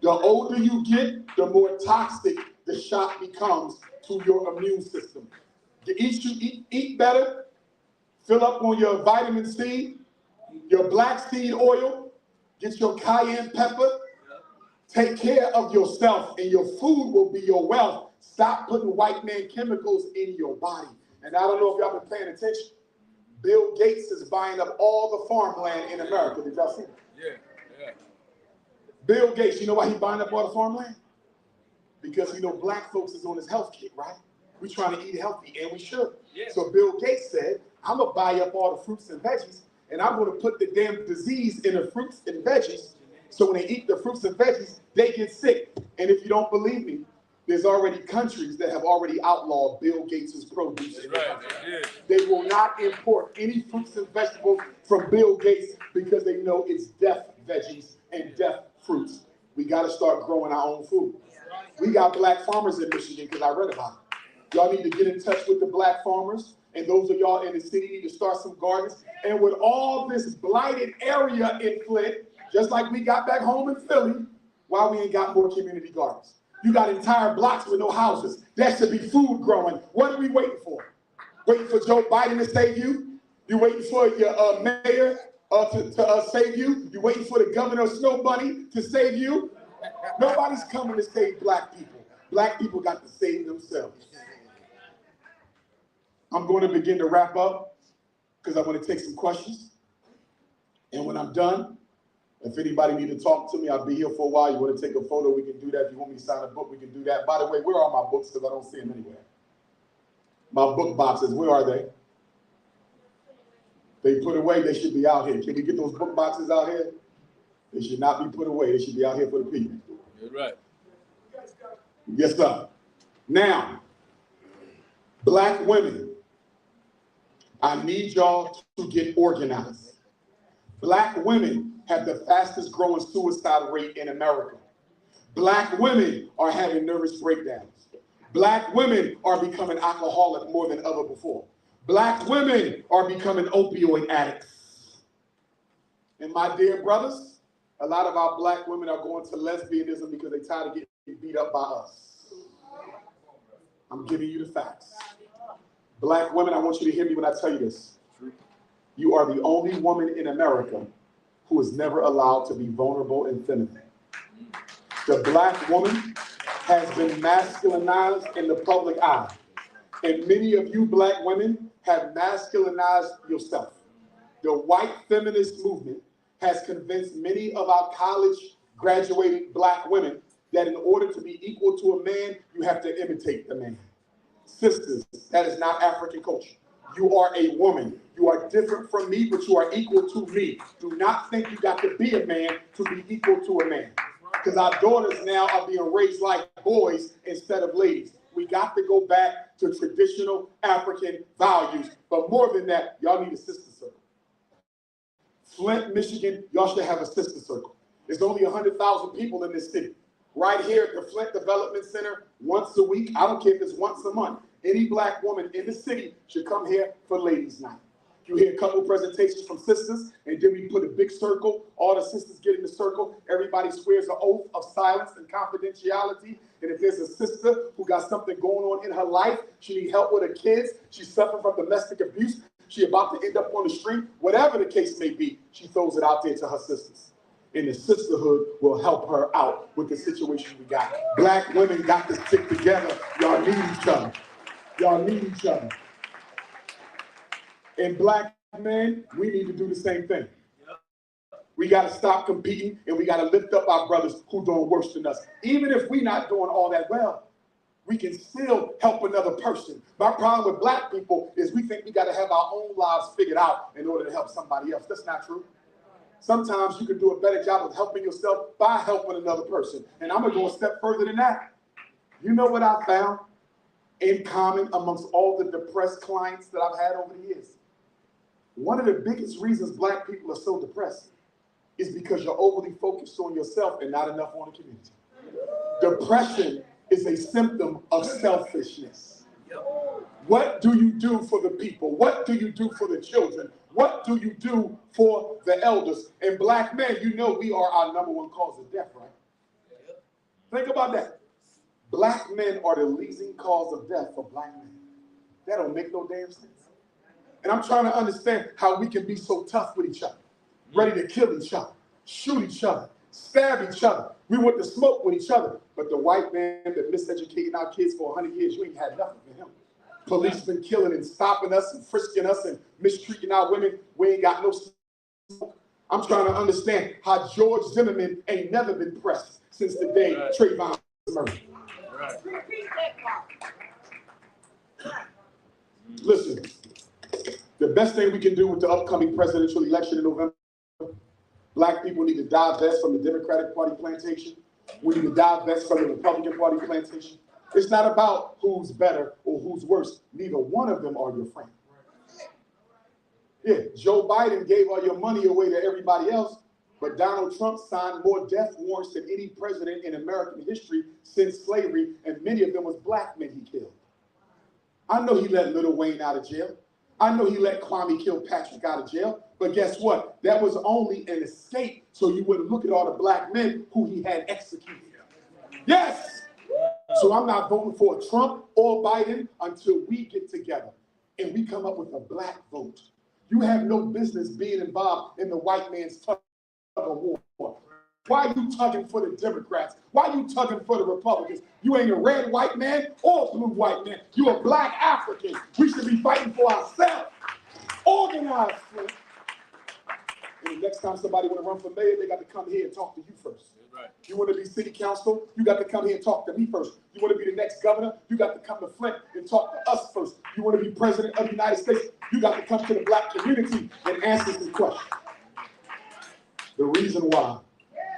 The older you get, the more toxic the shot becomes to your immune system. Eat better, fill up on your vitamin C, your black seed oil, get your cayenne pepper, take care of yourself and your food will be your wealth. Stop putting white man chemicals in your body. And I don't know if y'all been paying attention. Bill Gates is buying up all the farmland in America. Did y'all see that? Yeah. Bill Gates, you know why he's buying up all the farmland? Because black folks is on his health kick, right? We're trying to eat healthy, and we should. Yeah. So Bill Gates said, I'm going to buy up all the fruits and veggies, and I'm going to put the damn disease in the fruits and veggies, so when they eat the fruits and veggies, they get sick. And if you don't believe me, there's already countries that have already outlawed Bill Gates' produce. That's right. They will not import any fruits and vegetables from Bill Gates because they know it's deaf veggies and deaf fruits. We got to start growing our own food. We got black farmers in Michigan because I read about it. Y'all need to get in touch with the black farmers, and those of y'all in the city need to start some gardens. And with all this blighted area in Flint, just like we got back home in Philly, why we ain't got more community gardens? You got entire blocks with no houses. There should be food growing. What are we waiting for? Waiting for Joe Biden to save you? You waiting for your mayor to save you? You waiting for the governor of Snow Bunny to save you? Nobody's coming to save black people. Black people got to save themselves. I'm going to begin to wrap up because I want to take some questions. And when I'm done, if anybody need to talk to me, I'll be here for a while. You want to take a photo, we can do that. If you want me to sign a book, we can do that. By the way, where are my books? Because I don't see them anywhere. My book boxes, where are they? They put away, they should be out here. Can we get those book boxes out here? They should not be put away. They should be out here for the people. You're right. Yes, sir. Now, black women, I need y'all to get organized. Black women have the fastest growing suicide rate in America. Black women are having nervous breakdowns. Black women are becoming alcoholic more than ever before. Black women are becoming opioid addicts. And my dear brothers, a lot of our black women are going to lesbianism because they're tired of getting beat up by us. I'm giving you the facts. Black women, I want you to hear me when I tell you this. You are the only woman in America who is never allowed to be vulnerable and feminine. The black woman has been masculinized in the public eye. And many of you black women have masculinized yourself. The white feminist movement has convinced many of our college graduating black women that in order to be equal to a man, you have to imitate the man. Sisters, that is not African culture. You are a woman. You are different from me, but you are equal to me. Do not think you got to be a man to be equal to a man. Because our daughters now are being raised like boys instead of ladies. We got to go back to traditional African values. But more than that, y'all need a sister circle. Flint, Michigan, y'all should have a sister circle. There's only 100,000 people in this city. Right here at the Flint Development Center, once a week, I don't care if it's once a month, any black woman in the city should come here for ladies' night. You hear a couple presentations from sisters, and then we put a big circle. All the sisters get in the circle. Everybody swears an oath of silence and confidentiality. And if there's a sister who got something going on in her life, she needs help with her kids, she's suffering from domestic abuse, she about to end up on the street, whatever the case may be, she throws it out there to her sisters. And the sisterhood will help her out with the situation we got. Black women got to stick together. Y'all need each other. Y'all need each other. And black men, we need to do the same thing. We got to stop competing, and we got to lift up our brothers who doing worse than us. Even if we're not doing all that well, we can still help another person. My problem with black people is we think we got to have our own lives figured out in order to help somebody else. That's not true. Sometimes you can do a better job of helping yourself by helping another person. And I'm going to go a step further than that. You know what I found in common amongst all the depressed clients that I've had over the years? One of the biggest reasons black people are so depressed is because you're overly focused on yourself and not enough on the community. Depression is a symptom of selfishness. What do you do for the people? What do you do for the children? What do you do for the elders? And black men, you know we are our #1 cause of death, right? Think about that. Black men are the leading cause of death for black men. That don't make no damn sense. And I'm trying to understand how we can be so tough with each other, ready to kill each other, shoot each other, stab each other. We want to smoke with each other. But the white man that miseducating our kids for 100 years, you ain't had nothing for him. Police been killing and stopping us and frisking us and mistreating our women. We ain't got no smoke. I'm trying to understand how George Zimmerman ain't never been pressed since the day Trayvon was murdered. Listen, the best thing we can do with the upcoming presidential election in November, black people need to divest from the Democratic Party plantation. We need to divest from the Republican Party plantation. It's not about who's better or who's worse. Neither one of them are your friend. Yeah, Joe Biden gave all your money away to everybody else, but Donald Trump signed more death warrants than any president in American history since slavery, and many of them was black men he killed. I know he let Lil Wayne out of jail. I know he let Kwame Kilpatrick out of jail, but guess what? That was only an escape so you wouldn't look at all the black men who he had executed. Yes! So I'm not voting for Trump or Biden until we get together and we come up with a black vote. You have no business being involved in the white man's tug of war. Why are you tugging for the Democrats? Why are you tugging for the Republicans? You ain't a red white man or a blue white man. You're a black African. We should be fighting for ourselves. Organize, Flint. And the next time somebody want to run for mayor, they got to come here and talk to you first. Right. You want to be city council, you got to come here and talk to me first. You want to be the next governor, you got to come to Flint and talk to us first. You want to be president of the United States, you got to come to the black community and answer this question. The reason why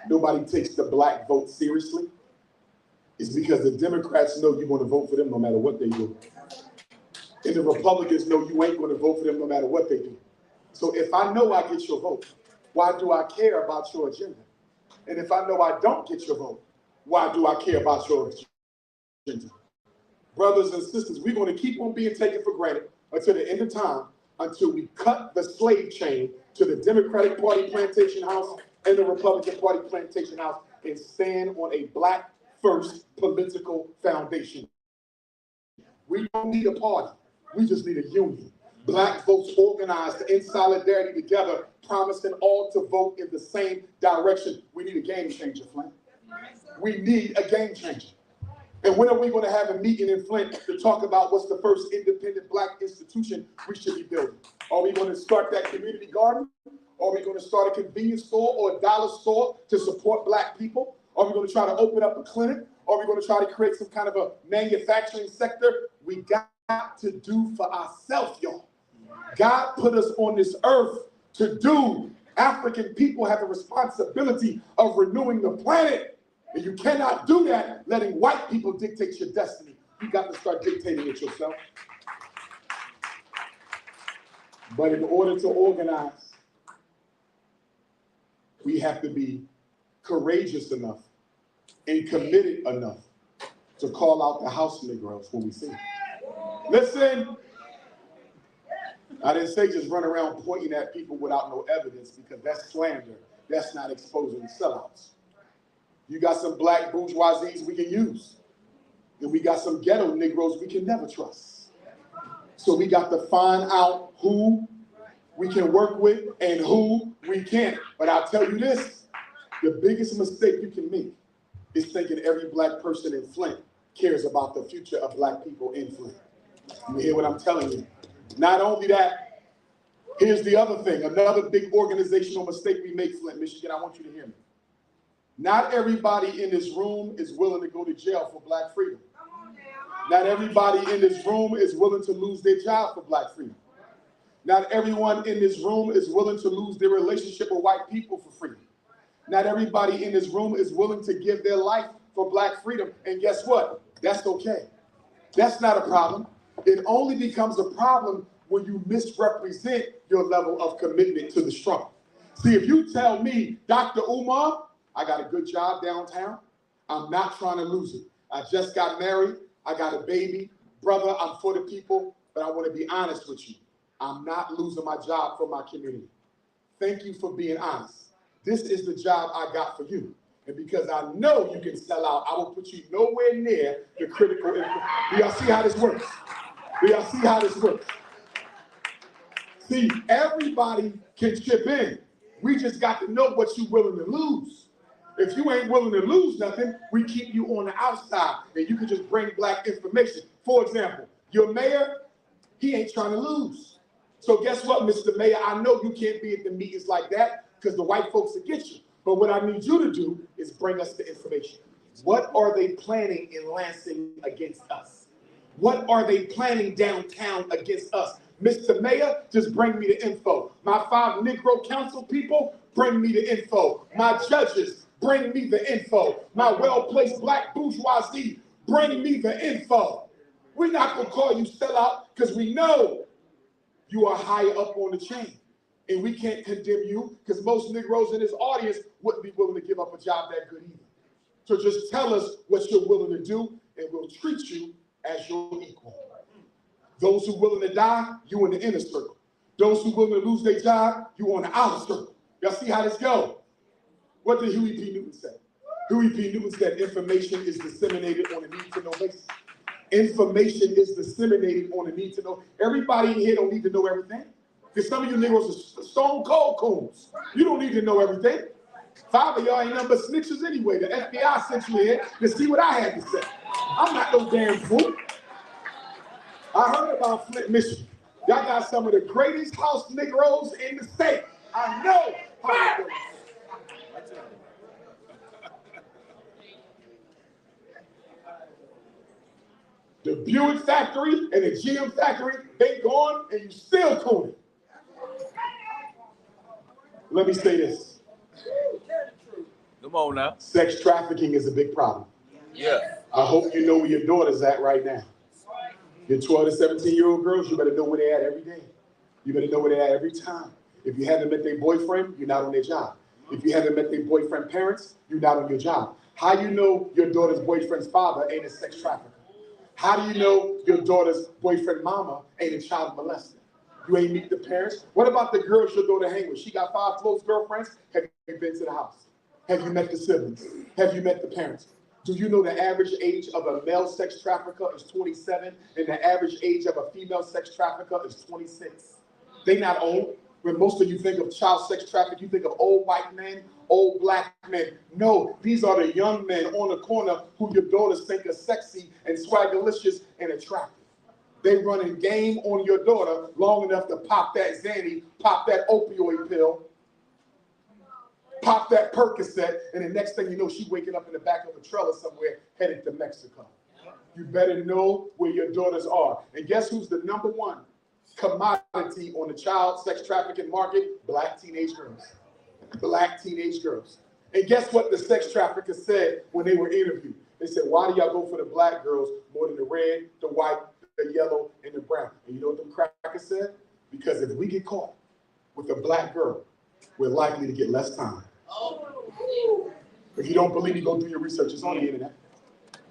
nobody takes the black vote seriously is because the Democrats know you're going to vote for them no matter what they do. And the Republicans know you ain't going to vote for them no matter what they do. So if I know I get your vote, why do I care about your agenda? And if I know I don't get your vote, why do I care about your agenda? Brothers and sisters, we're going to keep on being taken for granted until the end of time, until we cut the slave chain to the Democratic Party plantation house and the Republican Party plantation house and stand on a black first political foundation. We don't need a party. We just need a union. Black folks organized in solidarity together, promising all to vote in the same direction. We need a game changer, Flint. We need a game changer. And when are we going to have a meeting in Flint to talk about what's the first independent black institution we should be building? Are we going to start that community garden? Are we going to start a convenience store or a dollar store to support black people? Are we going to try to open up a clinic? Are we going to try to create some kind of a manufacturing sector? We got to do for ourselves, y'all. God put us on this earth to do. African people have a responsibility of renewing the planet. And you cannot do that letting white people dictate your destiny. You got to start dictating it yourself. But in order to organize, we have to be courageous enough and committed enough to call out the house Negroes when we see them. Listen, I didn't say just run around pointing at people without no evidence, because that's slander. That's not exposing the sellouts. You got some black bourgeoisies we can use. And we got some ghetto Negroes we can never trust. So we got to find out who we can work with and who we can't. But I'll tell you this, the biggest mistake you can make is thinking every black person in Flint cares about the future of black people in Flint. You hear what I'm telling you? Not only that, here's the other thing, another big organizational mistake we make, Flint, Michigan, I want you to hear me. Not everybody in this room is willing to go to jail for black freedom. Not everybody in this room is willing to lose their job for black freedom. Not everyone in this room is willing to lose their relationship with white people for freedom. Not everybody in this room is willing to give their life for black freedom. And guess what? That's okay. That's not a problem. It only becomes a problem when you misrepresent your level of commitment to the struggle. See, if you tell me, Dr. Umar, I got a good job downtown, I'm not trying to lose it. I just got married, I got a baby, brother, I'm for the people, but I want to be honest with you. I'm not losing my job for my community. Thank you for being honest. This is the job I got for you. And because I know you can sell out, I will put you nowhere near the critical info. Do y'all see how this works? Do y'all see how this works? See, everybody can chip in. We just got to know what you're willing to lose. If you ain't willing to lose nothing, we keep you on the outside, and you can just bring black information. For example, your mayor, he ain't trying to lose. So guess what, Mr. Mayor? I know you can't be at the meetings like that because the white folks will get you. But what I need you to do is bring us the information. What are they planning in Lansing against us? What are they planning downtown against us? Mr. Mayor, just bring me the info. My 5 Negro council people, bring me the info. My judges, bring me the info. My well-placed black bourgeoisie, bring me the info. We're not going to call you sellout because we know you are higher up on the chain. And we can't condemn you because most Negroes in this audience wouldn't be willing to give up a job that good either. So just tell us what you're willing to do and we'll treat you as your equal. Those who are willing to die, you in the inner circle. Those who are willing to lose their job, you on the outer circle. Y'all see how this goes? What did Huey P. Newton say? Huey P. Newton said information is disseminated on a need-to-know basis. Information is disseminated on a need-to-know. Everybody in here don't need to know everything. Because some of you Negroes are stone cold coons. You don't need to know everything. 5 of y'all ain't nothing but snitches anyway. The FBI sent you here to see what I had to say. I'm not no damn fool. I heard about Flint, Michigan. Y'all got some of the greatest house Negroes in the state. I know how it goes. The Buick factory and the GM factory, they gone and you still cooning. Let me say this. Come on now. Sex trafficking is a big problem. Yeah. I hope you know where your daughter's at right now. Your 12 to 17-year-old girls, you better know where they're at every day. You better know where they're at every time. If you haven't met their boyfriend, you're not on their job. If you haven't met their boyfriend parents, you're not on your job. How do you know your daughter's boyfriend's father ain't a sex trafficker? How do you know your daughter's boyfriend mama ain't a child molester? You ain't meet the parents? What about the girls your daughter hang with? She got 5 close girlfriends. Have you been to the house? Have you met the siblings? Have you met the parents? Do you know the average age of a male sex trafficker is 27 and the average age of a female sex trafficker is 26? They not old. When most of you think of child sex trafficking, you think of old white men, old black men. No, these are the young men on the corner who your daughters think are sexy and swagalicious and attractive. They running game on your daughter long enough to pop that Xanny, pop that opioid pill, pop that Percocet, and the next thing you know, she's waking up in the back of a trailer somewhere headed to Mexico. You better know where your daughters are. And guess who's the number one commodity on the child sex trafficking market? Black teenage girls. Black teenage girls. And guess what the sex traffickers said when they were interviewed? They said, why do y'all go for the black girls more than the red, the white, the yellow, and the brown? And you know what them crackers said? Because if we get caught with a black girl, we're likely to get less time. If you don't believe me, go do your research. It's on the internet.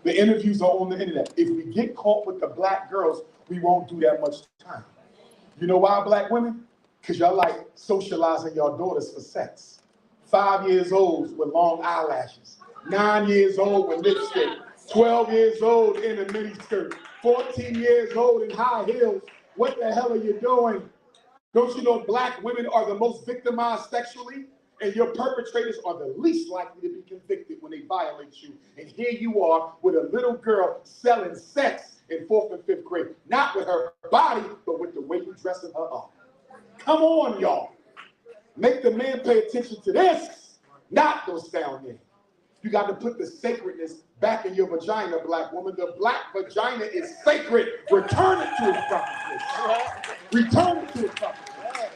The interviews are on the internet. If we get caught with the black girls, we won't do that much time. You know why, black women? Because y'all like socializing your daughters for sex. 5 years old with long eyelashes, 9 years old with lipstick, 12 years old in a mini skirt, 14 years old in high heels. What the hell are you doing? Don't you know black women are the most victimized sexually? And your perpetrators are the least likely to be convicted when they violate you. And here you are with a little girl selling sex in 4th and 5th grade. Not with her body, but with the way you dressing her up. Come on, y'all. Make the man pay attention to this, not those down there. You got to put the sacredness back in your vagina, black woman. The black vagina is sacred. Return it to its proper place. Return it to its proper place.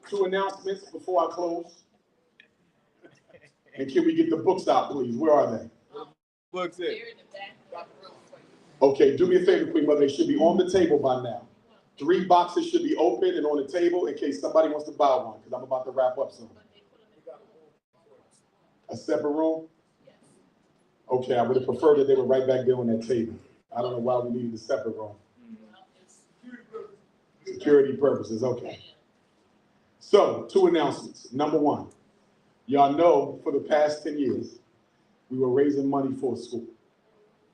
2 announcements before I close. And can we get the books out, please? Where are they? Books in. Okay, do me a favor, Queen Mother. They should be on the table by now. 3 boxes should be open and on the table in case somebody wants to buy one, because I'm about to wrap up soon. A separate room? Okay, I would have preferred that they were right back there on that table. I don't know why we needed a separate room. Security purposes, okay. So, 2 announcements. Number 1, y'all know for the past 10 years, we were raising money for a school.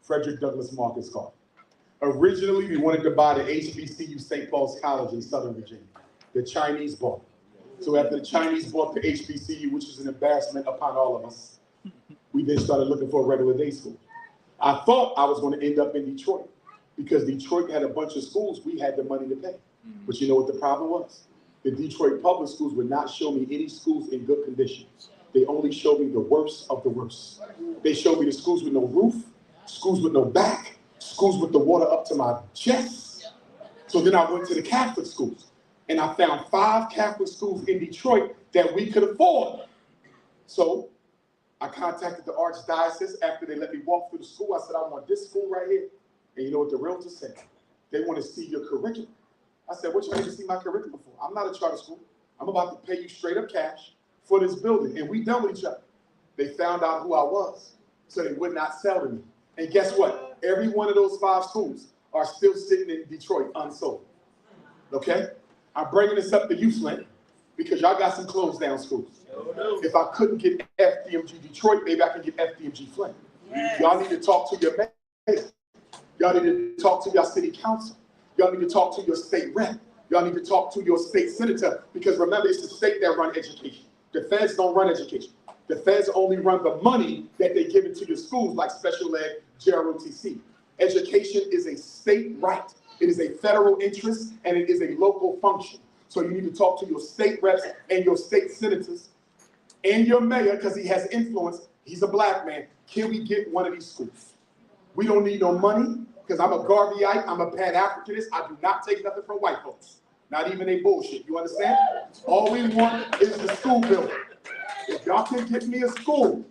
Frederick Douglass Marcus Carter. Originally, we wanted to buy the HBCU St. Paul's College in Southern Virginia. The Chinese bought it. So after the Chinese bought the HBCU, which is an embarrassment upon all of us, we then started looking for a regular day school. I thought I was going to end up in Detroit because Detroit had a bunch of schools we had the money to pay. But you know what the problem was? The Detroit public schools would not show me any schools in good condition. They only showed me the worst of the worst. They showed me the schools with no roof, schools with no back, schools with the water up to my chest. So then I went to the Catholic schools, and I found 5 Catholic schools in Detroit that we could afford. So I contacted the Archdiocese after they let me walk through the school. I said, I want this school right here. And you know what the realtor said? They want to see your curriculum. I said, what you want to see my curriculum for? I'm not a charter school. I'm about to pay you straight up cash for this building. And we done with each other. They found out who I was, so they would not sell to me. And guess what? Every one of those 5 schools are still sitting in Detroit unsold. Okay? I'm bringing this up to you, Flint, because y'all got some closed down schools. If I couldn't get FDMG Detroit, maybe I can get FDMG Flint. Y'all need to talk to your mayor. Y'all need to talk to your city council. Y'all need to talk to your state rep. Y'all need to talk to your state senator, because remember, it's the state that run education. The feds don't run education. The feds only run the money that they give into your schools, like special ed, JROTC. Education is a state right. It is a federal interest, and it is a local function. So you need to talk to your state reps and your state senators and your mayor, because he has influence. He's a black man. Can we get one of these schools? We don't need no money, because I'm a Garveyite. I'm a Pan-Africanist. I do not take nothing from white folks. Not even a bullshit. You understand? All we want is the school building. If y'all can get me a school,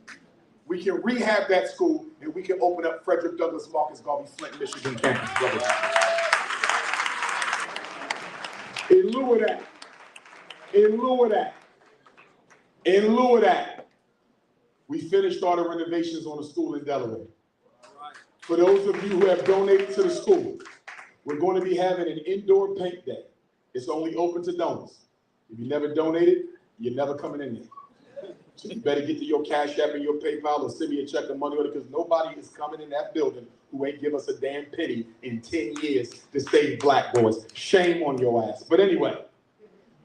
we can rehab that school, and we can open up Frederick Douglass Marcus Garvey Flint, Michigan campus. Brother. In lieu of that, we finished all the renovations on the school in Delaware. For those of you who have donated to the school, we're going to be having an indoor paint day. It's only open to donors. If you never donated, you're never coming in there. So you better get to your Cash App and your PayPal or send me a check of money order, because nobody is coming in that building who ain't give us a damn penny in 10 years to save black boys. Shame on your ass. But anyway,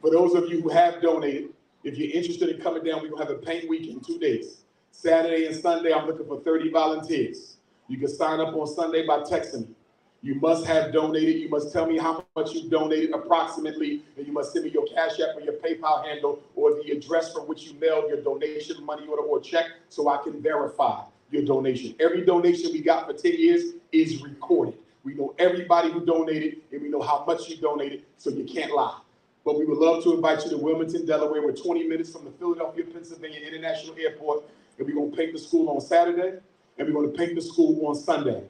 for those of you who have donated, if you're interested in coming down, we're going to have a paint week in 2 days. Saturday and Sunday, I'm looking for 30 volunteers. You can sign up on Sunday by texting me. You must have donated. You must tell me how much you donated approximately, and you must send me your Cash App or your PayPal handle or the address from which you mailed your donation, money order, or check so I can verify your donation. Every donation we got for 10 years is recorded. We know everybody who donated, and we know how much you donated, so you can't lie. But we would love to invite you to Wilmington, Delaware. We're 20 minutes from the Philadelphia, Pennsylvania International Airport, and we're going to paint the school on Saturday, and we're going to paint the school on Sunday.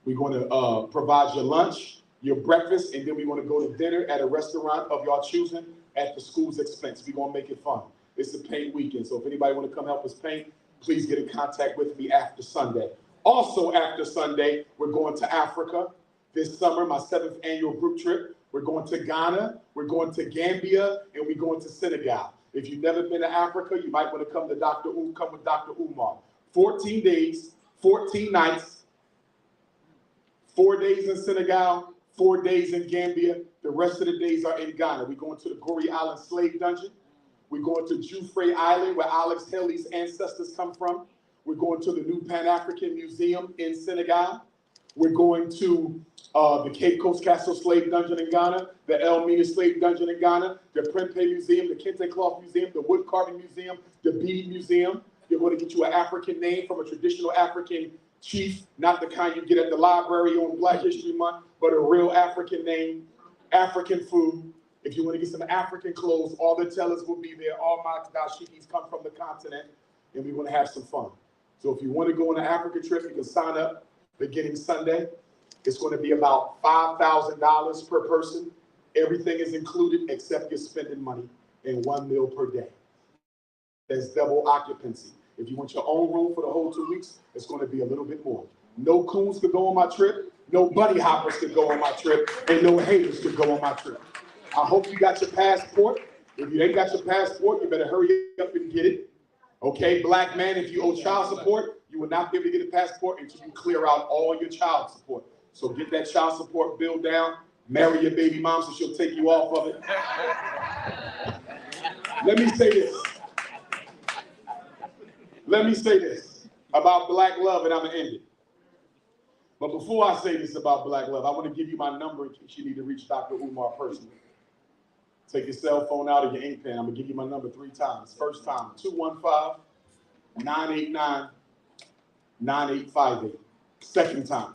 We're going to provide your lunch, your breakfast, and then we're going to go to dinner at a restaurant of your choosing at the school's expense. We're going to make it fun. It's a paint weekend, so if anybody want to come help us paint, please get in contact with me after Sunday. Also after Sunday, we're going to Africa this summer, my 7th annual group trip. We're going to Ghana, we're going to Gambia, and we're going to Senegal. If you've never been to Africa, you might want to come with Dr. Umar. 14 days, 14 nights, 4 days in Senegal, 4 days in Gambia. The rest of the days are in Ghana. We're going to the Gorée Island slave dungeon. We're going to Jufre Island, where Alex Haley's ancestors come from. We're going to the new Pan-African Museum in Senegal. We're going to the Cape Coast Castle Slave Dungeon in Ghana, the El Mina Slave Dungeon in Ghana, the Prempe Museum, the Kente Cloth Museum, the Wood Carving Museum, the Bead Museum. You're going to get you an African name from a traditional African chief, not the kind you get at the library on Black History Month, but a real African name, African food. If you want to get some African clothes, all the tellers will be there. All my dashikis come from the continent, and we're going to have some fun. So if you want to go on an Africa trip, you can sign up beginning Sunday. It's going to be about $5,000 per person. Everything is included except your spending money and 1 meal per day. There's double occupancy. If you want your own room for the whole 2 weeks, it's going to be a little bit more. No coons could go on my trip, no buddy hoppers could go on my trip, and no haters could go on my trip. I hope you got your passport. If you ain't got your passport, you better hurry up and get it. Okay, black man, if you owe child support, you will not be able to get a passport until you clear out all your child support. So get that child support bill down, marry your baby mom so she'll take you off of it. Let me say this. Let me say this about black love, and I'm gonna end it. But before I say this about black love, I want to give you my number in case you need to reach Dr. Umar personally. Take your cell phone out of your ink pen. I'm gonna give you my number 3 times. First time, 215-989-9858. Second time,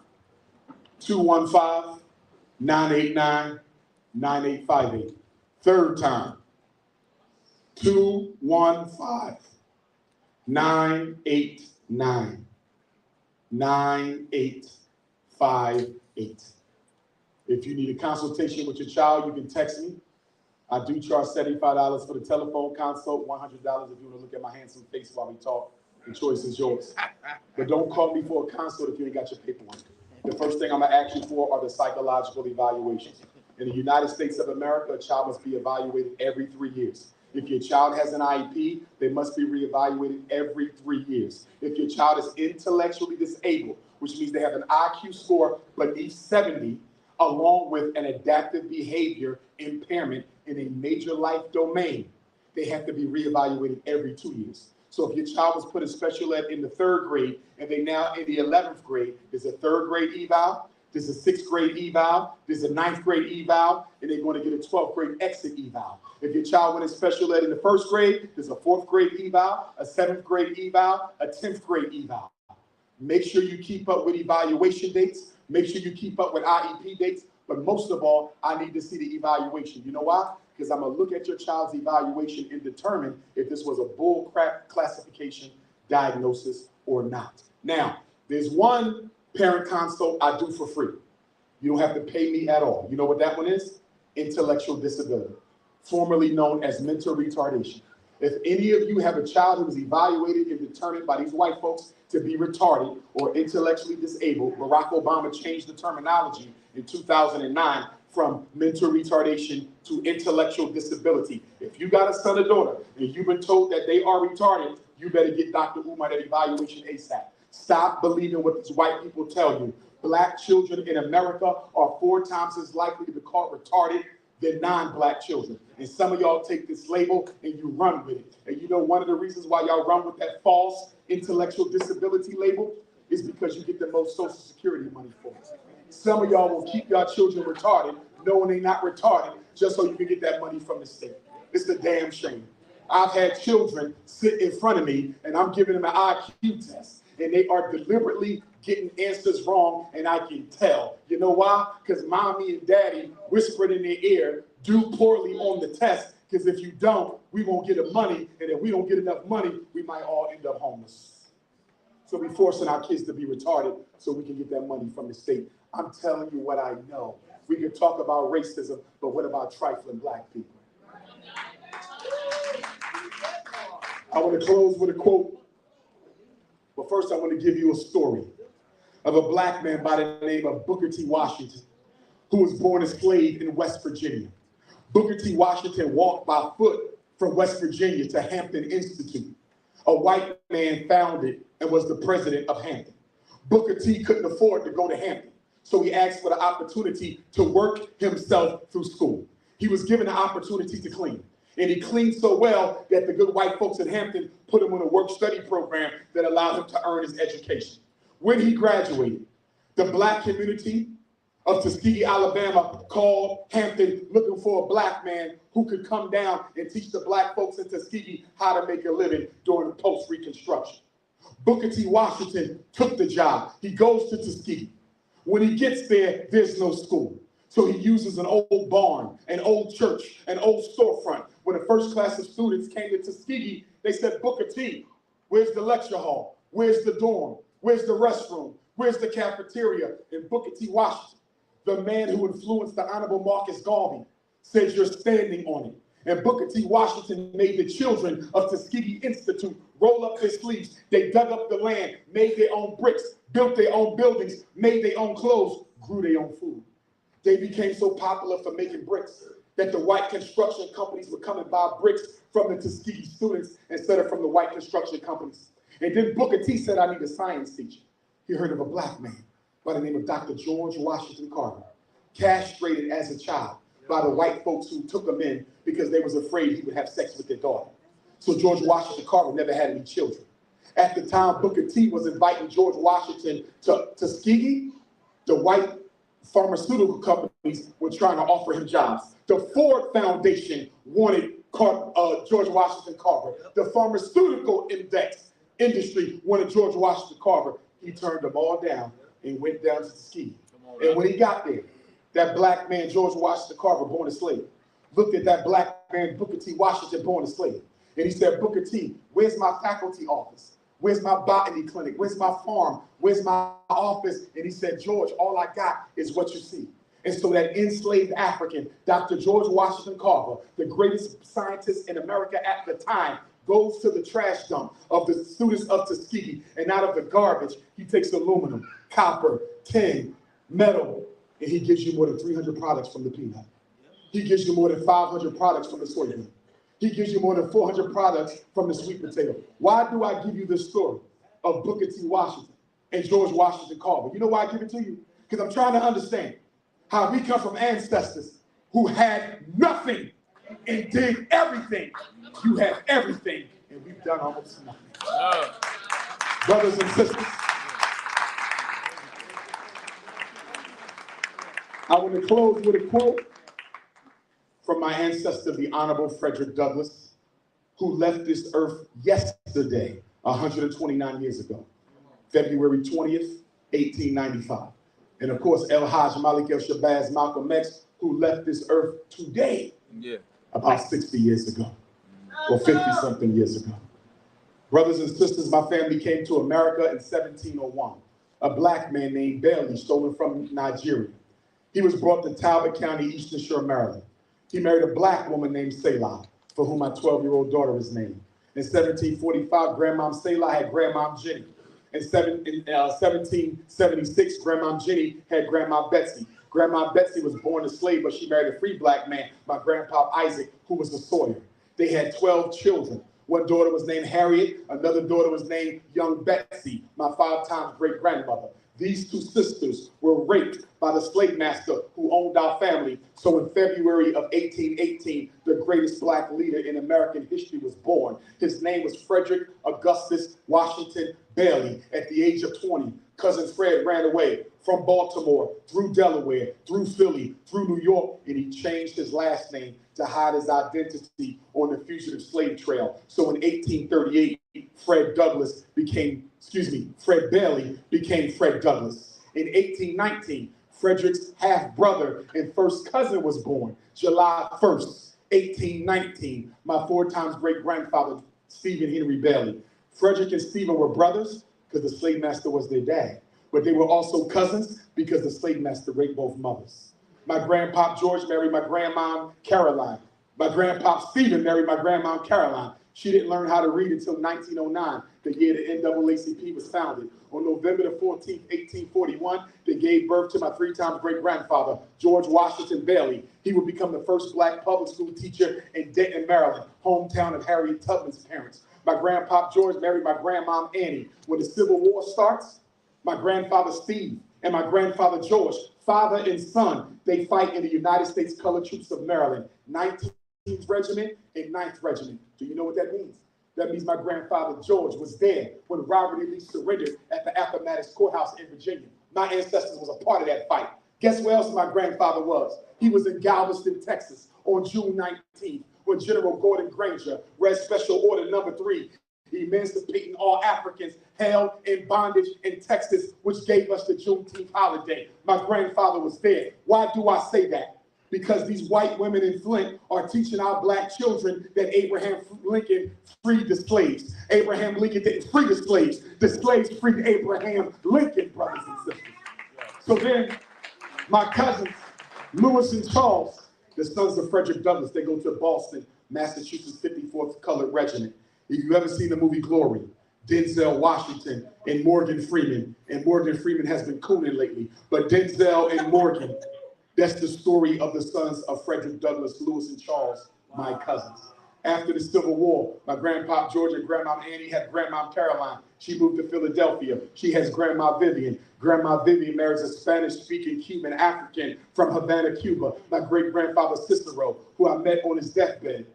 215-989-9858. Third time, 215-989-9858. If you need a consultation with your child, you can text me. I do charge $75 for the telephone consult, $100 if you want to look at my handsome face while we talk. The choice is yours. But don't call me for a consult if you ain't got your paperwork. The first thing I'm going to ask you for are the psychological evaluations. In the United States of America, a child must be evaluated every 3 years. If your child has an IEP, they must be reevaluated every 3 years. If your child is intellectually disabled, which means they have an IQ score beneath 70, along with an adaptive behavior impairment in a major life domain, they have to be reevaluated every 2 years. So if your child was put in special ed in the 3rd grade and they now in the 11th grade, there's a 3rd grade eval, there's a 6th grade eval, there's a 9th grade eval, and they're going to get a 12th grade exit eval. If your child went in special ed in the 1st grade, there's a 4th grade eval, a 7th grade eval, a 10th grade eval. Make sure you keep up with evaluation dates. Make sure you keep up with IEP dates. But most of all, I need to see the evaluation. You know why? Because I'm going to look at your child's evaluation and determine if this was a bull crap classification, diagnosis, or not. Now, there's one parent consult I do for free. You don't have to pay me at all. You know what that one is? Intellectual disability, formerly known as mental retardation. If any of you have a child who is evaluated and determined by these white folks to be retarded or intellectually disabled, Barack Obama changed the terminology in 2009 from mental retardation to intellectual disability. If you got a son or daughter and you've been told that they are retarded, you better get Dr. Umar that evaluation ASAP. Stop believing what these white people tell you. Black children in America are 4 times as likely to be called retarded than non-black children. And some of y'all take this label and you run with it. And you know one of the reasons why y'all run with that false intellectual disability label is because you get the most Social Security money for it. Some of y'all will keep y'all children retarded, knowing they're not retarded, just so you can get that money from the state. It's a damn shame. I've had children sit in front of me and I'm giving them an IQ test and they are deliberately getting answers wrong and I can tell. You know why? Because mommy and daddy whispered in their ear, do poorly on the test, because if you don't, we won't get the money, and if we don't get enough money, we might all end up homeless. So we're forcing our kids to be retarded so we can get that money from the state. I'm telling you what I know. We can talk about racism, but what about trifling black people? I want to close with a quote, but first I want to give you a story of a black man by the name of Booker T. Washington, who was born a slave in West Virginia. Booker T. Washington walked by foot from West Virginia to Hampton Institute. A white man founded and was the president of Hampton. Booker T. couldn't afford to go to Hampton, so he asked for the opportunity to work himself through school. He was given the opportunity to clean. And he cleaned so well that the good white folks in Hampton put him on a work-study program that allowed him to earn his education. When he graduated, the black community of Tuskegee, Alabama called Hampton looking for a black man who could come down and teach the black folks in Tuskegee how to make a living during post-Reconstruction. Booker T. Washington took the job. He goes to Tuskegee. When he gets there, there's no school. So he uses an old barn, an old church, an old storefront. When the first class of students came to Tuskegee, they said, Booker T., where's the lecture hall? Where's the dorm? Where's the restroom? Where's the cafeteria? And Booker T. Washington, the man who influenced the Honorable Marcus Garvey, said you're standing on it. And Booker T. Washington made the children of Tuskegee Institute roll up their sleeves. They dug up the land, made their own bricks, built their own buildings, made their own clothes, grew their own food. They became so popular for making bricks that the white construction companies would come and buy bricks from the Tuskegee students instead of from the white construction companies. And then Booker T said, I need a science teacher. He heard of a black man by the name of Dr. George Washington Carver, castrated as a child by the white folks who took him in because they was afraid he would have sex with their daughter. So George Washington Carver never had any children. At the time, Booker T was inviting George Washington to Tuskegee. The white pharmaceutical companies were trying to offer him jobs. The Ford Foundation wanted George Washington Carver. The pharmaceutical industry wanted George Washington Carver. He turned them all down and went down to Tuskegee. And when he got there, that black man, George Washington Carver, born a slave, looked at that black man, Booker T. Washington, born a slave. And he said, Booker T., where's my faculty office? Where's my botany clinic? Where's my farm? Where's my office? And he said, George, all I got is what you see. And so that enslaved African, Dr. George Washington Carver, the greatest scientist in America at the time, goes to the trash dump of the students of Tuskegee, and out of the garbage, he takes aluminum, copper, tin, metal, and he gives you more than 300 products from the peanut. He gives you more than 500 products from the soybean. He gives you more than 400 products from the sweet potato. Why do I give you this story of Booker T. Washington and George Washington Carver? You know why I give it to you? Because I'm trying to understand how we come from ancestors who had nothing and did everything. You have everything, and we've done almost nothing. Brothers and sisters, I want to close with a quote from my ancestor, the Honorable Frederick Douglass, who left this earth yesterday, 129 years ago, February 20th, 1895. And of course, El Hajj Malik El Shabazz Malcolm X, who left this earth today, about 60 years ago, or 50-something years ago. Brothers and sisters, my family came to America in 1701. A black man named Bailey, stolen from Nigeria. He was brought to Talbot County, Eastern Shore, Maryland. He married a black woman named Selah, for whom my 12-year-old daughter is named. In 1745, Grandmom Selah had Grandmom Jenny. In 1776, Grandmom Jenny had Grandma Betsy. Grandma Betsy was born a slave, but she married a free black man, my grandpa Isaac, who was a sawyer. They had 12 children. One daughter was named Harriet, another daughter was named Young Betsy, my 5 times great-grandmother. These two sisters were raped by the slave master who owned our family. So in February of 1818, the greatest black leader in American history was born. His name was Frederick Augustus Washington Bailey. At the age of 20, cousin Fred ran away from Baltimore, through Delaware, through Philly, through New York, and he changed his last name to hide his identity on the fugitive slave trail. So in 1838, Fred Bailey became Fred Douglass. In 1819, Frederick's half-brother and first cousin was born, July 1st, 1819, my 4 times great-grandfather, Stephen Henry Bailey. Frederick and Stephen were brothers because the slave master was their dad, but they were also cousins because the slave master raped both mothers. My grandpop George married my grandmom Caroline. My grandpop Stephen married my grandmom Caroline. She didn't learn how to read until 1909, the year the NAACP was founded. On November the 14th, 1841, they gave birth to my 3 times great-grandfather, George Washington Bailey. He would become the first black public school teacher in Denton, Maryland, hometown of Harriet Tubman's parents. My grandpop George married my grandmom Annie. When the Civil War starts, my grandfather Steve and my grandfather George, father and son, they fight in the United States Colored Troops of Maryland, 19th Regiment and 9th Regiment. Do you know what that means? That means my grandfather George was there when Robert E. Lee surrendered at the Appomattox Courthouse in Virginia. My ancestors was a part of that fight. Guess where else my grandfather was? He was in Galveston, Texas on June 19th when General Gordon Granger read Special Order Number 3, emancipating all Africans held in bondage in Texas, which gave us the Juneteenth holiday. My grandfather was there. Why do I say that? Because these white women in Flint are teaching our black children that Abraham Lincoln freed the slaves. Abraham Lincoln didn't free the slaves. The slaves freed Abraham Lincoln, brothers and sisters. So then my cousins, Lewis and Charles, the sons of Frederick Douglass, they go to Boston, Massachusetts 54th Colored Regiment. If you've ever seen the movie Glory, Denzel Washington and Morgan Freeman, and Morgan Freeman has been cooning lately, but Denzel and Morgan, that's the story of the sons of Frederick Douglass, Lewis and Charles, my cousins. After the Civil War, my grandpa George and grandma Annie had grandma Caroline. She moved to Philadelphia. She has grandma Vivian. Grandma Vivian marries a Spanish-speaking Cuban African from Havana, Cuba. My great-grandfather Cicero, who I met on his deathbed.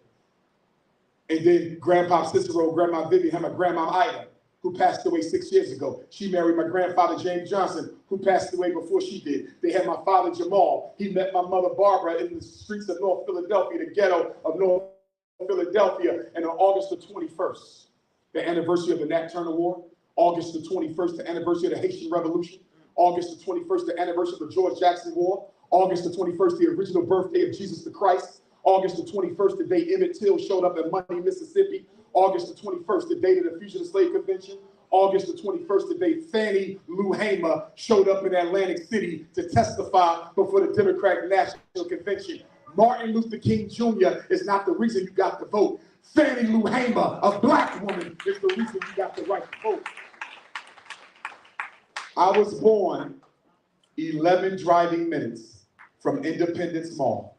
And then Grandpa Cicero, Grandma Vivian had my grandma Ida, who passed away 6 years ago. She married my grandfather James Johnson, who passed away before she did. They had my father Jamal. He met my mother Barbara in the streets of North Philadelphia, the ghetto of North Philadelphia, and on August the 21st, the anniversary of the Nat Turner War, August the 21st, the anniversary of the Haitian Revolution, August the 21st, the anniversary of the George Jackson War, August the 21st, the original birthday of Jesus the Christ, August the 21st, the day Emmett Till showed up in Money, Mississippi, August the 21st, the date of the Fugitive Slave Convention, August the 21st, the day Fannie Lou Hamer showed up in Atlantic City to testify before the Democratic National Convention. Martin Luther King Jr. is not the reason you got the vote. Fannie Lou Hamer, a black woman, is the reason you got the right to vote. I was born 11 driving minutes from Independence Mall,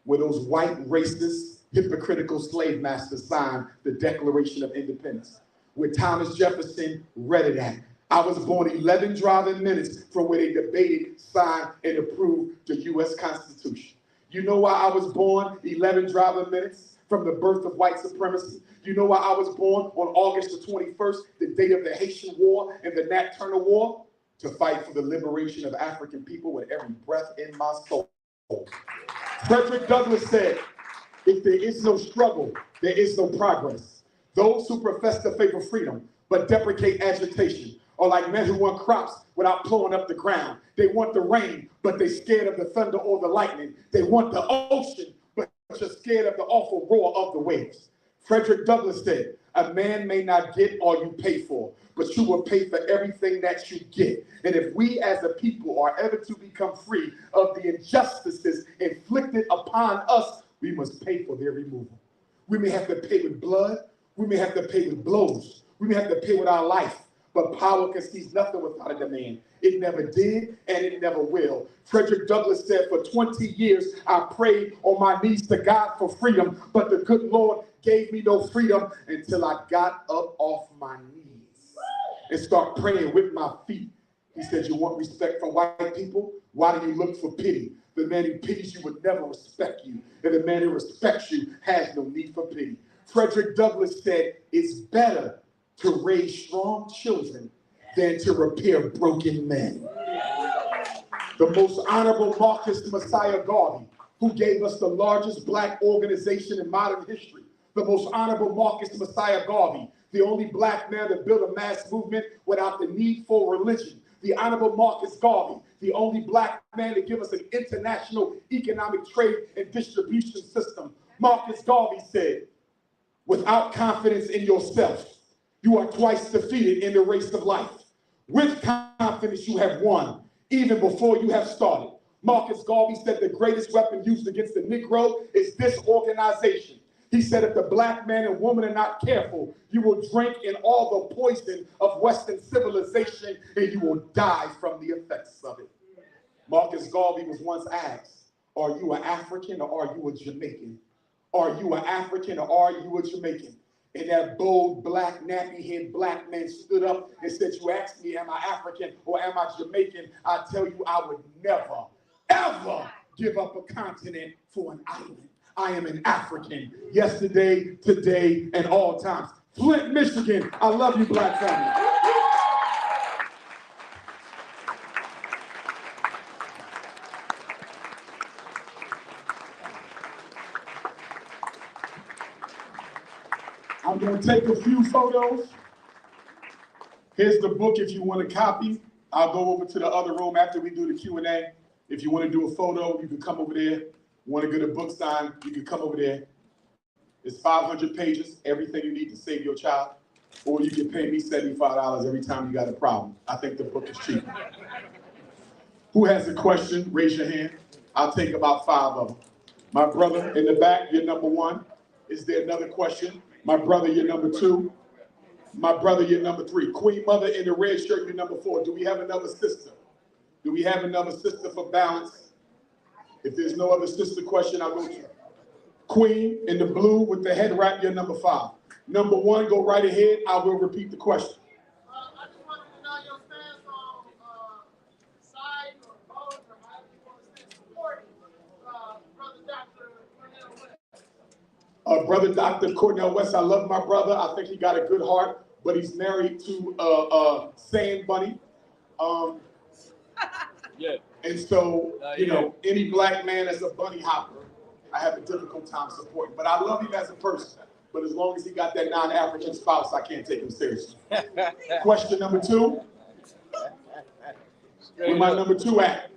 where those white racist, hypocritical slave masters signed the Declaration of Independence, where Thomas Jefferson read it at. I was born 11 driving minutes from where they debated, signed, and approved the U.S. Constitution. You know why I was born 11 driving minutes from the birth of white supremacy? You know why I was born on August the 21st, the date of the Haitian War and the Nat Turner War? To fight for the liberation of African people with every breath in my soul. Frederick Douglass said, if there is no struggle, there is no progress. Those who profess to favor freedom but deprecate agitation are like men who want crops without pulling up the ground. They want the rain, but they're scared of the thunder or the lightning. They want the ocean, but you're scared of the awful roar of the waves. Frederick Douglass said, a man may not get all you pay for, but you will pay for everything that you get. And if we as a people are ever to become free of the injustices inflicted upon us, we must pay for their removal. We may have to pay with blood. We may have to pay with blows. We may have to pay with our life. But power concedes nothing without a demand. It never did, and it never will. Frederick Douglass said, for 20 years, I prayed on my knees to God for freedom, but the good Lord gave me no freedom until I got up off my knees and start praying with my feet. He said, you want respect from white people? Why do you look for pity? The man who pities you would never respect you, and the man who respects you has no need for pity. Frederick Douglass said, it's better to raise strong children than to repair broken men. The most honorable Marcus Messiah Garvey, who gave us the largest black organization in modern history. The most honorable Marcus Messiah Garvey, the only black man that built a mass movement without the need for religion. The honorable Marcus Garvey, the only black man to give us an international economic trade and distribution system. Marcus Garvey said, without confidence in yourself, you are twice defeated in the race of life. With confidence, you have won, even before you have started. Marcus Garvey said the greatest weapon used against the Negro is disorganization. He said if the black man and woman are not careful, you will drink in all the poison of Western civilization and you will die from the effects of it. Marcus Garvey was once asked, are you an African or are you a Jamaican? Are you an African or are you a Jamaican? And that bold, black, nappy-head black man stood up and said, you asked me, am I African or am I Jamaican? I tell you, I would never, ever give up a continent for an island. I am an African, yesterday, today, and all times. Flint, Michigan, I love you, black family. I'm going to take a few photos. Here's the book if you want a copy. I'll go over to the other room after we do the Q&A. If you want to do a photo, you can come over there. Want to get a book signed, you can come over there. It's 500 pages, everything you need to save your child. Or you can pay me $75 every time you got a problem. I think the book is cheap. Who has a question? Raise your hand. I'll take about 5 of them. My brother in the back, you're number 1. Is there another question? My brother, you're number 2. My brother, you're number 3. Queen Mother in the red shirt, you're number 4. Do we have another sister? Do we have another sister for balance? If there's no other sister question, I'll go to Queen in the blue with the head wrap, you're number 5. Number 1, go right ahead. I will repeat the question. I just wanted to know your stance on side or both or however you want to say supporting Brother Dr. Cornel West. Brother Dr. Cornel West, I love my brother. I think he got a good heart, but he's married to Sand Bunny. Yeah. And so, you know, any black man as a bunny hopper, I have a difficult time supporting. But I love him as a person. But as long as he got that non-African spouse, I can't take him seriously. Question number 2. Where my number 2 at?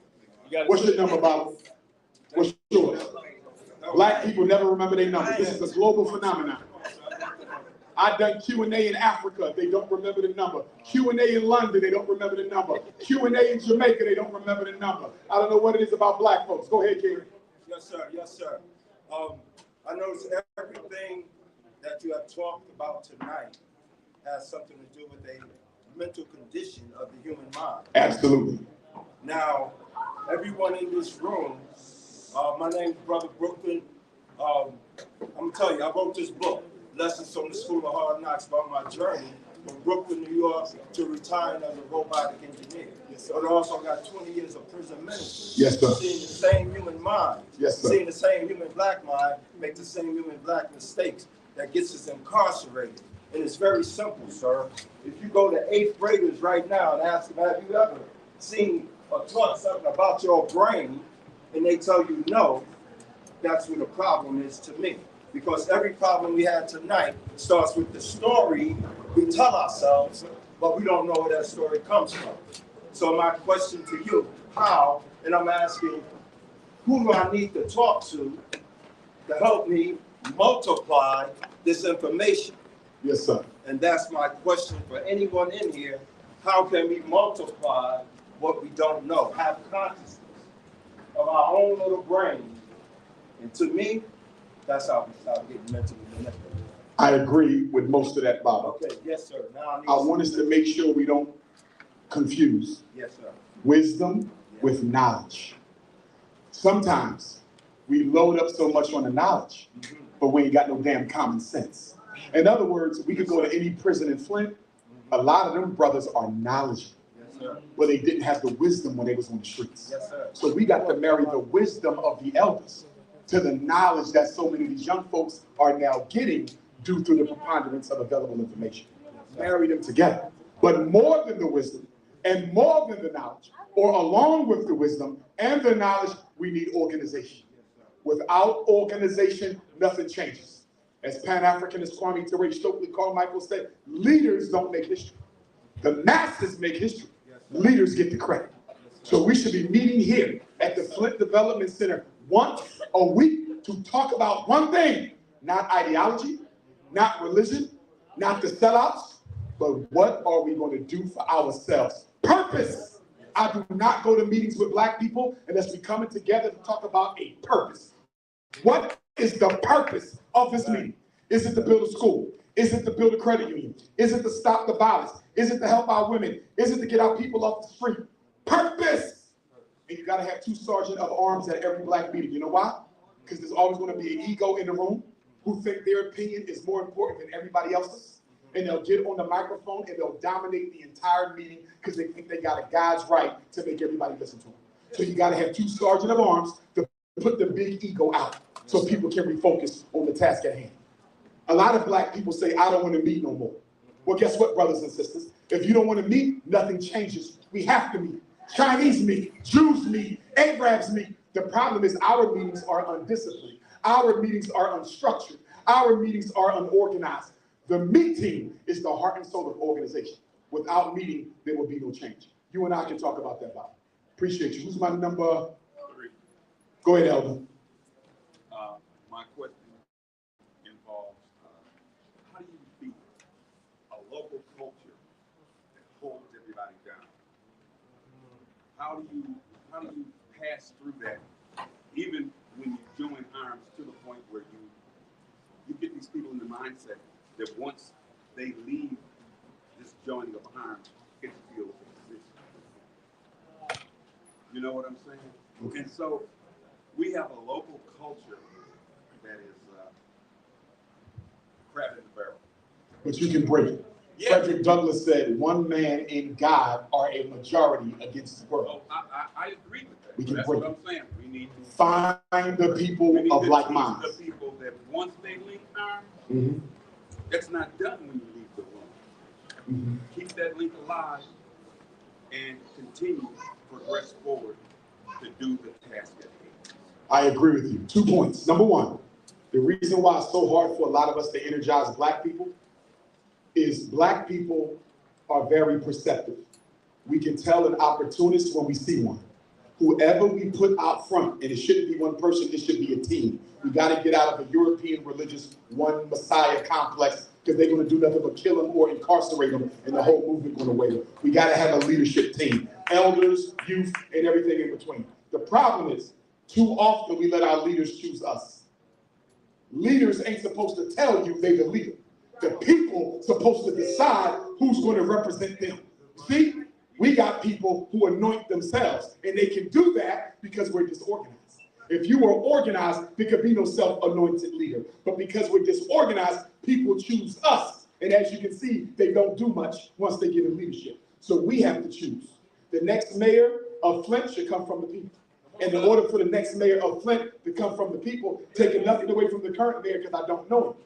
What's your number, Bob? What's yours? Black people never remember their number. This is a global phenomenon. I've done Q&A in Africa, they don't remember the number. Q&A in London, they don't remember the number. Q&A in Jamaica, they don't remember the number. I don't know what it is about black folks. Go ahead, King. Yes, sir. Yes, sir. I noticed everything that you have talked about tonight has something to do with a mental condition of the human mind. Absolutely. Now, everyone in this room, my name is Brother Brooklyn. I'm going to tell you, I wrote this book, Lessons from the School of Hard Knocks, about my journey from Brooklyn, New York to retiring as a robotic engineer. Yes, but I also got 20 years of prison ministry. Yes, sir. Seeing the same human mind, yes, sir. Seeing the same human black mind, make the same human black mistakes that gets us incarcerated. And it's very simple, sir. If you go to 8th graders right now and ask them, have you ever seen or taught something about your brain, and they tell you no, that's what the problem is to me. Because every problem we had tonight starts with the story we tell ourselves, but we don't know where that story comes from. So my question to you, how, and I'm asking, who do I need to talk to help me multiply this information? Yes, sir. And that's my question for anyone in here. How can we multiply what we don't know? Have consciousness of our own little brain. And to me, that's how we start getting mentally manipulated. I agree with most of that, Bob. Okay, yes, sir. Now I want us to make sure we don't confuse wisdom with knowledge. Sometimes we load up so much on the knowledge, but we ain't got no damn common sense. In other words, we could go to any prison in Flint. A lot of them brothers are knowledgeable. sir. but they didn't have the wisdom when they was on the streets. Yes, sir. So we got to marry the wisdom of the elders to the knowledge that so many of these young folks are now getting due to the preponderance of available information. Marry them together. But more than the wisdom and more than the knowledge, or along with the wisdom and the knowledge, we need organization. Without organization, nothing changes. As Pan-Africanist Kwame Ture Stokely Carmichael said, leaders don't make history. The masses make history. Leaders get the credit. So we should be meeting here at the Flint Development Center once a week to talk about one thing, not ideology, not religion, not the sellouts, but what are we going to do for ourselves? Purpose. I do not go to meetings with black people unless we coming together to talk about a purpose. What is the purpose of this meeting? Is it to build a school? Is it to build a credit union? Is it to stop the violence? Is it to help our women? Is it to get our people off the street? Purpose! And you gotta have 2 sergeant of arms at every black meeting. You know why? Because there's always gonna be an ego in the room who think their opinion is more important than everybody else's. And they'll get on the microphone and they'll dominate the entire meeting because they think they got a God's right to make everybody listen to them. So you gotta have 2 sergeant of arms to put the big ego out so people can refocus on the task at hand. A lot of black people say, I don't want to meet no more. Well, guess what, brothers and sisters? If you don't want to meet, nothing changes. We have to meet. Chinese meet, Jews meet, Arabs meet. The problem is our meetings are undisciplined. Our meetings are unstructured. Our meetings are unorganized. The meeting is the heart and soul of organization. Without meeting, there will be no change. You and I can talk about that, Bob. Appreciate you. Who's my number 3? Go ahead, Elvin. My question involves how do you beat a local culture that holds everybody down? How do you pass through that, even when you join arms to the point where you get these people in the mindset that once they leave this joining of arms, it's a feel position. You know what I'm saying? And so we have a local culture that is crab in the barrel. But you can break it. Yeah. Frederick Douglass said, one man in God are a majority against the world. Oh, I agree with that. We can That's break what it. I'm saying. We need to find the people of like minds. The people that once they link arms, that's not done when you leave the room. Keep that link alive and continue to progress forward to do the task at hand. I agree with you. 2 points. Number 1, the reason why it's so hard for a lot of us to energize black people is black people are very perceptive. We can tell an opportunist when we see one. Whoever we put out front, and it shouldn't be one person, it should be a team. We got to get out of a European religious one messiah complex because they're going to do nothing but kill them or incarcerate them, and the whole movement going to waver. We got to have a leadership team, elders, youth, and everything in between. The problem is, too often we let our leaders choose us. Leaders ain't supposed to tell you they're the leader. The people supposed to decide who's going to represent them. See, we got people who anoint themselves, and they can do that because we're disorganized. If you were organized, there could be no self-anointed leader. But because we're disorganized, people choose us. And as you can see, they don't do much once they get in leadership. So we have to choose. The next mayor of Flint should come from the people. And in order for the next mayor of Flint to come from the people, taking nothing away from the current mayor because I don't know him.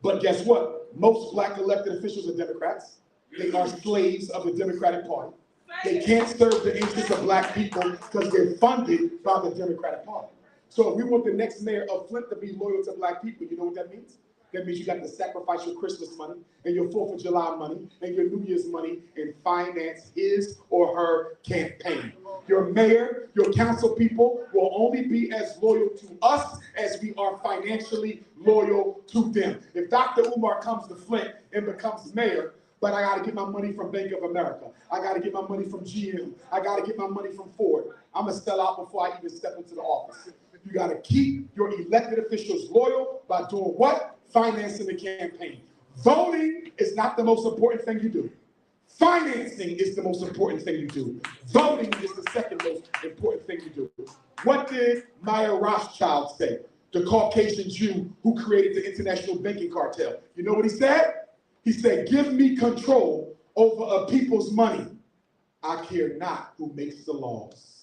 But guess what? Most black elected officials are Democrats. They are slaves of the Democratic Party. They can't serve the interests of black people because they're funded by the Democratic Party. So if we want the next mayor of Flint to be loyal to black people, you know what that means? That means you got to sacrifice your Christmas money and your 4th of July money and your New Year's money and finance his or her campaign. Your mayor, your council people will only be as loyal to us as we are financially loyal to them. If Dr. Umar comes to Flint and becomes mayor, but I got to get my money from Bank of America, I got to get my money from GM, I got to get my money from Ford, I'm going to sell out before I even step into the office. You got to keep your elected officials loyal by doing what? Financing the campaign. Voting is not the most important thing you do. Financing is the most important thing you do. Voting is the second most important thing you do. What did Meyer Rothschild say? The Caucasian Jew who created the international banking cartel. You know what he said? He said, give me control over a people's money. I care not who makes the laws.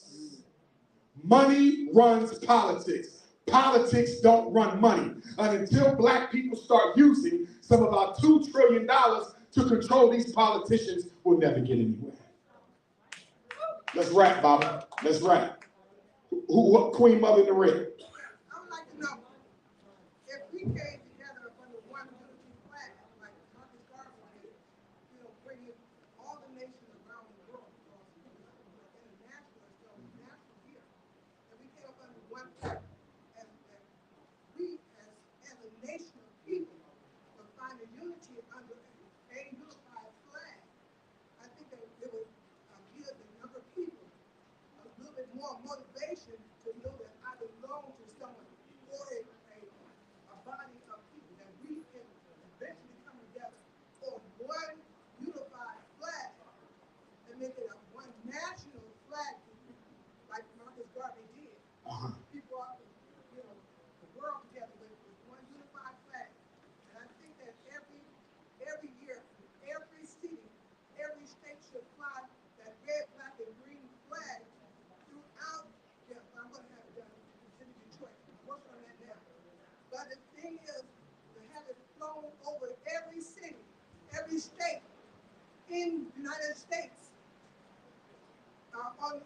Money runs politics. Politics don't run money. And until black people start using some of our $2 trillion to control these politicians, we'll never get anywhere. Let's rap, Baba. Let's rap. What Queen Mother in the red? I would like to know if we came together under one unity flag, like Marcus Garvey did, bringing all the nations around the world, international as well as national here, and we came up under one flag, and we as a nation of people would find a unity under a unified flag. I think that it would give the number of people a little bit more motivation to know that I belong to someone or a body of people, that we can eventually come together on one unified flag and make it a one national flag, like Marcus Garvey did. People brought the world together with one unified flag. And I think that every year, every city, every state should fly that red, black, and green flag throughout. Yeah, I'm going to have it done in the city of Detroit. I'm working on that now. But the thing is to have it flown over every city, every state in the United States on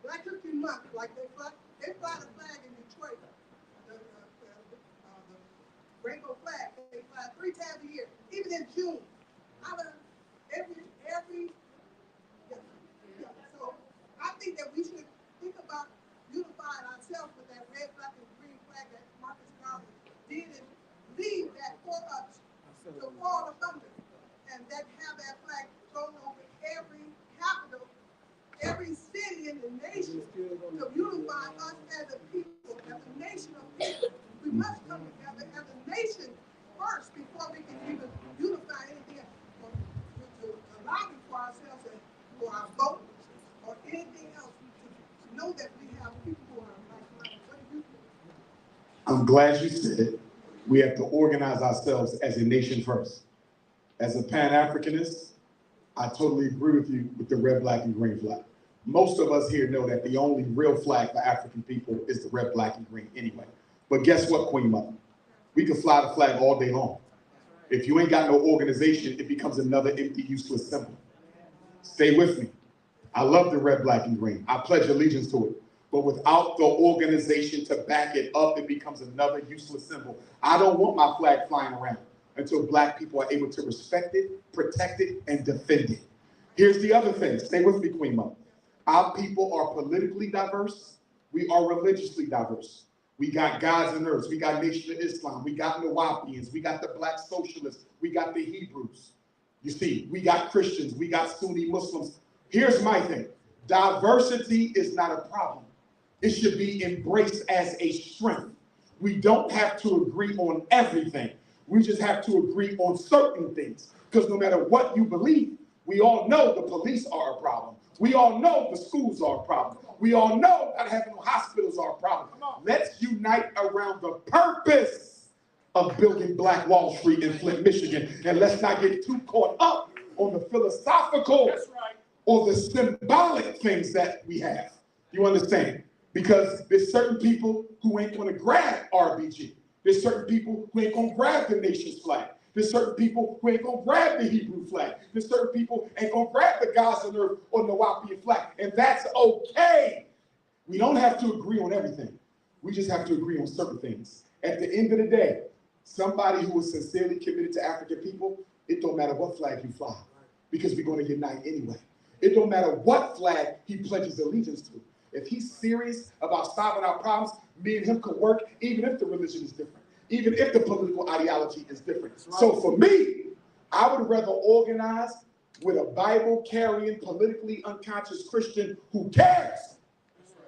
Black History Month, like they fly the flag in Detroit, the rainbow flag. They fly 3 times a year, even in June. So I think that we should think about unifying ourselves with that red, black, and green flag that Marcus Garvey did, and leave that for us to fall under, and then have that flag thrown over every capital, every city in the nation, to unify us as a people, as a nation of people. We must come together as a nation first before we can even unify anything else, to allow for ourselves and for our vote or anything else, to know that we have people who are like-minded. What do you think? I'm glad you said we have to organize ourselves as a nation first. As a Pan-Africanist, I totally agree with you with the red, black, and green flag. Most of us here know that the only real flag for African people is the red, black, and green anyway. But guess what, Queen Mother? We can fly the flag all day long. If you ain't got no organization, it becomes another empty, useless symbol. Stay with me. I love the red, black, and green. I pledge allegiance to it. But without the organization to back it up, it becomes another useless symbol. I don't want my flag flying around until black people are able to respect it, protect it, and defend it. Here's the other thing. Stay with me, Queen Mother. Our people are politically diverse. We are religiously diverse. We got gods and earths. We got Nation of Islam. We got Nawapians. We got the black socialists. We got the Hebrews. You see, we got Christians. We got Sunni Muslims. Here's my thing. Diversity is not a problem. It should be embraced as a strength. We don't have to agree on everything. We just have to agree on certain things. Because no matter what you believe, we all know the police are a problem. We all know the schools are a problem. We all know that having no hospitals are a problem. Let's unite around the purpose of building Black Wall Street in Flint, Michigan. And let's not get too caught up on the philosophical or the symbolic things that we have. You understand? Because there's certain people who ain't going to grab RBG. There's certain people who ain't going to grab the nation's flag. There's certain people who ain't going to grab the Hebrew flag. There's certain people who ain't going to grab the God's on earth or the Nawapian flag. And that's okay. We don't have to agree on everything. We just have to agree on certain things. At the end of the day, somebody who is sincerely committed to African people, it don't matter what flag you fly, because we're going to unite anyway. It don't matter what flag he pledges allegiance to. If he's serious about solving our problems, me and him could work, even if the religion is different, even if the political ideology is different. Right. So for me, I would rather organize with a Bible-carrying, politically unconscious Christian who cares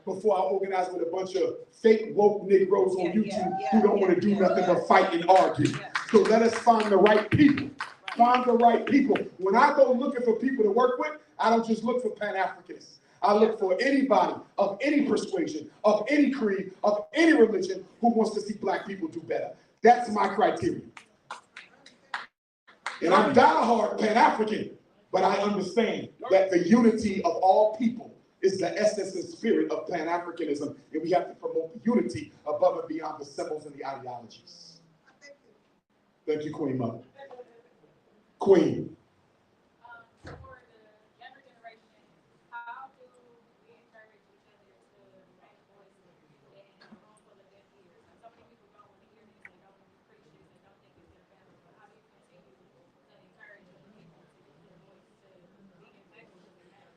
before I organize with a bunch of fake woke Negroes on YouTube who don't want to do nothing but fight and argue. So let us find the right people. Find the right people. When I go looking for people to work with, I don't just look for Pan-Africanists. I look for anybody of any persuasion, of any creed, of any religion who wants to see Black people do better. That's my criteria. And I'm diehard Pan-African. But I understand that the unity of all people is the essence and spirit of Pan-Africanism, and we have to promote the unity above and beyond the symbols and the ideologies. Thank you, Queen Mother. Queen. For the younger generation, how do we encourage each other to raise voices in a room full of deaf ears? So many people don't want to hear this, they don't want to appreciate it, they don't think it's their family, but how do you continue to encourage other people to use their voice to be effective with their matters?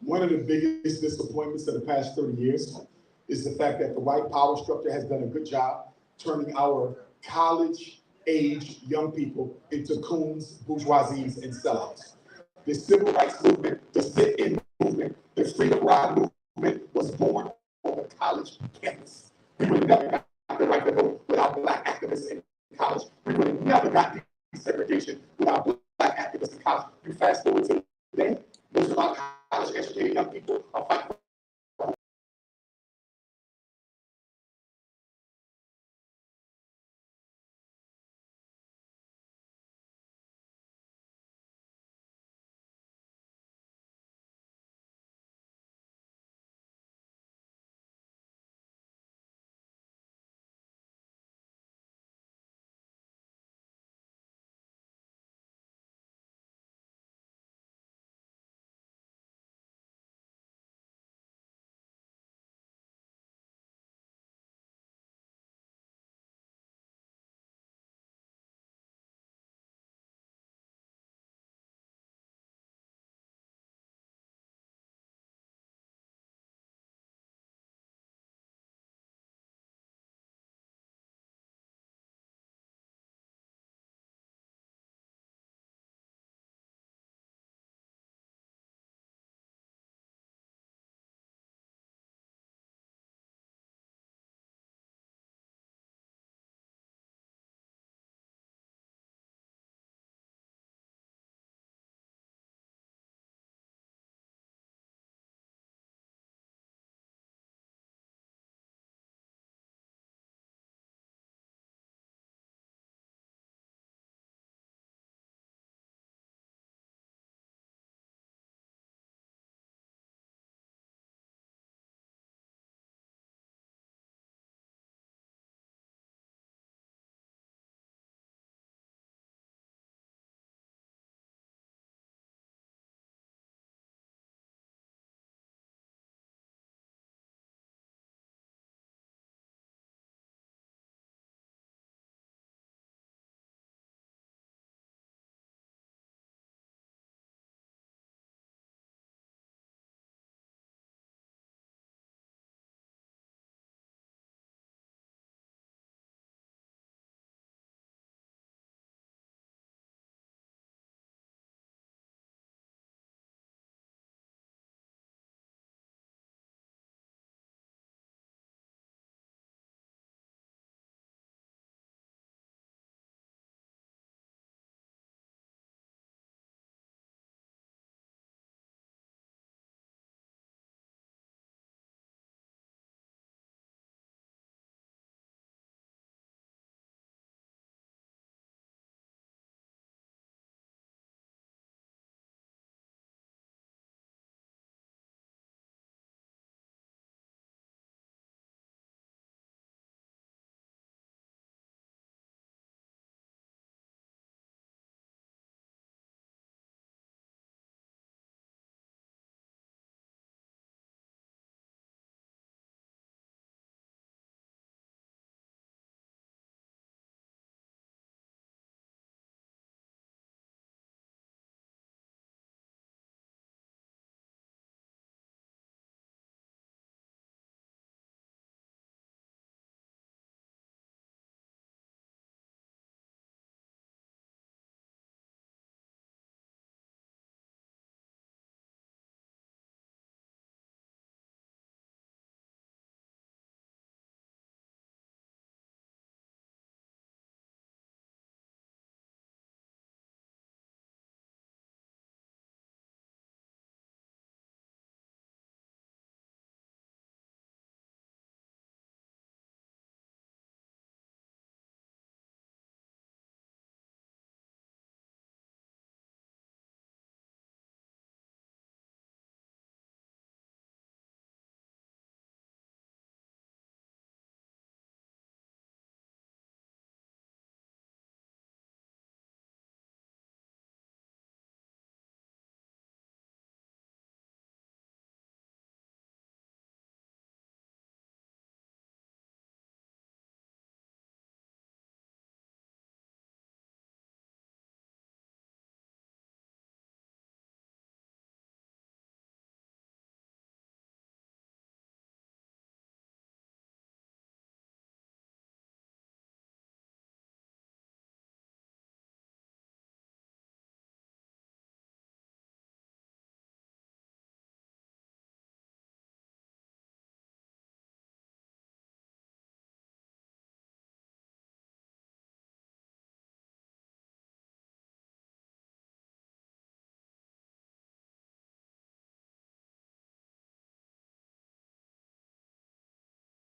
One of the biggest disappointments of the past 30 years is the fact that the white power structure has done a good job turning our college-age young people into coons, bourgeoisies, and sellouts. The civil rights movement, the sit-in movement, the freedom ride movement was born on the college campus. We would have never got the right to vote without black activists in college. We would have never got desegregation without black activists in college. You fast forward to today, most of our college-educated young people are fighting